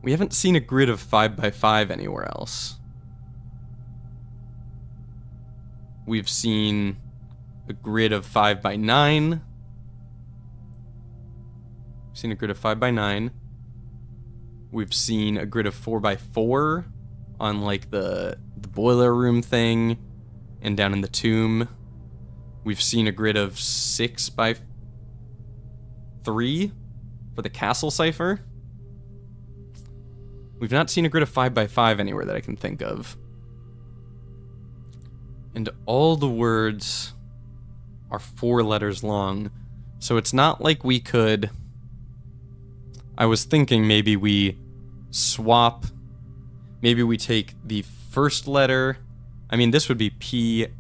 We haven't seen a grid of 5 by 5 anywhere else. We've seen a grid of 5 by 9. We've seen a grid of 5 by 9. We've seen a grid of 4 by 4 on, like, the boiler room thing and down in the tomb. We've seen a grid of 6 by 3 for the castle cipher. We've not seen a grid of 5 by 5 anywhere that I can think of. And all the words are 4 letters long, so it's not like we could... I was thinking maybe we swap... Maybe we take the first letter... I mean, this would be P-A-I-T.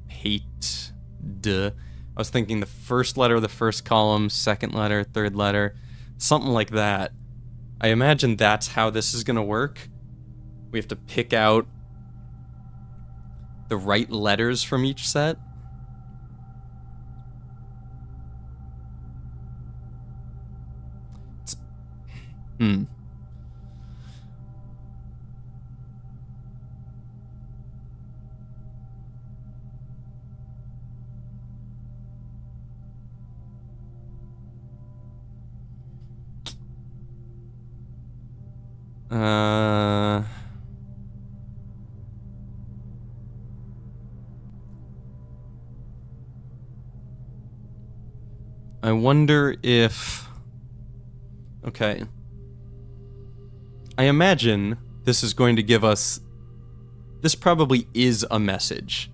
Pate. Duh. I was thinking the first letter of the first column, second letter, third letter, something like that. I imagine that's how this is going to work. We have to pick out the right letters from each set. Hmm. I wonder if... Okay. I imagine this is going to give us... This probably is a message.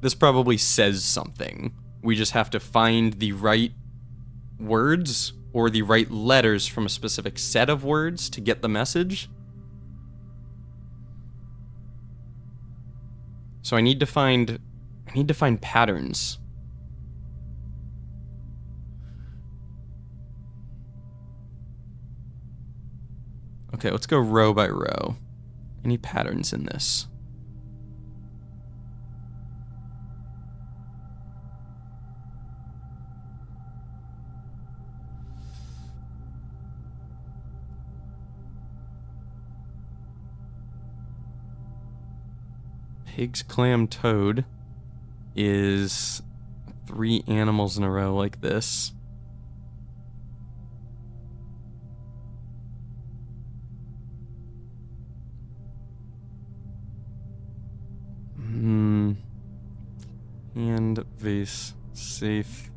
This probably says something. We just have to find the right words or the right letters from a specific set of words to get the message. So I need to find patterns. Okay, let's go row by row. Any patterns in this? Pigs, clam, toad is 3 animals in a row like this. vase safe.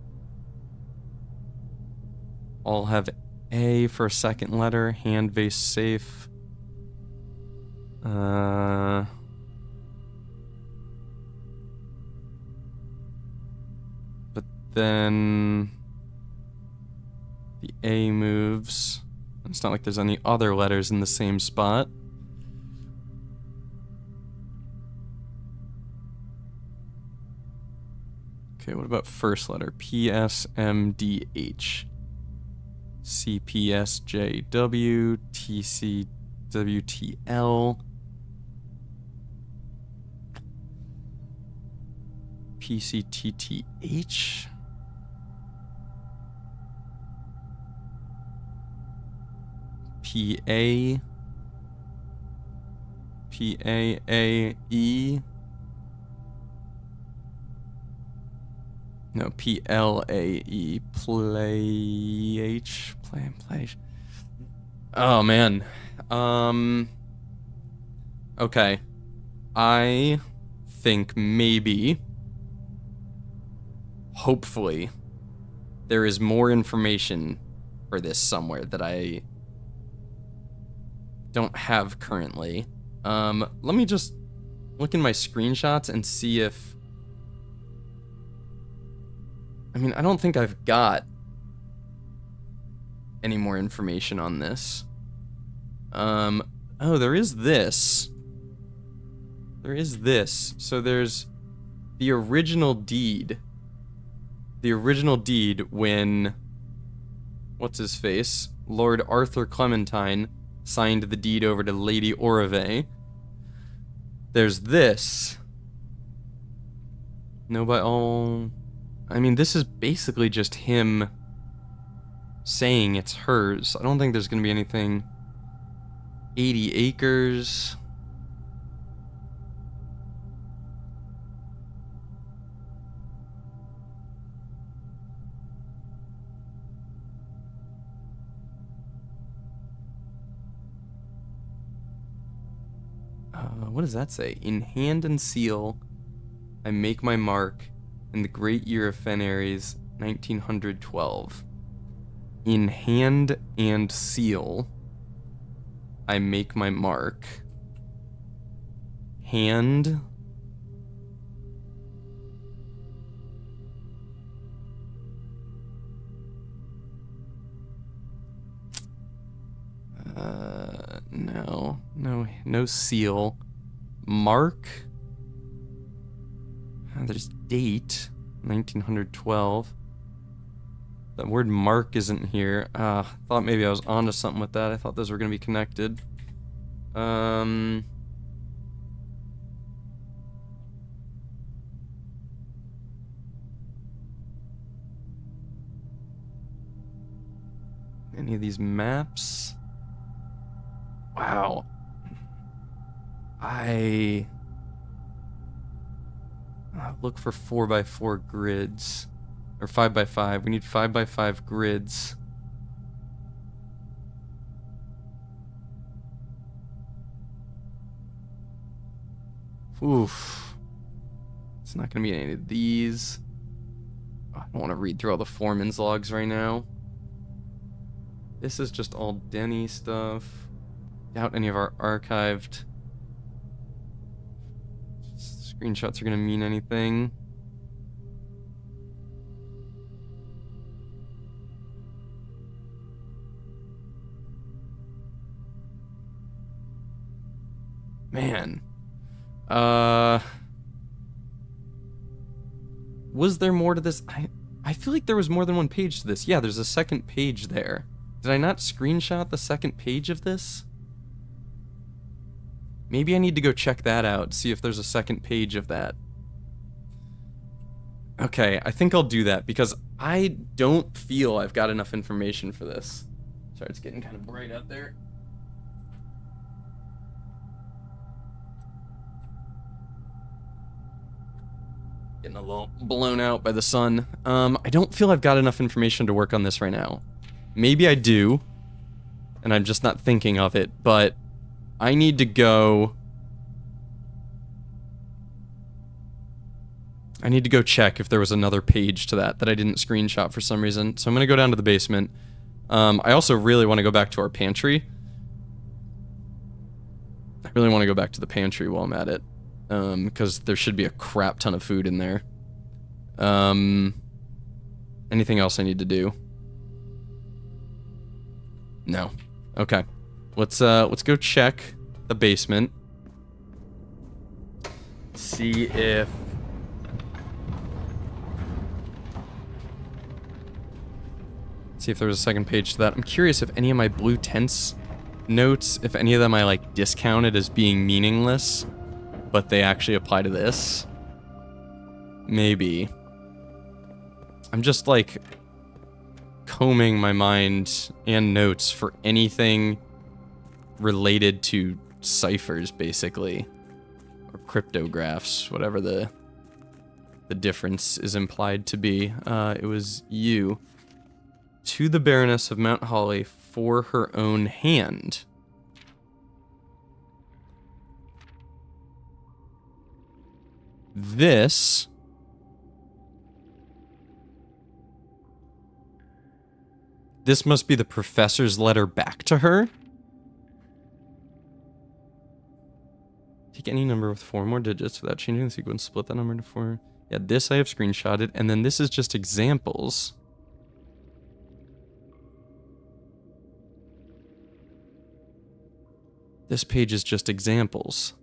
All have A for a second letter. Hand vase safe. But then the A moves. It's not like there's any other letters in the same spot. Okay, what about first letter? PSMDH. CPSJW, TCWTL, PCTTH, PA, PAAE, no, PLAE, play. Oh man. Okay. I think maybe, hopefully, there is more information for this somewhere that I don't have currently. Let me just look in my screenshots and see if... I mean, I don't think I've got any more information on this. Oh, there is this. There is this. So there's the original deed. The original deed when... what's his face? Lord Arthur Clementine signed the deed over to Lady Orave. There's this. No, by all... I mean, this is basically just him saying it's hers. I don't think there's going to be anything. 80 acres. What does that say? In hand and seal, I make my mark in the great year of Fenaries, 1912. In hand and seal, I make my mark. Hand. No seal. Mark. There's date, 1912. The word mark isn't here. Thought maybe I was onto something with that. I thought those were going to be connected. Any of these maps? Wow. Look for 4x4 grids. Or 5x5. We need 5x5 grids. Oof. It's not going to be any of these. I don't want to read through all the foreman's logs right now. This is just all Denny stuff. Doubt any of our archived screenshots are going to mean anything. Man. Was there more to this? I feel like there was more than one page to this. Yeah, there's a second page there. Did I not screenshot the second page of this? Maybe I need to go check that out, see if there's a second page of that. Okay, I think I'll do that, because I don't feel I've got enough information for this. Sorry, it's getting kind of bright out there. Getting a little blown out by the sun. I don't feel I've got enough information to work on this right now. Maybe I do, and I'm just not thinking of it, but I need to go I need to go check if there was another page to that I didn't screenshot for some reason. So I'm gonna go down to the basement. I also really want to go back to our pantry. I really want to go back to the pantry while I'm at it. Because there should be a crap ton of food in there. Anything else I need to do? No. Okay. Let's go check the basement. See if there was a second page to that. I'm curious if any of my blue tents notes, if any of them I like discounted as being meaningless, but they actually apply to this. Maybe. I'm just like combing my mind and notes for anything related to ciphers, basically, or cryptographs, whatever the difference is implied to be. It was you. To the Baroness of Mount Holly for her own hand. This must be the professor's letter back to her. Take any number with 4 more digits without changing the sequence. Split that number into 4. Yeah, this I have screenshotted, and then this is just examples. This page is just examples.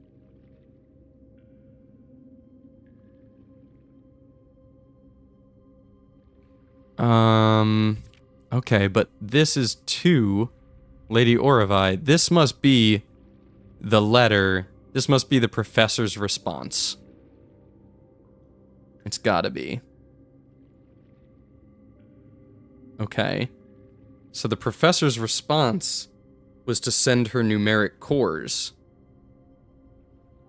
Okay, but this is to Lady Oravai. This must be the letter. This must be the professor's response. It's gotta be. Okay. So the professor's response was to send her numeric cores.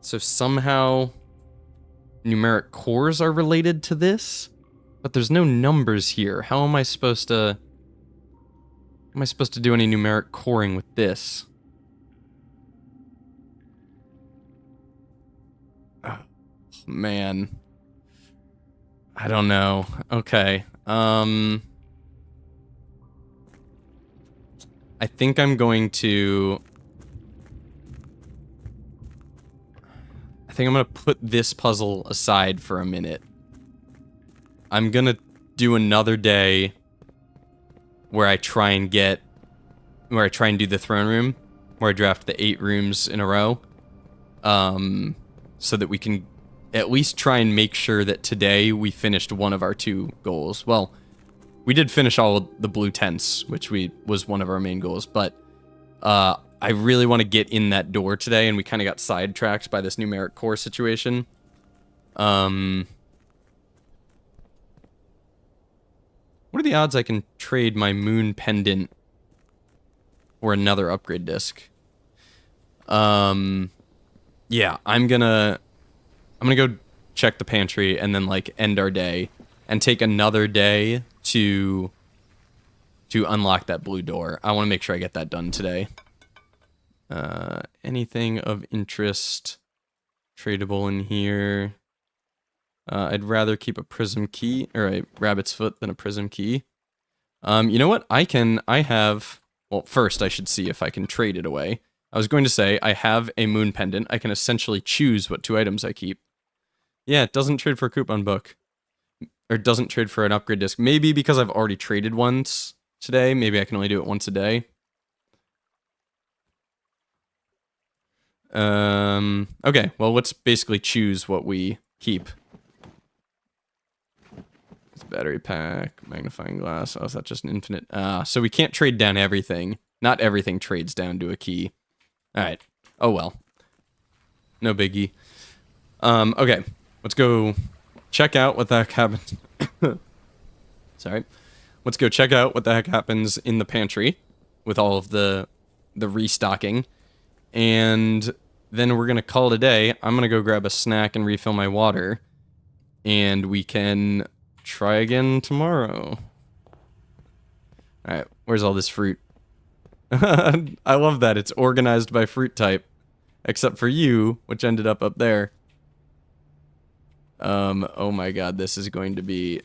So somehow numeric cores are related to this? But there's no numbers here. How am I supposed to... Am I supposed to do any numeric coring with this? Oh, man. I don't know. Okay. I think I'm going to... I think I'm going to put this puzzle aside for a minute. I'm going to do another day where I try and do the throne room, where I draft the 8 rooms in a row, so that we can at least try and make sure that today we finished one of our 2 goals. Well, we did finish all of the blue tents, which was one of our main goals, but I really want to get in that door today, and we kind of got sidetracked by this numeric core situation. What are the odds I can trade my moon pendant for another upgrade disc? Yeah, I'm gonna go check the pantry and then like end our day and take another day to unlock that blue door. I want to make sure I get that done today. Anything of interest tradable in here? I'd rather keep a prism key or a rabbit's foot than a prism key. You know what? Well, first I should see if I can trade it away. I was going to say I have a moon pendant. I can essentially choose what 2 items I keep. Yeah, it doesn't trade for a coupon book. Or it doesn't trade for an upgrade disc. Maybe because I've already traded once today. Maybe I can only do it once a day. Okay, well, let's basically choose what we keep. Battery pack, magnifying glass. Oh, is that just an infinite? So we can't trade down everything. Not everything trades down to a key. Alright. Oh well. No biggie. Okay. Let's go check out what the heck happens. Sorry. Let's go check out what the heck happens in the pantry with all of the restocking. And then we're going to call it a day. I'm going to go grab a snack and refill my water. And we can try again tomorrow. Alright, where's all this fruit? I love that. It's organized by fruit type. Except for you, which ended up there. Oh my god, this is going to be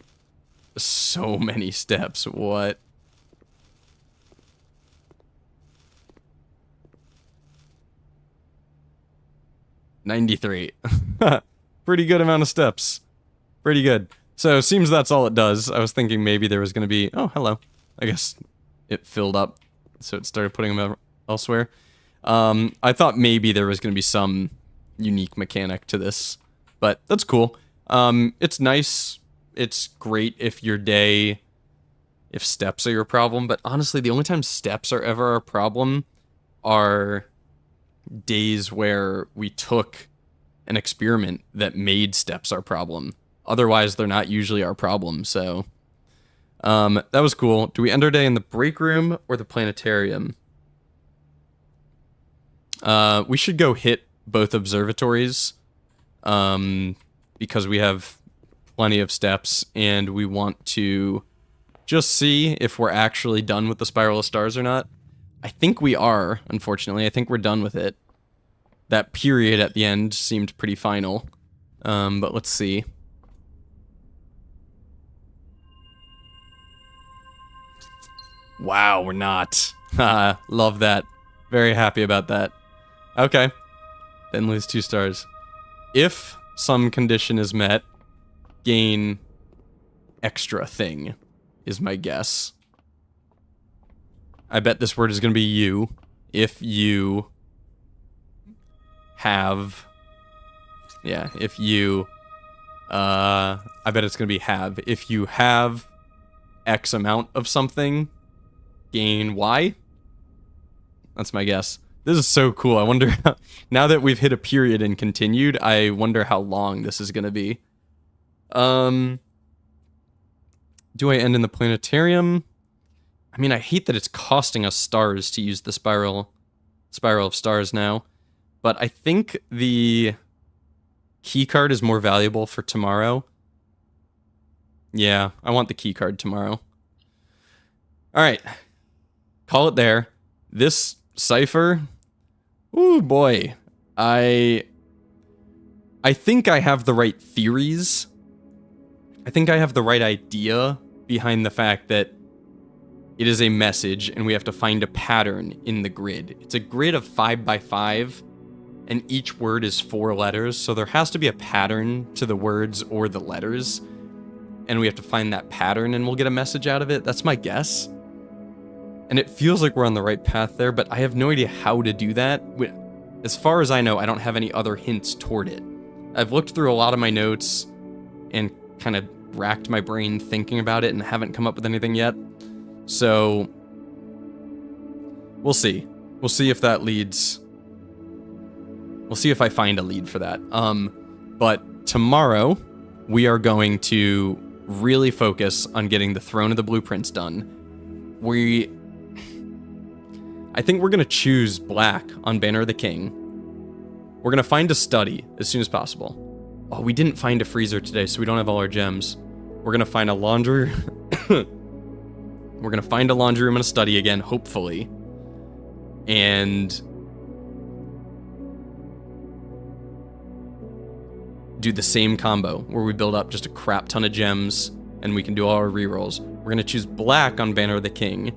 so many steps. What? $93. Pretty good amount of steps. Pretty good. So, seems that's all it does. I was thinking maybe there was going to be... Oh, hello. I guess it filled up, so it started putting them elsewhere. I thought maybe there was going to be some unique mechanic to this, but that's cool. It's nice. It's great if your day... If steps are your problem, but honestly, the only time steps are ever our problem are days where we took an experiment that made steps our problem. Otherwise, they're not usually our problem, so... that was cool. Do we end our day in the break room or the planetarium? We should go hit both observatories, because we have plenty of steps, and we want to just see if we're actually done with the Spiral of Stars or not. I think we are, unfortunately. I think we're done with it. That period at the end seemed pretty final. But let's see. Wow, we're not. Love that. Very happy about that. Okay. Then lose 2 stars. If some condition is met, gain extra thing, is my guess. I bet this word is going to be you. If you have... Yeah, if you... I bet it's going to be have. If you have X amount of something, gain Y? That's my guess. This is so cool. I wonder... now that we've hit a period and continued, I wonder how long this is going to be. Do I end in the planetarium? I mean, I hate that it's costing us stars to use the Spiral of Stars now. But I think the key card is more valuable for tomorrow. Yeah, I want the key card tomorrow. Alright. Call it there. This cipher... Ooh, boy. I think I have the right theories. I think I have the right idea behind the fact that it is a message and we have to find a pattern in the grid. It's a grid of 5 by 5 and each word is 4 letters, so there has to be a pattern to the words or the letters, and we have to find that pattern and we'll get a message out of it. That's my guess. And it feels like we're on the right path there, but I have no idea how to do that. As far as I know, I don't have any other hints toward it. I've looked through a lot of my notes and kind of racked my brain thinking about it and haven't come up with anything yet. So, we'll see. We'll see if that leads... We'll see if I find a lead for that. But tomorrow, we are going to really focus on getting the Throne of the Blueprints done. I think we're going to choose black on Banner of the King. We're going to find a study as soon as possible. Oh, we didn't find a freezer today, so we don't have all our gems. We're going to find a laundry... We're going to find a laundry room and a study again, hopefully. And... do the same combo, where we build up just a crap ton of gems, and we can do all our rerolls. We're going to choose black on Banner of the King,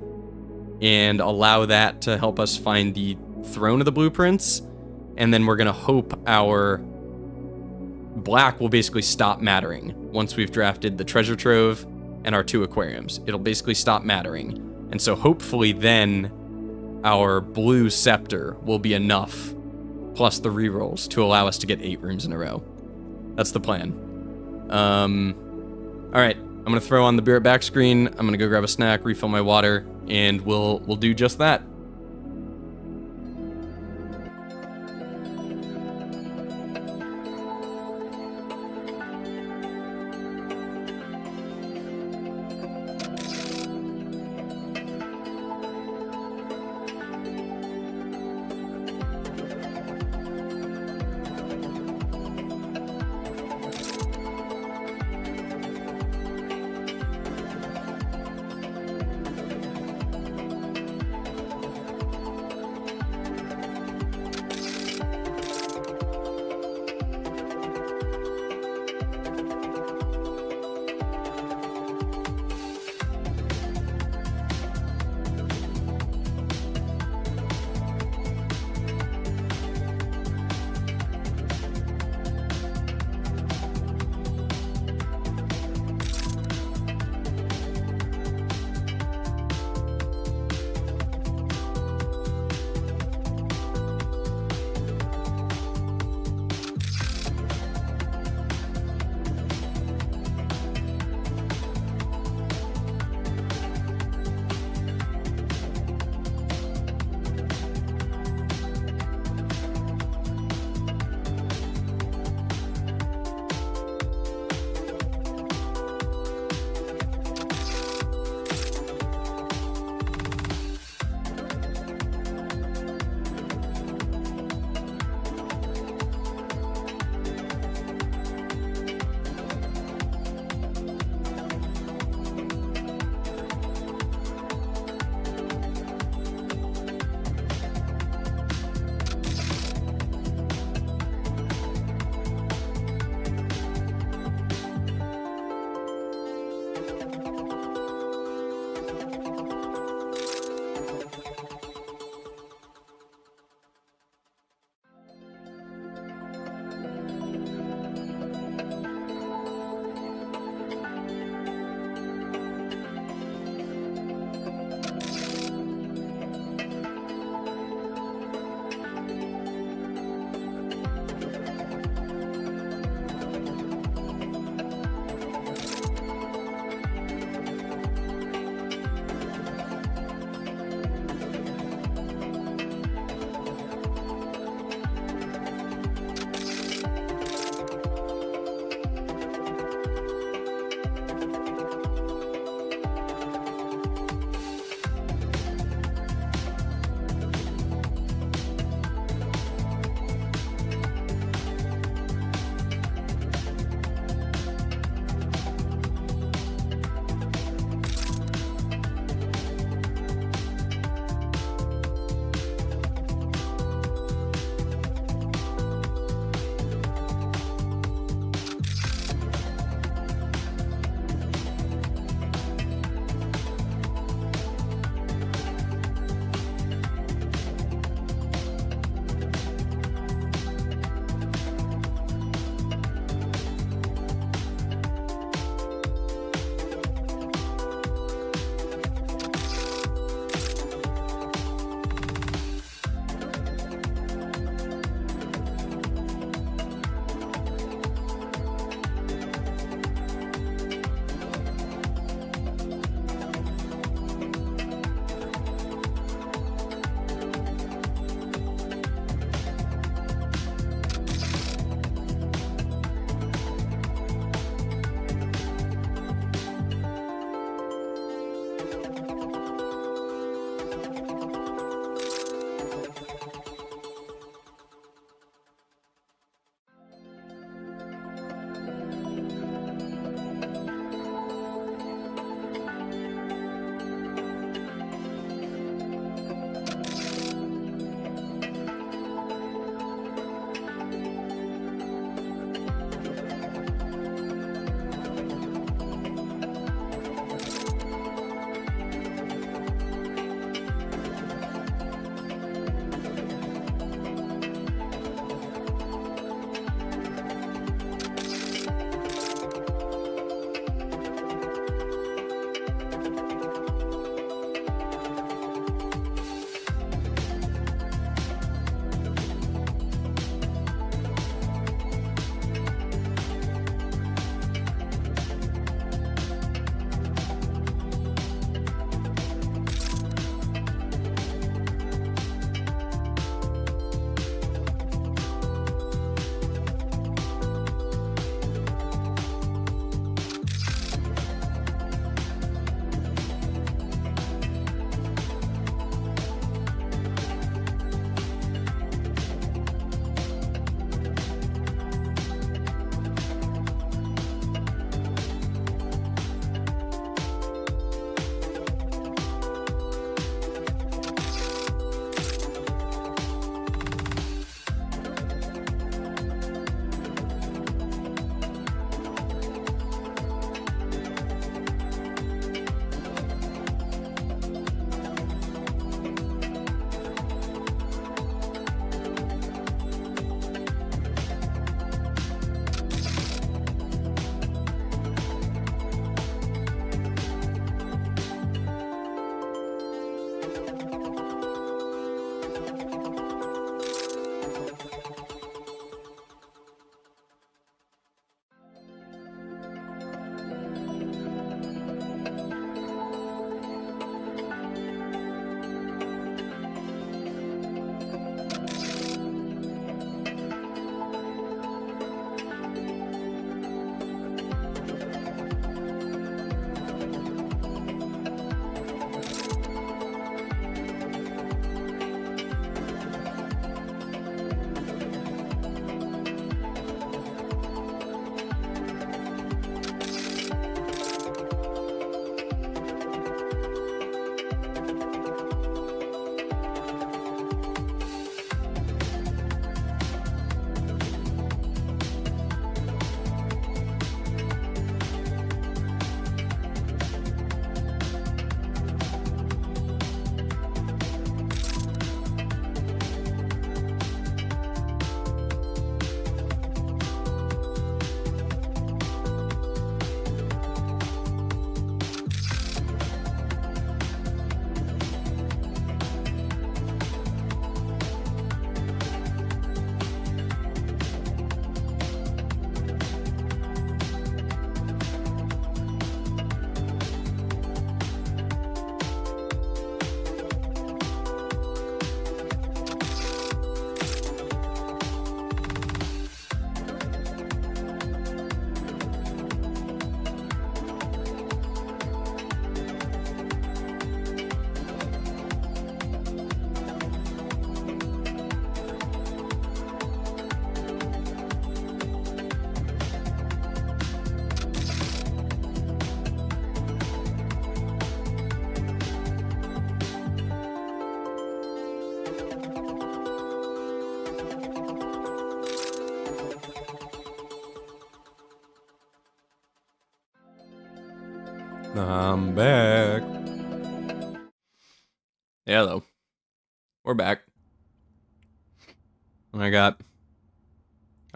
and allow that to help us find the Throne of the Blueprints, and then we're going to hope our black will basically stop mattering once we've drafted the treasure trove and our 2 aquariums. It'll basically stop mattering, and so hopefully then our blue scepter will be enough, plus the rerolls, to allow us to get 8 rooms in a row. That's the plan. Alright, I'm gonna throw on the beer at back screen, I'm gonna go grab a snack, refill my water, and we'll do just that. I'm back. Yeah, though. We're back. And I got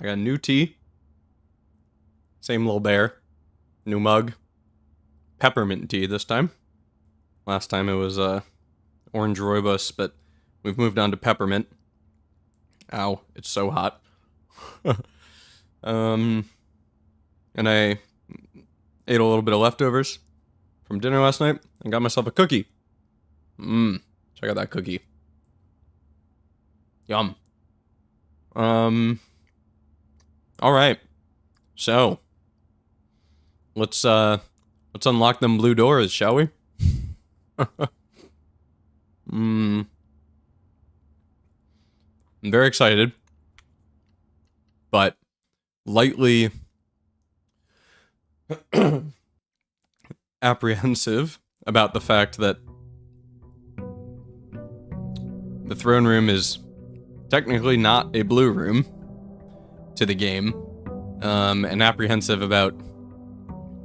new tea. Same little bear. New mug. Peppermint tea this time. Last time it was orange rooibos, but we've moved on to peppermint. Ow, it's so hot. And I ate a little bit of leftovers from dinner last night and got myself a cookie. Check out that cookie. Yum. All right. So, let's unlock them blue doors, shall we? I'm very excited, but lightly apprehensive about the fact that the throne room is technically not a blue room to the game, and apprehensive about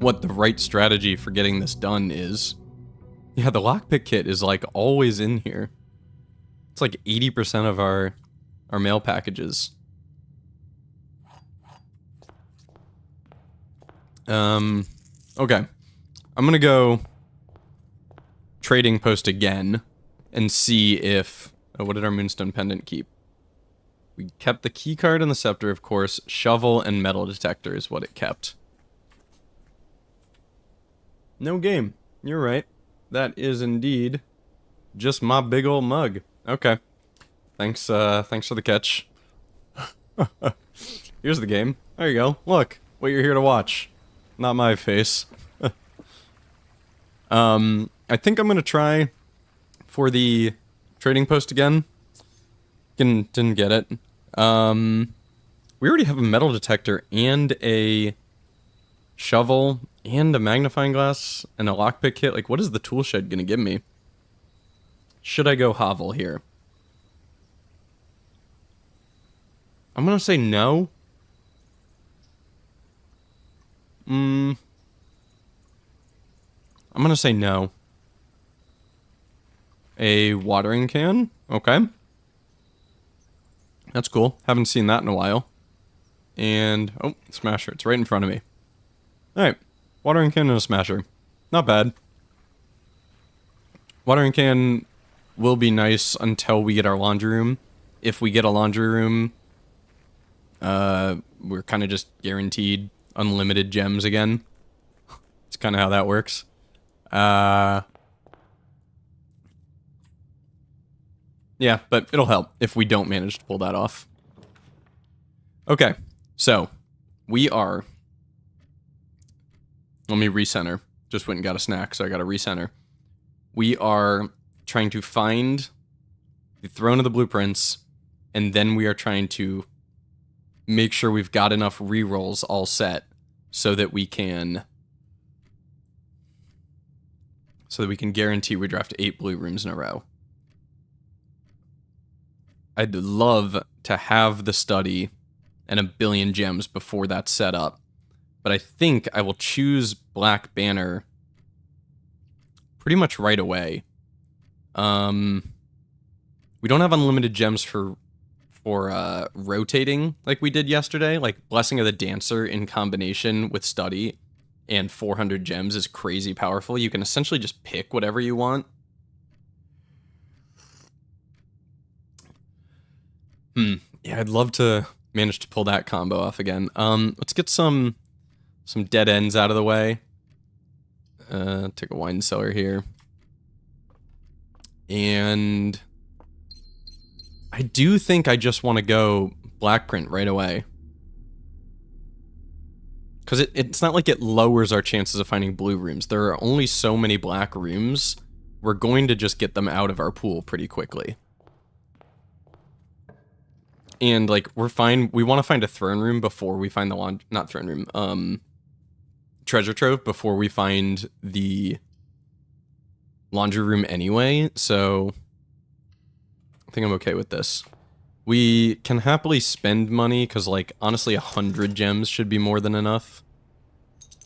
what the right strategy for getting this done is. Yeah, the lockpick kit is like always in here. It's like 80% of our mail packages. Okay. I'm gonna go trading post again and see if... Oh, what did our Moonstone Pendant keep? We kept the key card and the scepter, of course. Shovel and metal detector is what it kept. No game. You're right. That is indeed just my big old mug. Okay. Thanks for the catch. Here's the game. There you go. Look, what you're here to watch. Not my face. I think I'm gonna try for the trading post again. Didn't get it. We already have a metal detector and a shovel and a magnifying glass and a lockpick kit. Like, what is the tool shed gonna give me? Should I go hovel here? I'm gonna say no. I'm gonna say no. A watering can? Okay. That's cool. Haven't seen that in a while. And, oh, smasher. It's right in front of me. Alright. Watering can and a smasher. Not bad. Watering can will be nice until we get our laundry room. If we get a laundry room, we're kind of just guaranteed unlimited gems again. It's kind of how that works. Yeah, but it'll help if we don't manage to pull that off. Okay, so we are... Let me recenter. Just went and got a snack, so I got to recenter. We are trying to find the Throne of the Blueprints, and then we are trying to make sure we've got enough rerolls all set so that we can... guarantee we draft 8 blue rooms in a row. I'd love to have the study and a billion gems before that's set up, but I think I will choose Black Banner pretty much right away. We don't have unlimited gems for rotating like we did yesterday. Like Blessing of the Dancer in combination with study and 400 gems is crazy powerful. You can essentially just pick whatever you want. Yeah, I'd love to manage to pull that combo off again. Let's get some dead ends out of the way. Take a wine cellar here. And I do think I just want to go black print right away. Because it's not like it lowers our chances of finding blue rooms. There are only so many black rooms. We're going to just get them out of our pool pretty quickly. And, like, we're fine. We want to find a throne room before we find the not throne room. Treasure trove before we find the laundry room anyway. So I think I'm okay with this. We can happily spend money because, like, honestly, 100 gems should be more than enough.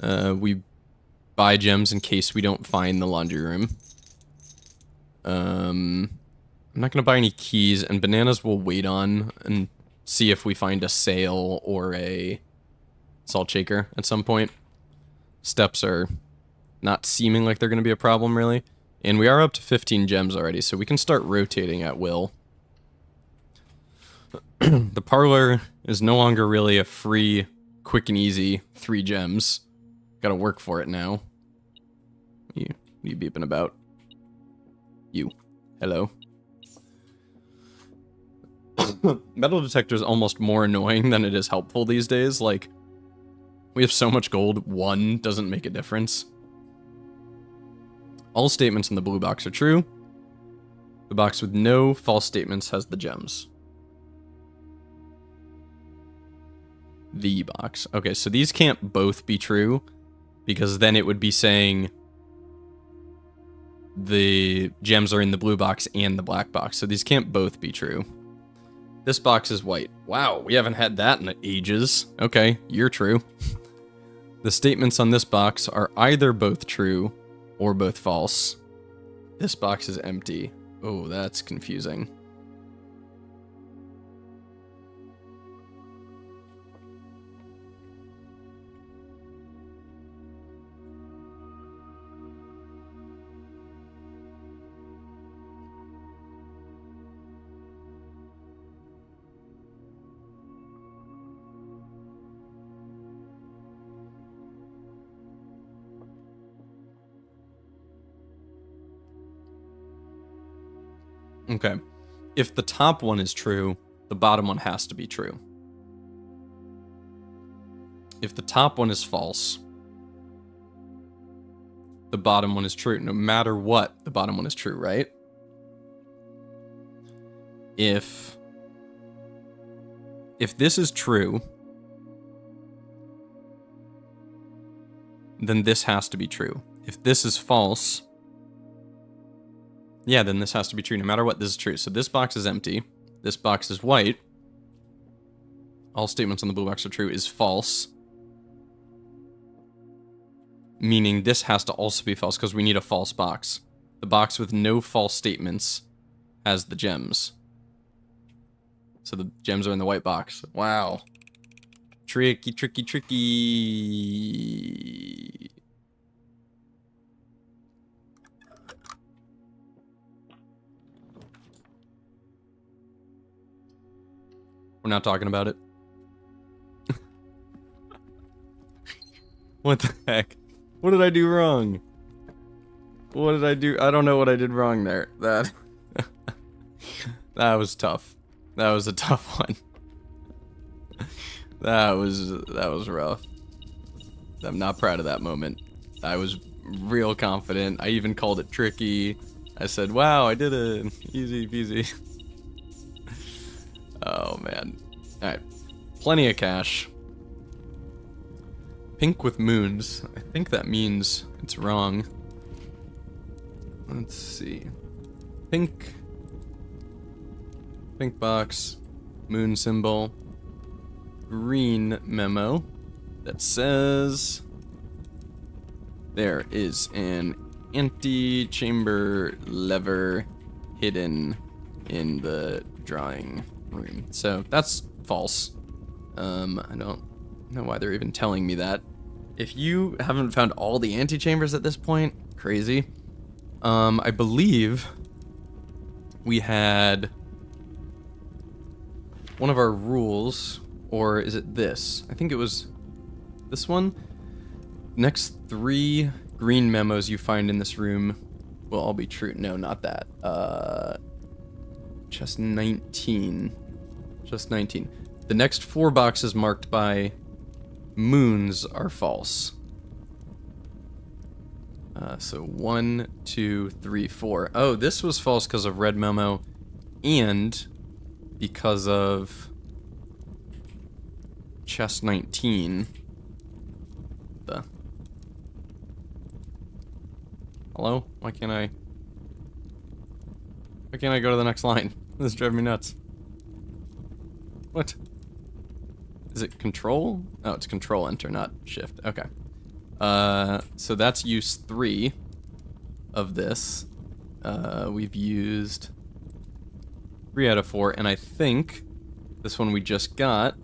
We buy gems in case we don't find the laundry room. I'm not going to buy any keys, and bananas we'll wait on and see if we find a sale or a salt shaker at some point. Steps are not seeming like they're going to be a problem, really. And we are up to 15 gems already, so we can start rotating at will. The parlor is no longer really a free, quick and easy 3 gems. Gotta work for it now. What are you beeping about? You. Hello. Metal detector is almost more annoying than it is helpful these days. Like, we have so much gold, 1 doesn't make a difference. All statements in the blue box are true. The box with no false statements has the gems. The box. Okay, so these can't both be true, because then it would be saying the gems are in the blue box and the black box. So these can't both be true. This box is white. Wow, we haven't had that in ages. Okay, you're true. The statements on this box are either both true or both false. This box is empty. Oh, that's confusing. Okay. If the top one is true, the bottom one has to be true. If the top one is false, the bottom one is true. No matter what, the bottom one is true, right? If this is true, then this has to be true. If this is false, yeah, then this has to be true. No matter what, this is true. So this box is empty. This box is white. All statements on the blue box are true is false. Meaning this has to also be false because we need a false box. The box with no false statements has the gems. So the gems are in the white box. Wow. Tricky, tricky, tricky. We're not talking about it. What the heck? What did I do wrong? What did I do? I don't know what I did wrong there. That was tough. That was a tough one. That was rough. I'm not proud of that moment. I was real confident. I even called it tricky. I said, "Wow, I did it. Easy peasy." Oh, man. Alright. Plenty of cash. Pink with moons. I think that means it's wrong. Let's see. Pink. Pink box. Moon symbol. Green memo that says there is an antechamber lever hidden in the drawing room. So that's false. I don't know why they're even telling me that. If you haven't found all the antechambers at this point, crazy. I believe we had one of our rules, or is it this? I think it was this one. Next 3 green memos you find in this room will all be true. No, not that. Just 19. Just 19. The next 4 boxes marked by moons are false. So 1, 2, 3, 4. Oh, this was false because of red memo and because of chest 19. Hello? Why can't I go to the next line? This is driving me nuts. What? Is it control? Oh, it's control enter, not shift. Okay. So that's use 3 of this. We've used 3 out of 4, and I think this one we just got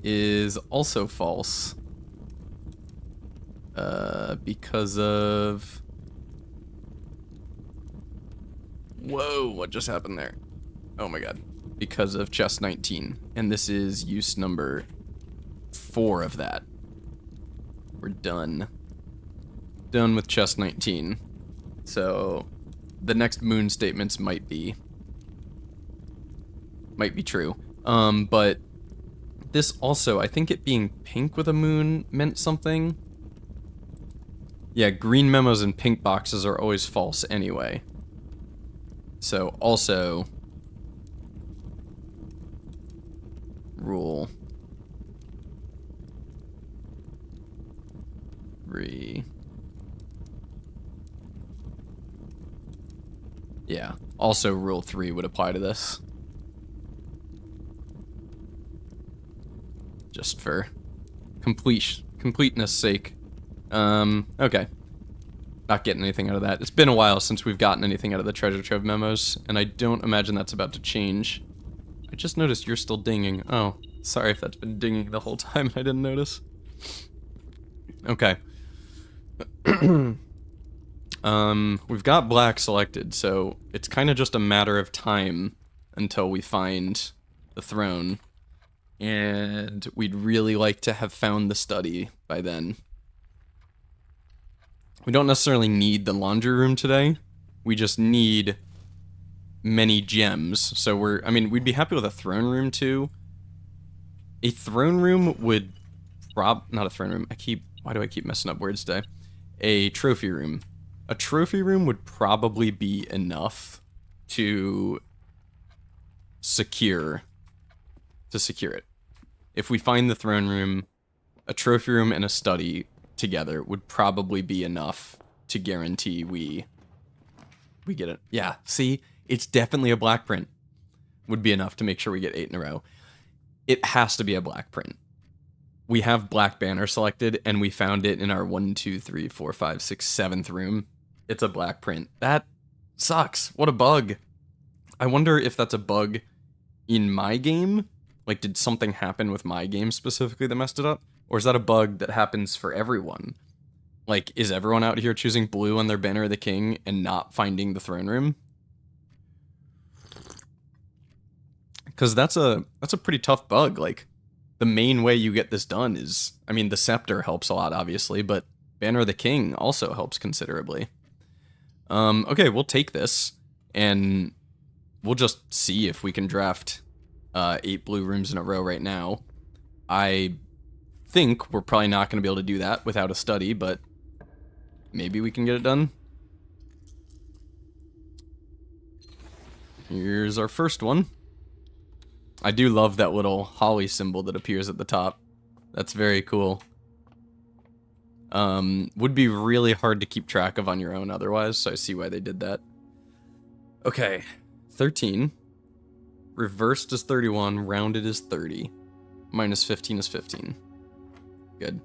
is also false. Because of... Whoa, what just happened there? Oh my god. Because of chest 19. And this is use number 4 of that. We're done. Done with chest 19. So the next moon statements might be true. But this also, I think it being pink with a moon meant something. Yeah, green memos and pink boxes are always false anyway. So also rule 3. Yeah, also rule 3 would apply to this. Just for completeness sake. Okay. Not getting anything out of that. It's been a while since we've gotten anything out of the treasure trove memos, and I don't imagine that's about to change. I just noticed you're still dinging. Oh, sorry if that's been dinging the whole time and I didn't notice. Okay. We've got black selected, so it's kind of just a matter of time until we find the throne. And we'd really like to have found the study by then. We don't necessarily need the laundry room today. We just need many gems. So we'd be happy with a throne room too. A throne room would not a throne room. Why do I keep messing up words today? A trophy room. A trophy room would probably be enough to secure it. If we find the throne room, a trophy room and a study together would probably be enough to guarantee we get it. Yeah, see? It's definitely a black print. Would be enough to make sure we get 8 in a row. It has to be a black print. We have black banner selected, and we found it in our 1, 2, 3, 4, 5, 6, 7th room. It's a black print. That sucks. What a bug. I wonder if that's a bug in my game. Like, did something happen with my game specifically that messed it up? Or is that a bug that happens for everyone? Like, is everyone out here choosing blue on their Banner of the King and not finding the throne room? Because that's a pretty tough bug. Like, the main way you get this done is, the scepter helps a lot, obviously, but Banner of the King also helps considerably. Okay, we'll take this, and we'll just see if we can draft 8 blue rooms in a row right now. I think we're probably not going to be able to do that without a study, but maybe we can get it done. Here's our first one. I do love that little holly symbol that appears at the top. That's very cool. Would be really hard to keep track of on your own otherwise, so I see why they did that. Okay, 13. Reversed is 31, rounded is 30. Minus 15 is 15. Good.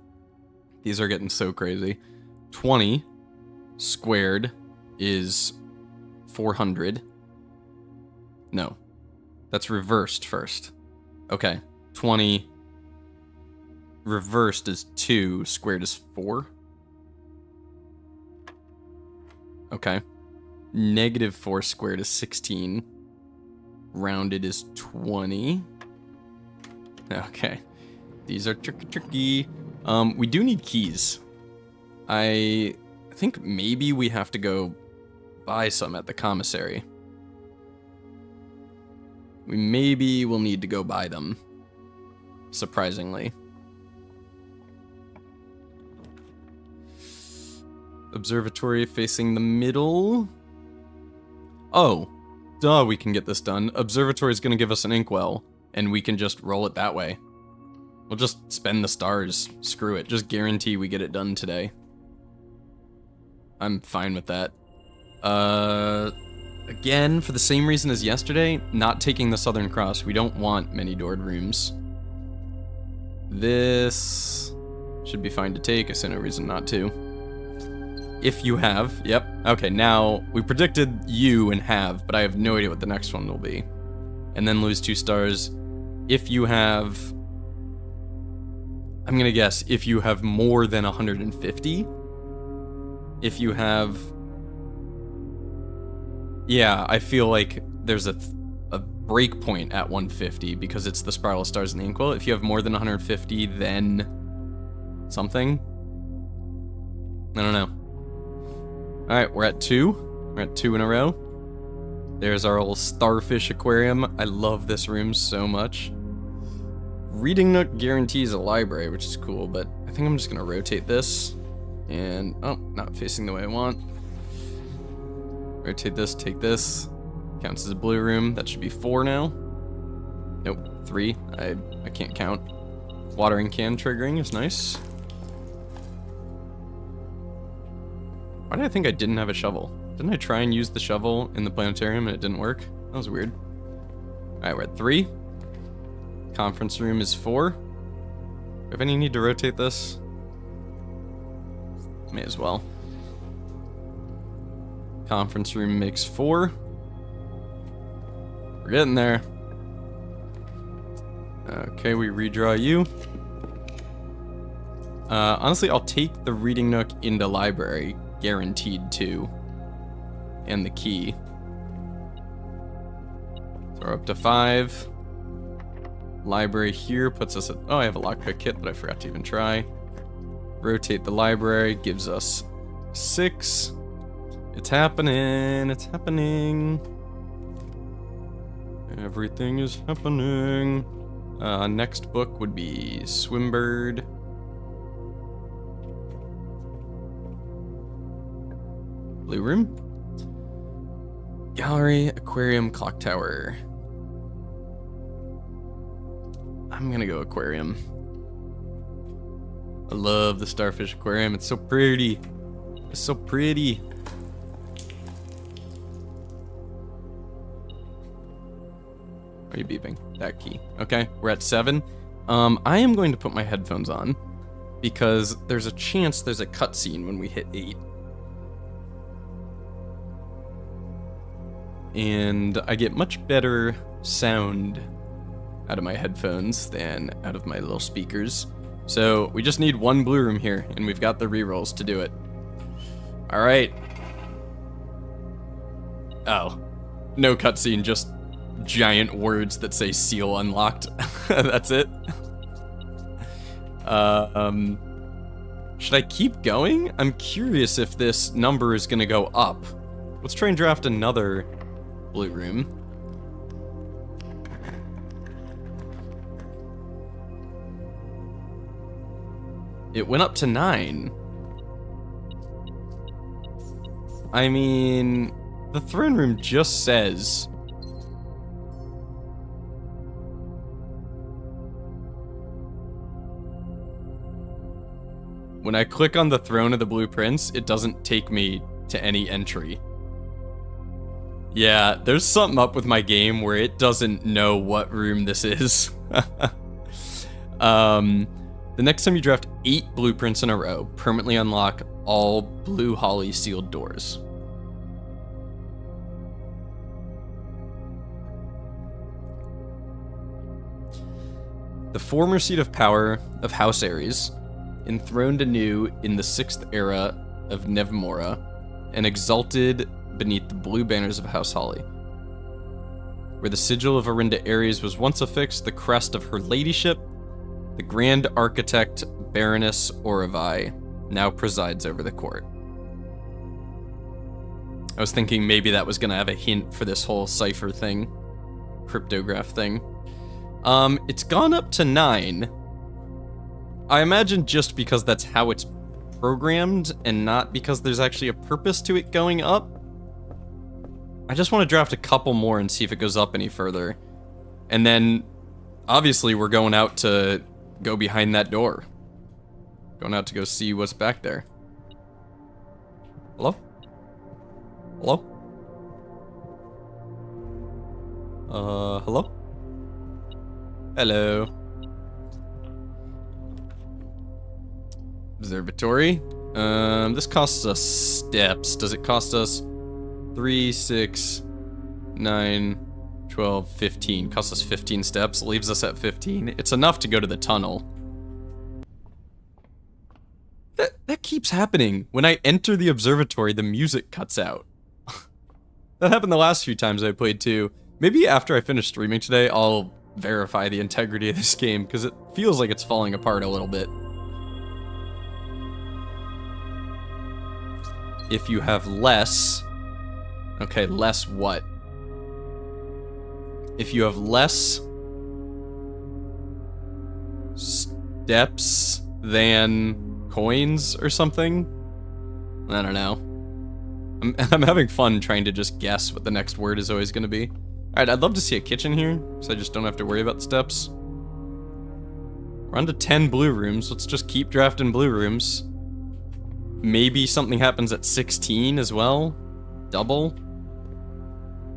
These are getting so crazy. 20 squared is 400. No. That's reversed first. Okay. 20 reversed is 2, squared is 4. Okay. Negative 4 squared is 16. Rounded is 20. Okay. These are tricky. We do need keys. I think maybe we have to go buy some at the commissary. We maybe will need to go buy them. Surprisingly. Observatory facing the middle. Oh, duh, we can get this done. Observatory is going to give us an inkwell, and we can just roll it that way. We'll just spend the stars. Screw it. Just guarantee we get it done today. I'm fine with that. Again, for the same reason as yesterday, not taking the Southern Cross. We don't want many doored rooms. This should be fine to take. I see no reason not to. If you have, yep. Okay, now we predicted you and have, but I have no idea what the next one will be. And then lose 2 stars. If you have, I'm gonna guess, if you have more than 150. If you have, yeah, I feel like there's a break point at 150 because it's the spiral of stars and the inkwell. If you have more than 150, then something. I don't know. All right, we're at 2. We're at 2 in a row. There's our old starfish aquarium. I love this room so much. Reading Nook guarantees a library, which is cool, but I think I'm just gonna rotate this. And, oh, not facing the way I want. Rotate this, take this. Counts as a blue room. That should be 4 now. Nope, 3. I can't count. Watering can triggering is nice. Why did I think I didn't have a shovel? Didn't I try and use the shovel in the planetarium and it didn't work? That was weird. Alright, we're at 3. Conference room is 4. Do I have any need to rotate this? May as well. Conference room makes 4. We're getting there. Okay, we redraw you. Honestly, I'll take the reading nook into library. Guaranteed to. And the key. So we're up to 5. Library here puts us at... Oh, I have a lockpick kit that I forgot to even try. Rotate the library gives us 6. It's happening. It's happening. Everything is happening. Next book would be Swimbird. Blue room. Gallery, aquarium, clock tower. I'm gonna go aquarium. I love the starfish aquarium. It's so pretty. It's so pretty. Are you beeping? That key. Okay, we're at 7. I am going to put my headphones on because there's a chance there's a cutscene when we hit 8. And I get much better sound out of my headphones than out of my little speakers. So we just need 1 blue room here, and we've got the rerolls to do it. Alright. Oh. No cutscene, just giant words that say seal unlocked. That's it. Should I keep going? I'm curious if this number is gonna go up. Let's try and draft another blue room. It went up to 9. I mean, the throne room just says... When I click on the throne of the blueprints, it doesn't take me to any entry. Yeah, there's something up with my game where it doesn't know what room this is. The next time you draft 8 blueprints in a row, permanently unlock all blue holly sealed doors. The former seat of power of House Ares, enthroned anew in the 6th era of Nevmora, and exalted beneath the blue banners of House Holly. Where the sigil of Arinda Ares was once affixed, the crest of her ladyship, the Grand Architect Baroness Oravai, now presides over the court. I was thinking maybe that was gonna have a hint for this whole cipher thing, cryptograph thing. It's gone up to 9. I imagine just because that's how it's programmed and not because there's actually a purpose to it going up. I just want to draft a couple more and see if it goes up any further. And then, obviously, we're going out to go behind that door. Going out to go see what's back there. Hello? Hello? Hello? Hello? Observatory. This costs us steps. Does it cost us 3, 6, 9, 12, 15? Costs us 15 steps. Leaves us at 15. It's enough to go to the tunnel. That keeps happening. When I enter the observatory, the music cuts out. That happened the last few times I played too. Maybe after I finish streaming today, I'll verify the integrity of this game, because it feels like it's falling apart a little bit. If you have less... Okay, less what? If you have less steps than coins or something, I don't know. I'm having fun trying to just guess what the next word is always going to be. Alright, I'd love to see a kitchen here, so I just don't have to worry about the steps. We're on to 10 blue rooms. Let's just keep drafting blue rooms. Maybe something happens at 16 as well? Double?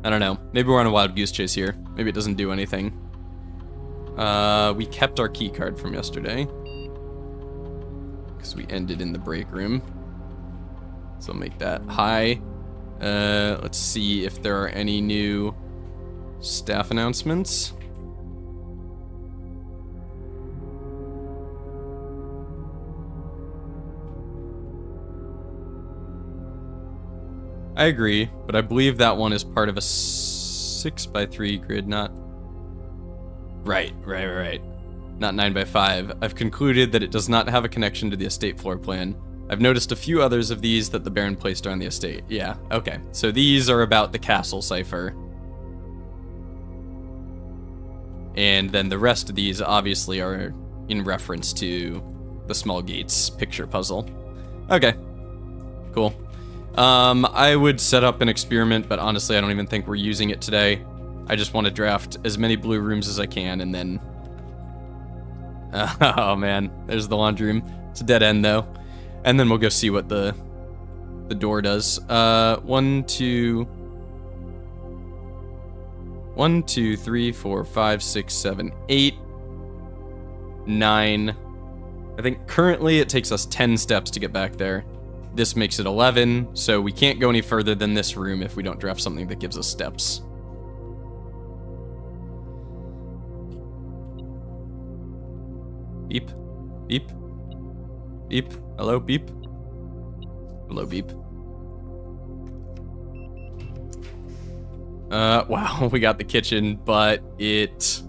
I don't know. Maybe we're on a wild goose chase here. Maybe it doesn't do anything. We kept our key card from yesterday. Because we ended in the break room. So I'll make that high. Let's see if there are any new staff announcements. I agree, but I believe that one is part of a 6x3 grid, not... Right. Not 9x5. I've concluded that it does not have a connection to the estate floor plan. I've noticed a few others of these that the Baron placed on the estate. Yeah, okay. So these are about the castle cipher. And then the rest of these obviously are in reference to the Small Gates picture puzzle. Okay, cool. I would set up an experiment, but honestly, I don't even think we're using it today. I just want to draft as many blue rooms as I can, and then... oh man, there's the laundry room. It's a dead end though. And then we'll go see what the door does. 1, 2, 3, 4, 5, 6, 7, 8, 9. I think currently it takes us 10 steps to get back there. This makes it 11, so we can't go any further than this room if we don't draft something that gives us steps. Beep. Beep. Beep. Hello, beep. Hello, beep. Wow, we got the kitchen, but it's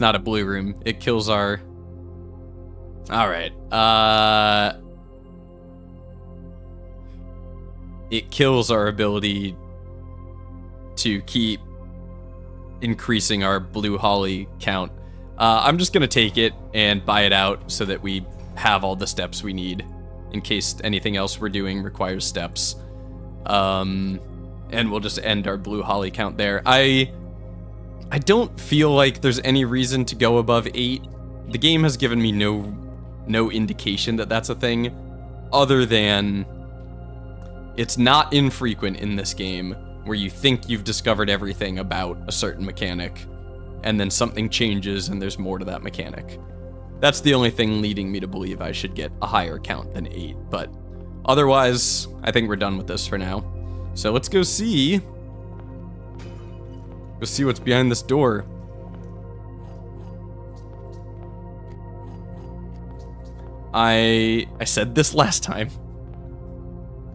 not a blue room. It kills our... Alright, it kills our ability to keep increasing our blue holly count. I'm just gonna take it and buy it out so that we have all the steps we need in case anything else we're doing requires steps. And we'll just end our blue holly count there. I don't feel like there's any reason to go above 8. The game has given me no indication that that's a thing, other than it's not infrequent in this game where you think you've discovered everything about a certain mechanic, and then something changes and there's more to that mechanic. That's the only thing leading me to believe I should get a higher count than 8, but otherwise, I think we're done with this for now. So let's go see what's behind this door. I said this last time.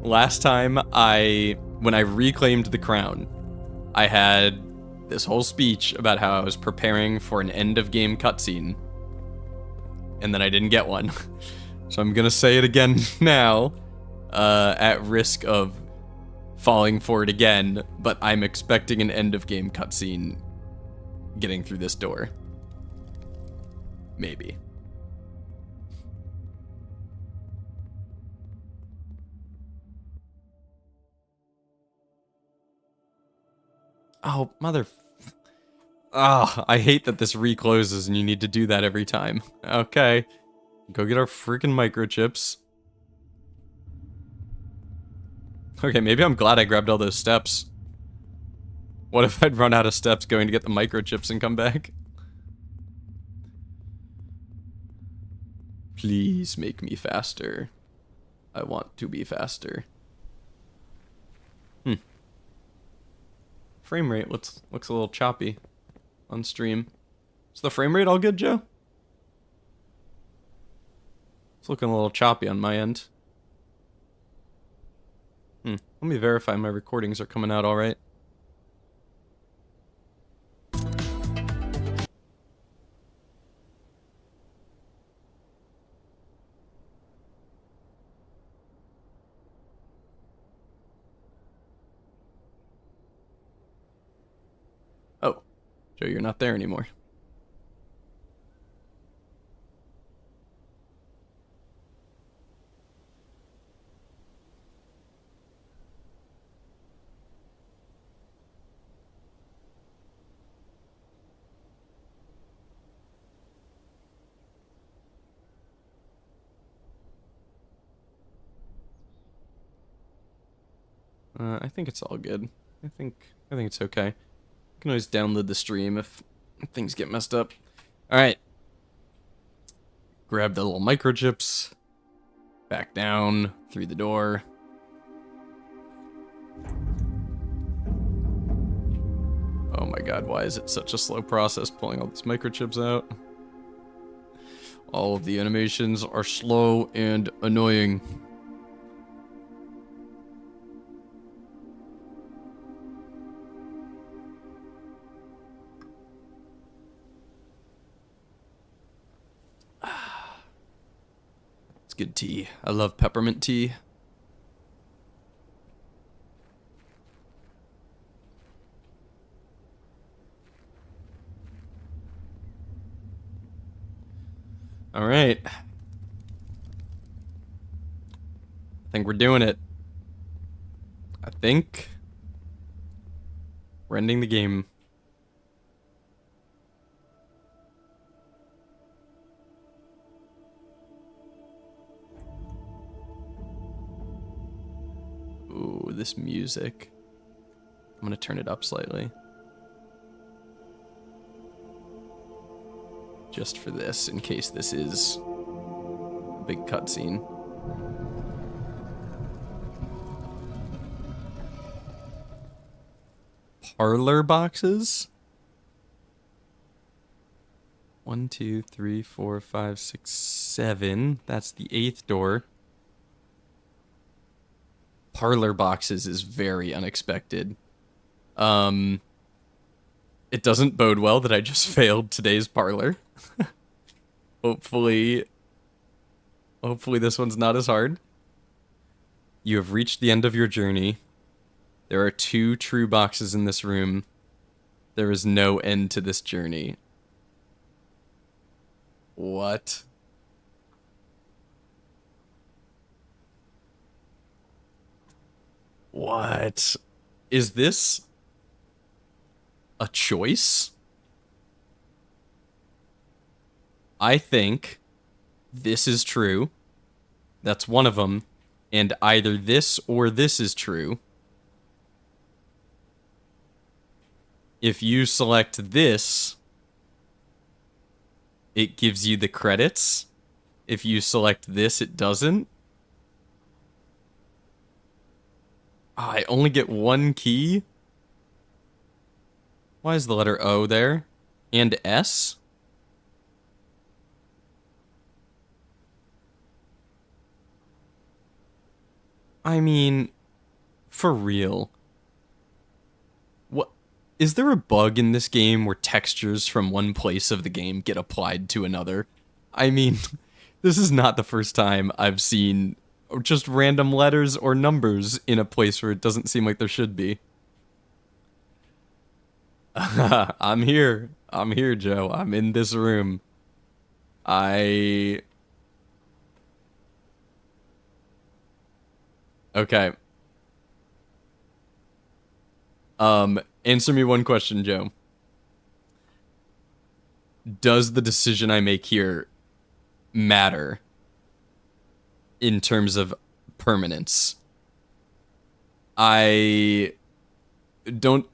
Last time when I reclaimed the crown, I had this whole speech about how I was preparing for an end of game cutscene, and then I didn't get one. So I'm gonna say it again now, at risk of falling for it again, but I'm expecting an end of game cutscene getting through this door. Maybe. Oh, I hate that this recloses and you need to do that every time. Okay. Go get our freaking microchips. Okay, maybe I'm glad I grabbed all those steps. What if I'd run out of steps going to get the microchips and come back? Please make me faster. I want to be faster. Frame rate looks a little choppy on stream. Is the frame rate all good, Joe? It's looking a little choppy on my end. Let me verify my recordings are coming out all right. Oh, Joe, you're not there anymore. I think it's all good. I think it's okay. You can always download the stream if things get messed up. All right. Grab the little microchips. Back down through the door. Oh my god, why is it such a slow process pulling all these microchips out? All of the animations are slow and annoying. It's good tea. I love peppermint tea. All right. I think we're doing it. I think we're ending the game. Ooh, this music. I'm gonna turn it up slightly. Just for this, in case this is a big cutscene. Parlor boxes? 1, 2, 3, 4, 5, 6, 7. That's the 8th door. Parlor boxes is very unexpected. It doesn't bode well that I just failed today's parlor. Hopefully this one's not as hard. You have reached the end of your journey. There are 2 true boxes in this room. There is no end to this journey. What? What? Is this a choice? I think this is true. That's one of them. And either this or this is true. If you select this, it gives you the credits. If you select this, it doesn't. Oh, I only get 1 key? Why is the letter O there? And S? I mean, for real. What? Is there a bug in this game where textures from one place of the game get applied to another? I mean, this is not the first time I've seen just random letters or numbers in a place where it doesn't seem like there should be. I'm here. I'm here, Joe. I'm in this room. Okay. Answer me one question, Joe. Does the decision I make here matter in terms of permanence? I don't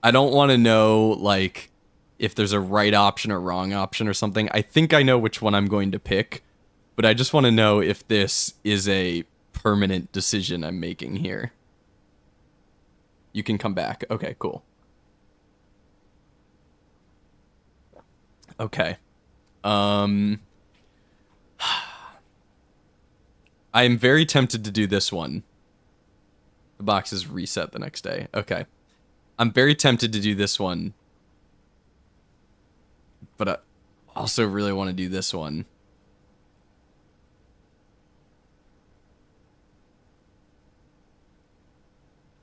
want to know, like, if there's a right option or wrong option or something. I think I know which one I'm going to pick, but I just want to know if this is a permanent decision I'm making here. You can come back. Okay, cool. Okay. I'm very tempted to do this one. The box is reset the next day. Okay. I'm very tempted to do this one. But I also really want to do this one.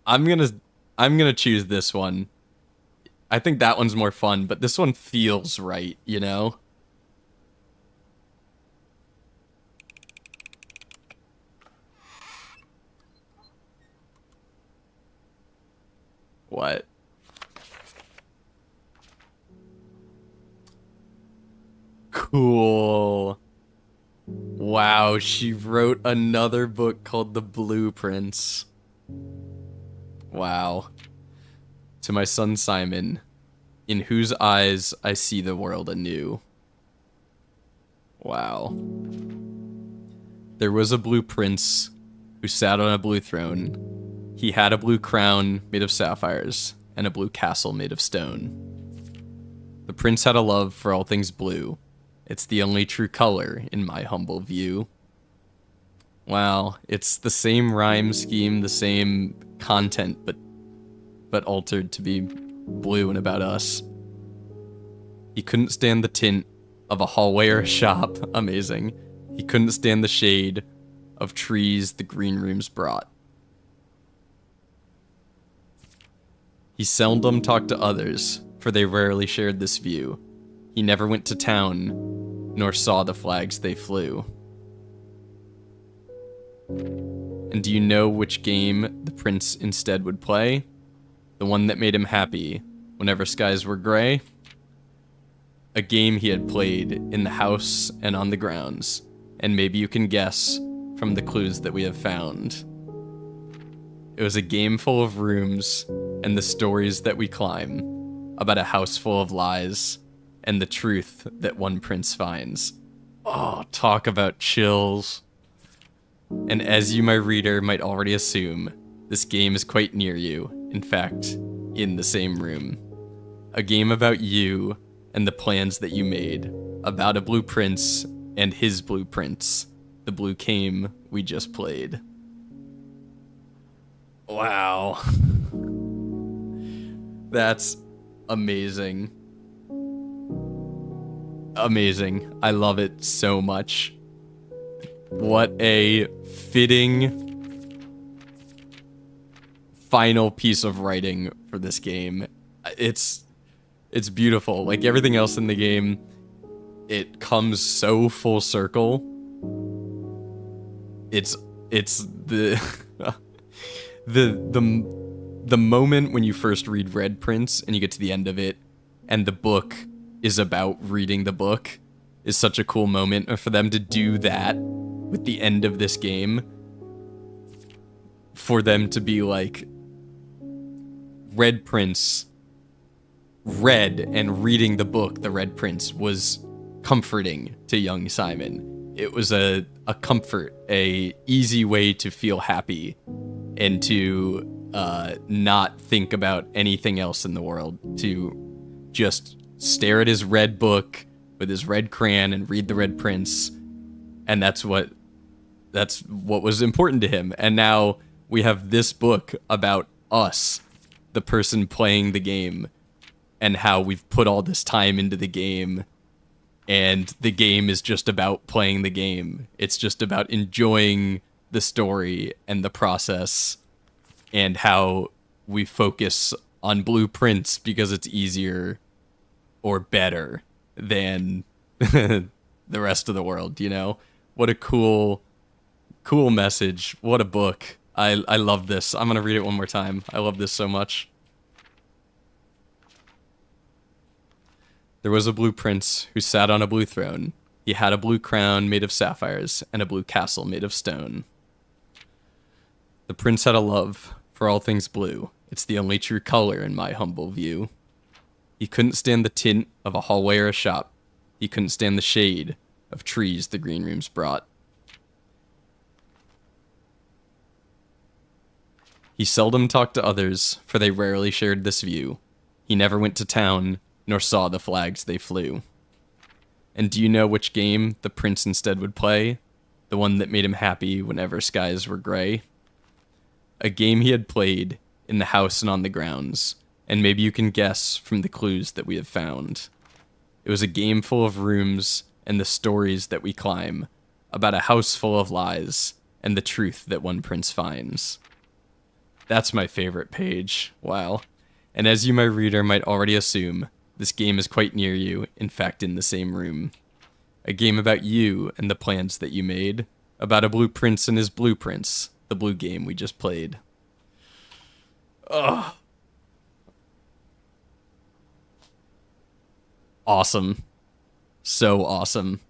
I'm gonna choose this one. I think that one's more fun, but this one feels right, you know? What? Cool. Wow, she wrote another book called The Blueprints. Wow. To my son Simon, in whose eyes I see the world anew. Wow. There was a blue prince who sat on a blue throne. He had a blue crown made of sapphires and a blue castle made of stone. The prince had a love for all things blue. It's the only true color in my humble view. Wow, it's the same rhyme scheme, the same content, but altered to be blue and about us. He couldn't stand the tint of a hallway or a shop. Amazing. He couldn't stand the shade of trees the green rooms brought. He seldom talked to others, for they rarely shared this view. He never went to town, nor saw the flags they flew. And do you know which game the prince instead would play? The one that made him happy whenever skies were gray? A game he had played in the house and on the grounds, and maybe you can guess from the clues that we have found. It was a game full of rooms and the stories that we climb, about a house full of lies and the truth that one prince finds. Oh, talk about chills. And as you, my reader, might already assume, this game is quite near you, in fact, in the same room. A game about you and the plans that you made, about a blue prince and his blueprints, the blue game we just played. Wow. That's amazing. Amazing. I love it so much. What a fitting final piece of writing for this game. It's beautiful. Like everything else in the game, it comes so full circle. It's the the moment when you first read Red Prince and you get to the end of it and the book is about reading the book is such a cool moment. And for them to do that with the end of this game, for them to be like, Red Prince read and reading the book, The Red Prince, was comforting to young Simon. It was a comfort, a easy way to feel happy and to not think about anything else in the world, to just stare at his red book with his red crayon and read The Red Prince. And that's what was important to him. And now we have this book about us, the person playing the game, and how we've put all this time into the game, and the game is just about playing the game. It's just about enjoying the story and the process, and how we focus on blueprints because it's easier or better than the rest of the world, you know? What a cool message. What a book. I love this. I'm going to read it one more time. I love this so much. There was a blue prince who sat on a blue throne. He had a blue crown made of sapphires and a blue castle made of stone. The prince had a love for all things blue. It's the only true color in my humble view. He couldn't stand the tint of a hallway or a shop. He couldn't stand the shade of trees the green rooms brought. He seldom talked to others, for they rarely shared this view. He never went to town, nor saw the flags they flew. And do you know which game the prince instead would play? The one that made him happy whenever skies were gray? A game he had played in the house and on the grounds, and maybe you can guess from the clues that we have found. It was a game full of rooms and the stories that we climb, about a house full of lies and the truth that one prince finds. That's my favorite page. Wow. And as you, my reader, might already assume, this game is quite near you, in fact in the same room. A game about you and the plans that you made, about a blue prince and his blueprints, the blue game we just played. Ugh. Awesome. So awesome.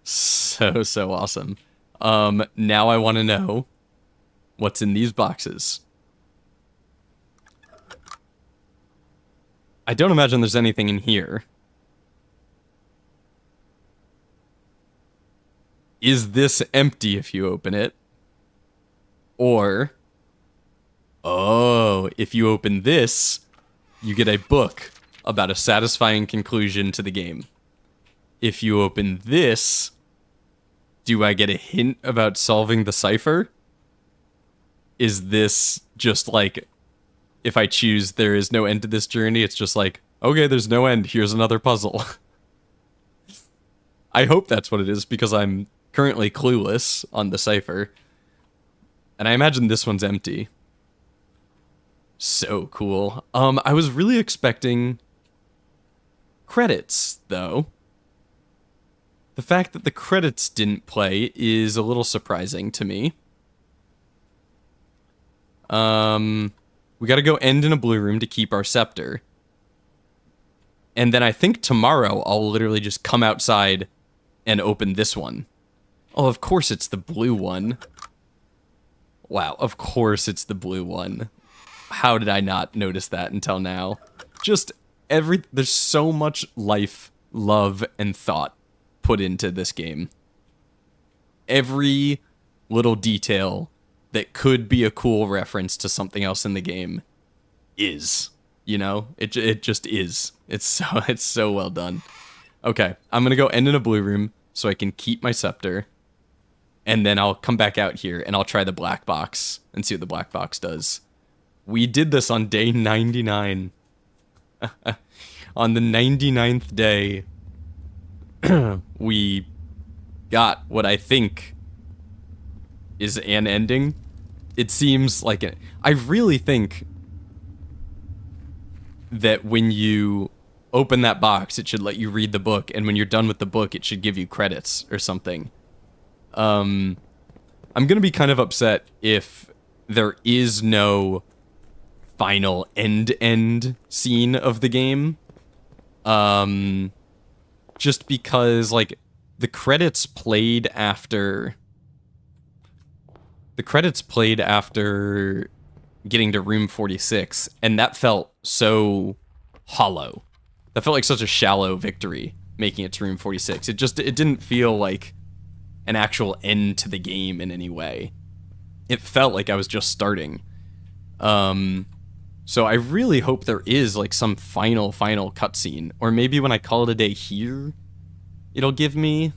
So awesome. Now I want to know what's in these boxes. I don't imagine there's anything in here. Is this empty if you open it? Or, oh, if you open this, you get a book about a satisfying conclusion to the game. If you open this, do I get a hint about solving the cipher? Is this just like, if I choose there is no end to this journey, it's just like, okay, there's no end, here's another puzzle. I hope that's what it is, because I'm currently clueless on the cipher. And I imagine this one's empty. So cool. I was really expecting credits, though. The fact that the credits didn't play is a little surprising to me. We gotta go end in a blue room to keep our scepter. And then I think tomorrow I'll literally just come outside and open this one. Oh, of course it's the blue one. Wow, of course it's the blue one. How did I not notice that until now? Just there's so much life, love, and thought put into this game. Every little detail that could be a cool reference to something else in the game is, you know? It just is. It's so well done. Okay, I'm gonna go end in a blue room so I can keep my scepter. And then I'll come back out here and I'll try the black box and see what the black box does. We did this on day 99. On the 99th day, we got what I think is an ending. It seems like it. I really think that when you open that box, it should let you read the book, and when you're done with the book, it should give you credits or something. I'm gonna be kind of upset if there is no final end scene of the game. Just because, like, the credits played after getting to room 46, and that felt so hollow. That felt like such a shallow victory, making it to room 46. It didn't feel like an actual end to the game in any way. It felt like I was just starting. So I really hope there is like some final cutscene, or maybe when I call it a day here, it'll give me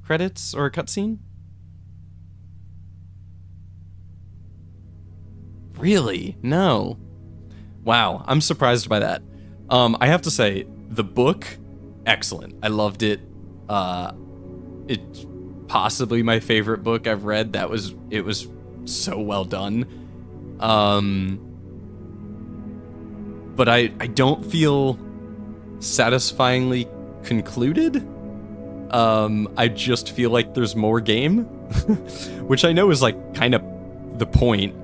credits or a cutscene. Really? No. Wow, I'm surprised by that. I have to say, the book, excellent. I loved it. It's possibly my favorite book I've read. It was so well done. But I don't feel satisfyingly concluded. I just feel like there's more game, which I know is like kind of the point.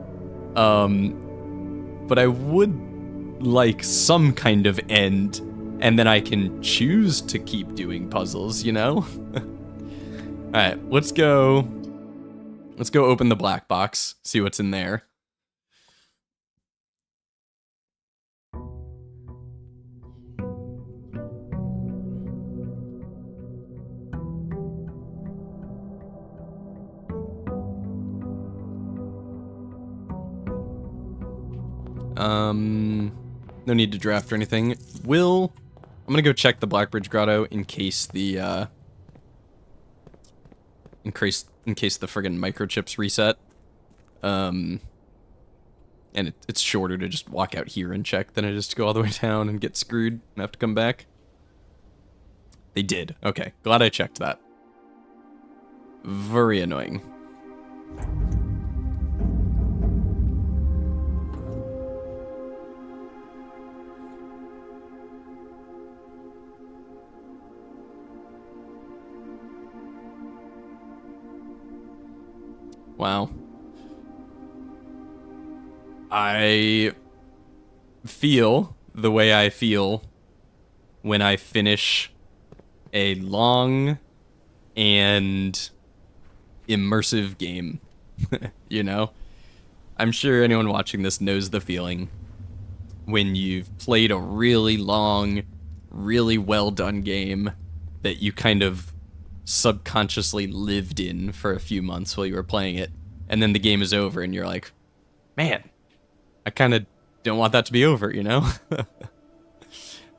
But I would like some kind of end, and then I can choose to keep doing puzzles, you know? Alright, let's go open the black box, see what's in there. No need to draft or anything. I'm gonna go check the Blackbridge Grotto in case the in case the friggin' microchips reset. And it's shorter to just walk out here and check than it is to go all the way down and get screwed and have to come back. They did. Okay, glad I checked that. Very annoying. Wow. I feel the way I feel when I finish a long and immersive game, you know? I'm sure anyone watching this knows the feeling when you've played a really long, really well done game that you kind of subconsciously lived in for a few months while you were playing it, and then the game is over and you're like, man, I kind of don't want that to be over, you know?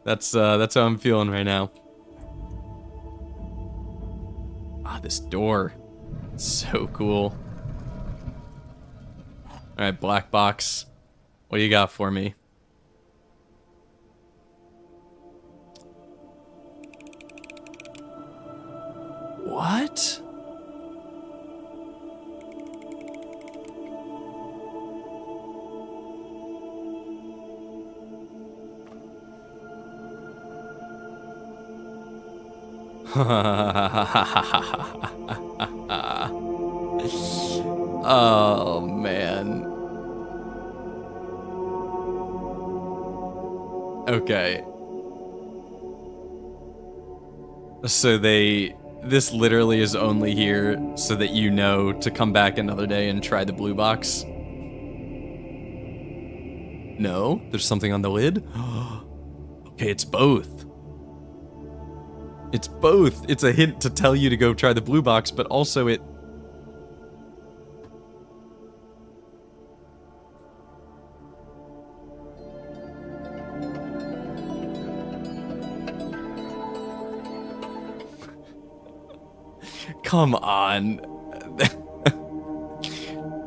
That's how I'm feeling right now. Ah, this door. So cool. Alright, black box. What do you got for me? What? Oh, man. Okay. So this literally is only here so that you know to come back another day and try the blue box. No, there's something on the lid. Okay, it's both. It's both. It's a hint to tell you to go try the blue box, but also it... Come on.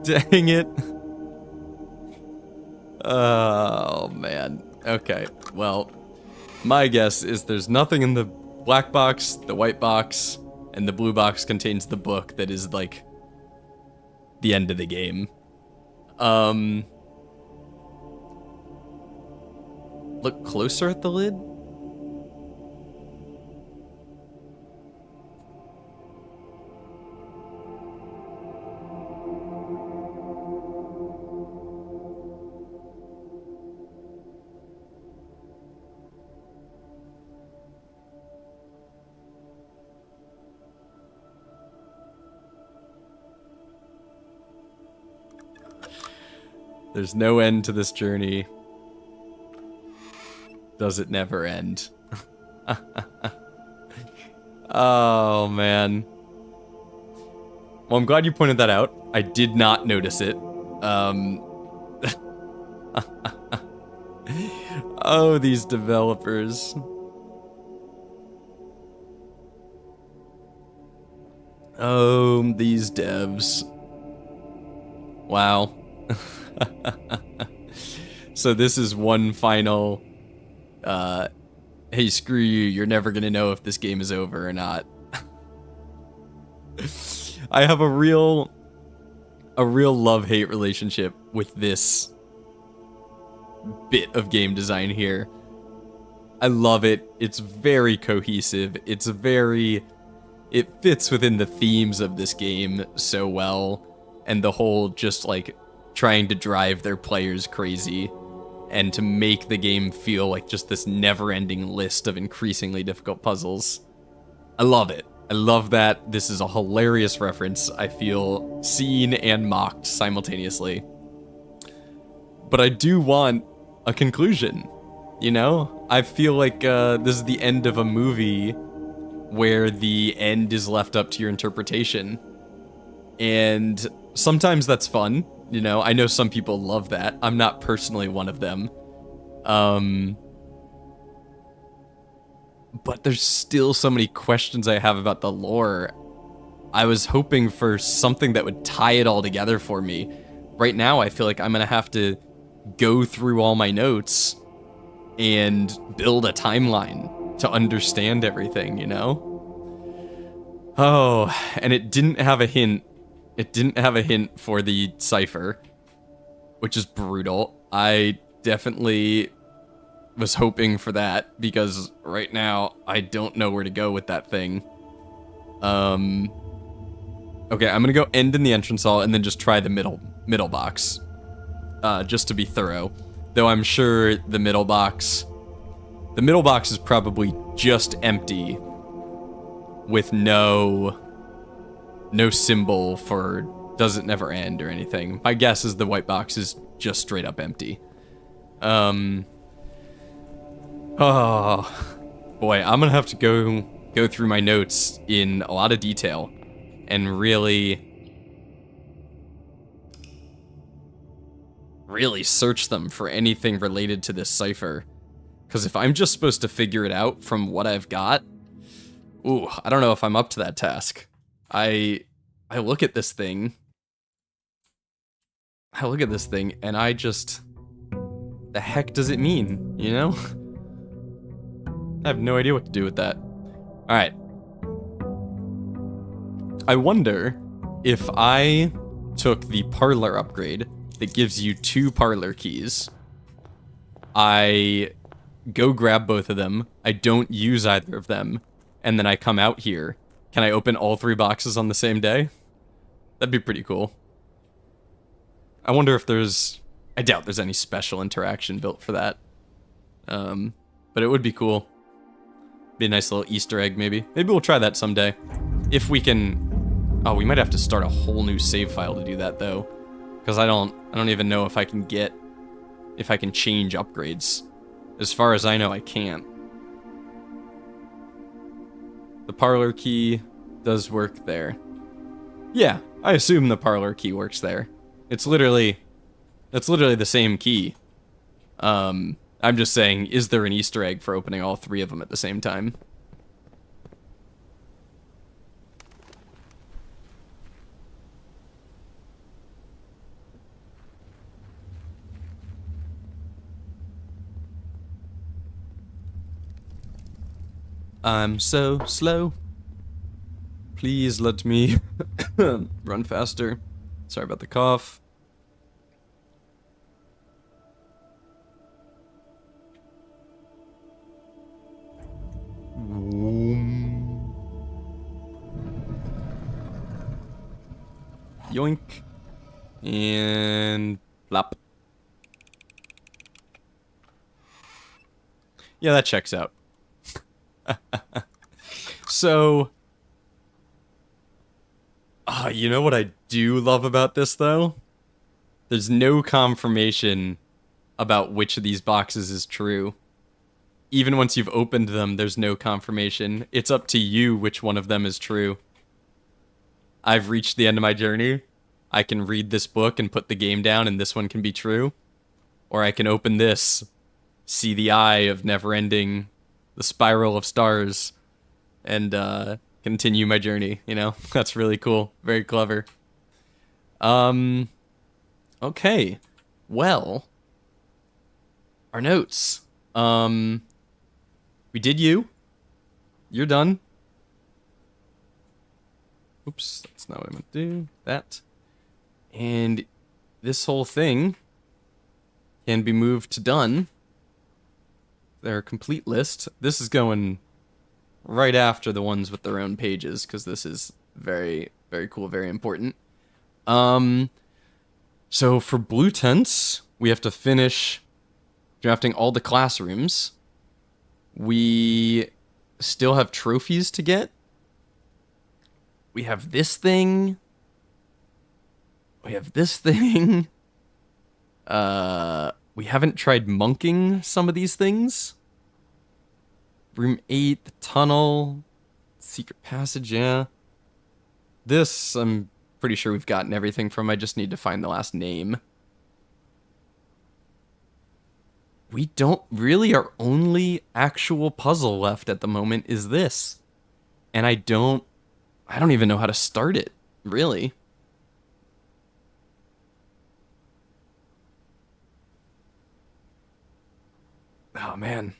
Dang it. Oh, man. Okay, well, my guess is there's nothing in the black box, the white box, and the blue box contains the book that is, like, the end of the game. Look closer at the lid? There's no end to this journey. Does it never end? Oh, man. Well, I'm glad you pointed that out. I did not notice it. Oh, these developers. Oh, these devs. Wow. So this is one final, hey, screw you, you're never gonna know if this game is over or not. I have a real love-hate relationship with this bit of game design here. I love it. It's very cohesive. It fits within the themes of this game so well, and the whole just like trying to drive their players crazy and to make the game feel like just this never-ending list of increasingly difficult puzzles. I love it. I love that this is a hilarious reference. I feel seen and mocked simultaneously. But I do want a conclusion, you know? I feel like this is the end of a movie where the end is left up to your interpretation. And sometimes that's fun. You know, I know some people love that. I'm not personally one of them. But there's still so many questions I have about the lore. I was hoping for something that would tie it all together for me. Right now, I feel like I'm gonna have to go through all my notes and build a timeline to understand everything, you know? Oh, and it didn't have a hint. It didn't have a hint for the cipher, which is brutal. I definitely was hoping for that, because right now I don't know where to go with that thing. Okay, I'm gonna go end in the entrance hall and then just try the middle box, just to be thorough. Though I'm sure the middle box is probably just empty, with no symbol for does it never end or anything. My guess is the white box is just straight up empty. Oh, boy, I'm gonna have to go through my notes in a lot of detail and really search them for anything related to this cipher. Because if I'm just supposed to figure it out from what I've got, ooh, I don't know if I'm up to that task. I look at this thing. And I just... The heck does it mean, you know? I have no idea what to do with that. Alright. I wonder if I took the parlor upgrade that gives you 2 parlor keys. I go grab both of them. I don't use either of them. And then I come out here. Can I open all 3 boxes on the same day? That'd be pretty cool. I wonder if there's... I doubt there's any special interaction built for that. But it would be cool. Be a nice little Easter egg, maybe. Maybe we'll try that someday. If we can... Oh, we might have to start a whole new save file to do that, though. Because I don't even know if I can get... If I can change upgrades. As far as I know, I can't. The parlor key does work there. Yeah, I assume the parlor key works there. It's literally the same key. I'm just saying, is there an Easter egg for opening all 3 of them at the same time? I'm so slow. Please let me run faster. Sorry about the cough. Yoink. And plop. Yeah, that checks out. So, you know what I do love about this, though? There's no confirmation about which of these boxes is true. Even once you've opened them, there's no confirmation. It's up to you which one of them is true. I've reached the end of my journey. I can read this book and put the game down, and this one can be true. Or I can open this, see the eye of never-ending, the spiral of stars, and continue my journey, you know? That's really cool. Very clever. Okay. Well, our notes. We did you. You're done. Oops, that's not what I meant to do. That. And this whole thing can be moved to done. Their complete list. This is going right after the ones with their own pages, because this is very, very cool, very important. So for blue tents, we have to finish drafting all the classrooms. We still have trophies to get. We have this thing. We have this thing. We haven't tried monking some of these things. Room 8, the tunnel, secret passage, yeah. This, I'm pretty sure we've gotten everything from. I just need to find the last name. We don't really, our only actual puzzle left at the moment is this. And I don't even know how to start it, really. Oh, man.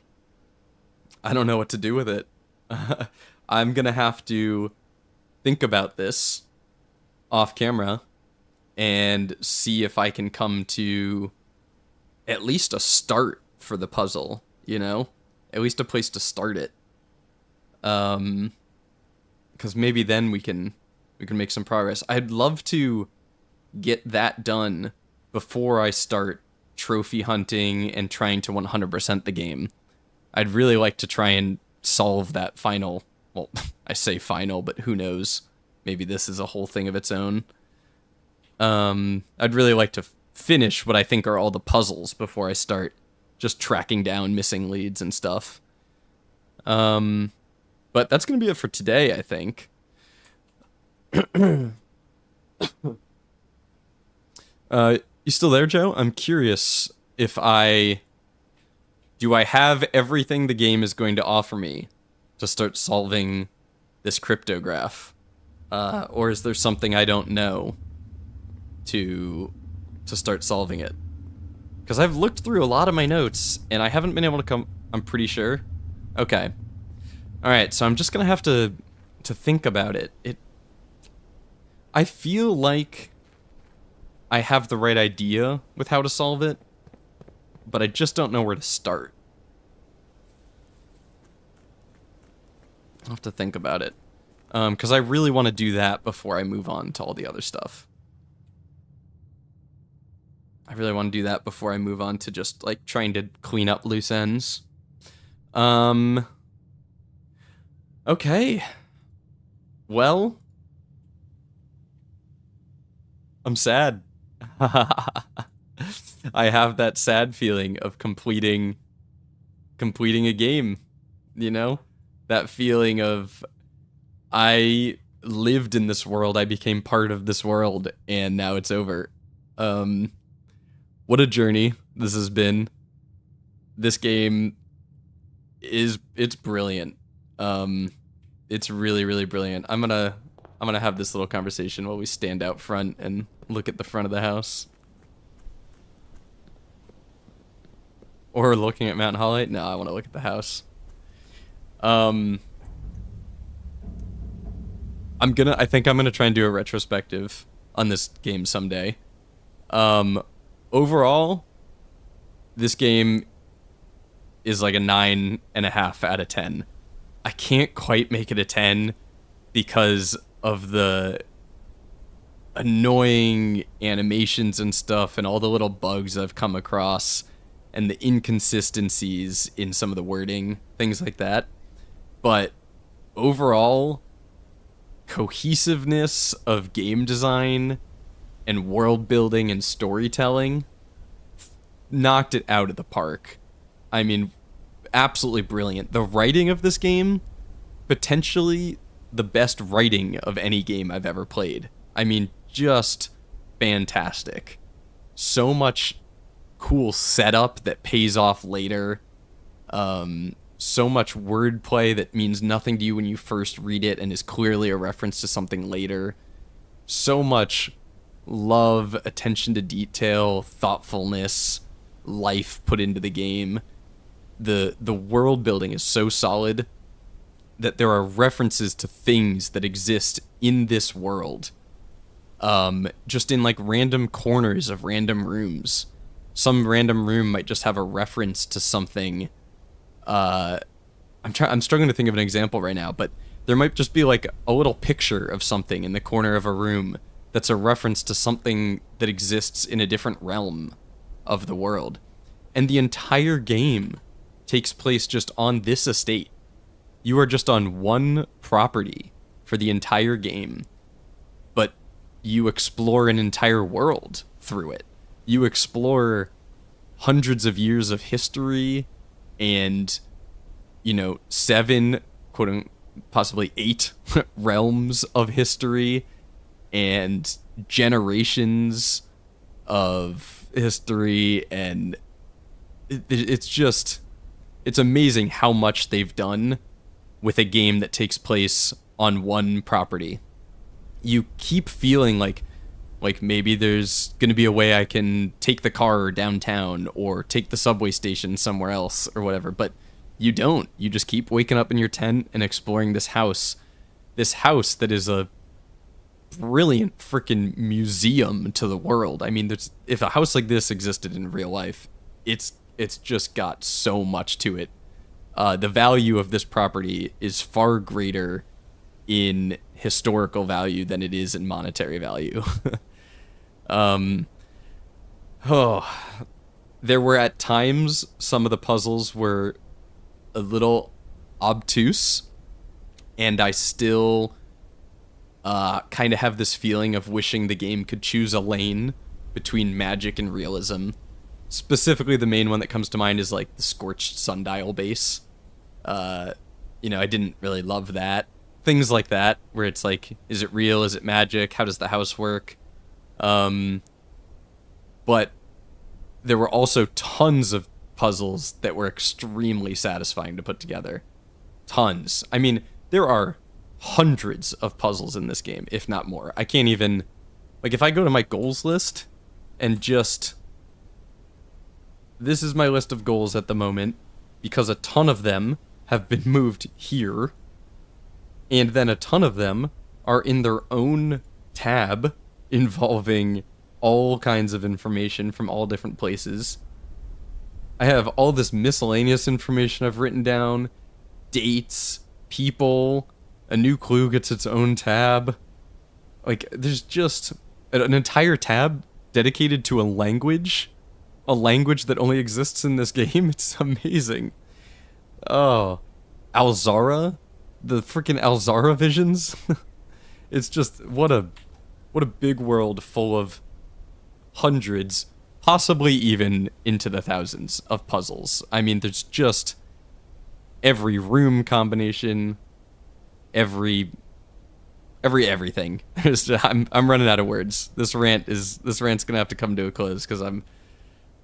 I don't know what to do with it. I'm gonna have to think about this off camera and see if I can come to at least a start for the puzzle, you know? At least a place to start it. Because maybe then we can make some progress. I'd love to get that done before I start trophy hunting and trying to 100% the game. I'd really like to try and solve that final, well, I say final, but who knows? Maybe this is a whole thing of its own. I'd really like to finish what I think are all the puzzles before I start just tracking down missing leads and stuff. But that's gonna be it for today, I think. You still there, Joe? I'm curious if do I have everything the game is going to offer me to start solving this cryptograph? Or is there something I don't know to start solving it? Because I've looked through a lot of my notes and I haven't been able to come. I'm pretty sure. Okay. All right. So I'm just gonna have to think about it. I feel like I have the right idea with how to solve it, but I just don't know where to start. I'll have to think about it. Because I really want to do that before I move on to all the other stuff. I really want to do that before I move on to just, like, trying to clean up loose ends. Okay. Well, I'm sad. I have that sad feeling of completing a game, you know? That feeling of I lived in this world, I became part of this world, and now it's over. What a journey this has been. This game it's brilliant. It's really, really brilliant. I'm gonna have this little conversation while we stand out front and look at the front of the house. Or looking at Mount Holly? No, I want to look at the house. I think I'm gonna try and do a retrospective on this game someday. Overall, this game is like a 9.5 out of 10. I can't quite make it a 10 because of the annoying animations and stuff and all the little bugs I've come across and the inconsistencies in some of the wording, things like that. But overall, cohesiveness of game design and world building and storytelling knocked it out of the park. I mean, absolutely brilliant. The writing of this game, potentially the best writing of any game I've ever played. I mean, just fantastic. So much cool setup that pays off later. So much wordplay that means nothing to you when you first read it and is clearly a reference to something later. So much love, attention to detail, thoughtfulness, life put into the game. The world building is so solid that there are references to things that exist in this world. Just in like random corners of random rooms. Some random room might just have a reference to something. I'm struggling to think of an example right now, but there might just be like a little picture of something in the corner of a room that's a reference to something that exists in a different realm of the world. And the entire game takes place just on this estate. You are just on one property for the entire game, but you explore an entire world through it. You explore hundreds of years of history and, 7, possibly 8 realms of history and generations of history, and it's amazing how much they've done with a game that takes place on one property. You keep feeling like maybe there's going to be a way I can take the car downtown or take the subway station somewhere else or whatever, but you don't. You just keep waking up in your tent and exploring this house that is a brilliant freaking museum to the world. I mean, if a house like this existed in real life, it's just got so much to it. The value of this property is far greater in historical value than it is in monetary value. There were at times some of the puzzles were a little obtuse, and I still kind of have this feeling of wishing the game could choose a lane between magic and realism. Specifically, the main one that comes to mind is like the Scorched Sundial base. I didn't really love that. Things like that, where it's like, is it real? Is it magic? How does the house work? But there were also tons of puzzles that were extremely satisfying to put together. Tons. I mean, there are hundreds of puzzles in this game, if not more. I can't even... Like, if I go to my goals list and just... This is my list of goals at the moment, because a ton of them have been moved here, and then a ton of them are in their own tab involving all kinds of information from all different places. I have all this miscellaneous information I've written down, dates, people, a new clue gets its own tab. Like, there's just an entire tab dedicated to a language that only exists in this game. It's amazing. Oh, Alzara? The freaking Alzara visions? It's just, what a big world full of hundreds, possibly even into the thousands of puzzles. I mean, there's just every room combination, everything. I'm running out of words. This rant's gonna have to come to a close because I'm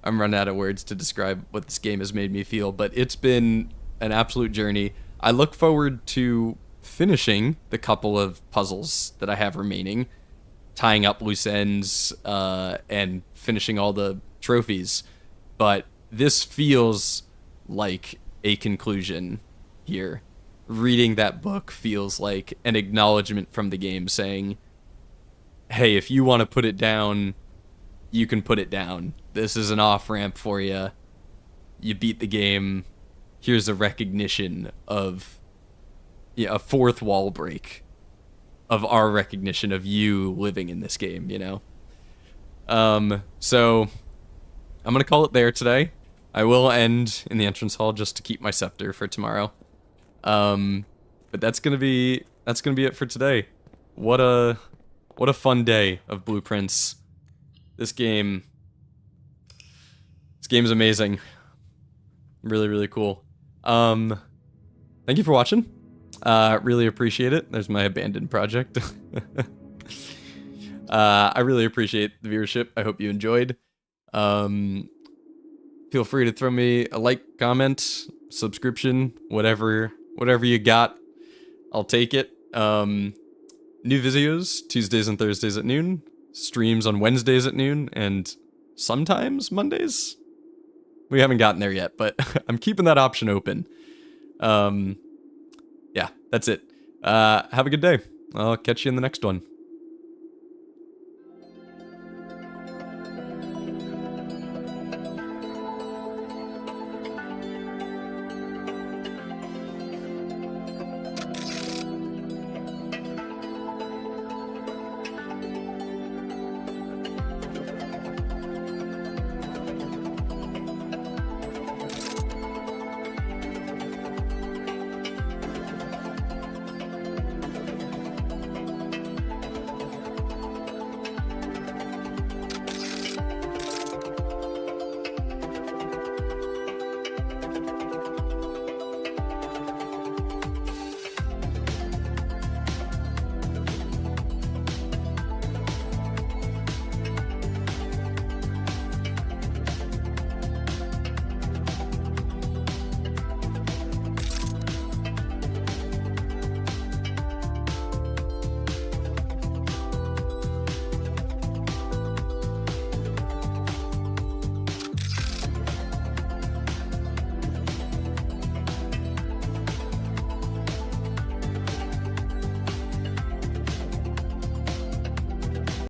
running out of words to describe what this game has made me feel. But it's been an absolute journey. I look forward to finishing the couple of puzzles that I have remaining, tying up loose ends, and finishing all the trophies. But this feels like a conclusion here. Reading that book feels like an acknowledgement from the game saying, hey, if you want to put it down, you can put it down. This is an off-ramp for you. You beat the game. Here's a recognition of a fourth wall break of our recognition of you living in this game, you know? So I'm going to call it there today. I will end in the entrance hall just to keep my scepter for tomorrow. But that's going to be it for today. What a fun day of Blueprints. This game's amazing. Really, really cool. Thank you for watching. Really appreciate it. There's my abandoned project. I really appreciate the viewership. I hope you enjoyed. Feel free to throw me a like, comment, subscription, whatever you got. I'll take it. New videos Tuesdays and Thursdays at noon. Streams on Wednesdays at noon, and sometimes Mondays. We haven't gotten there yet, but I'm keeping that option open. Yeah, that's it. Have a good day. I'll catch you in the next one.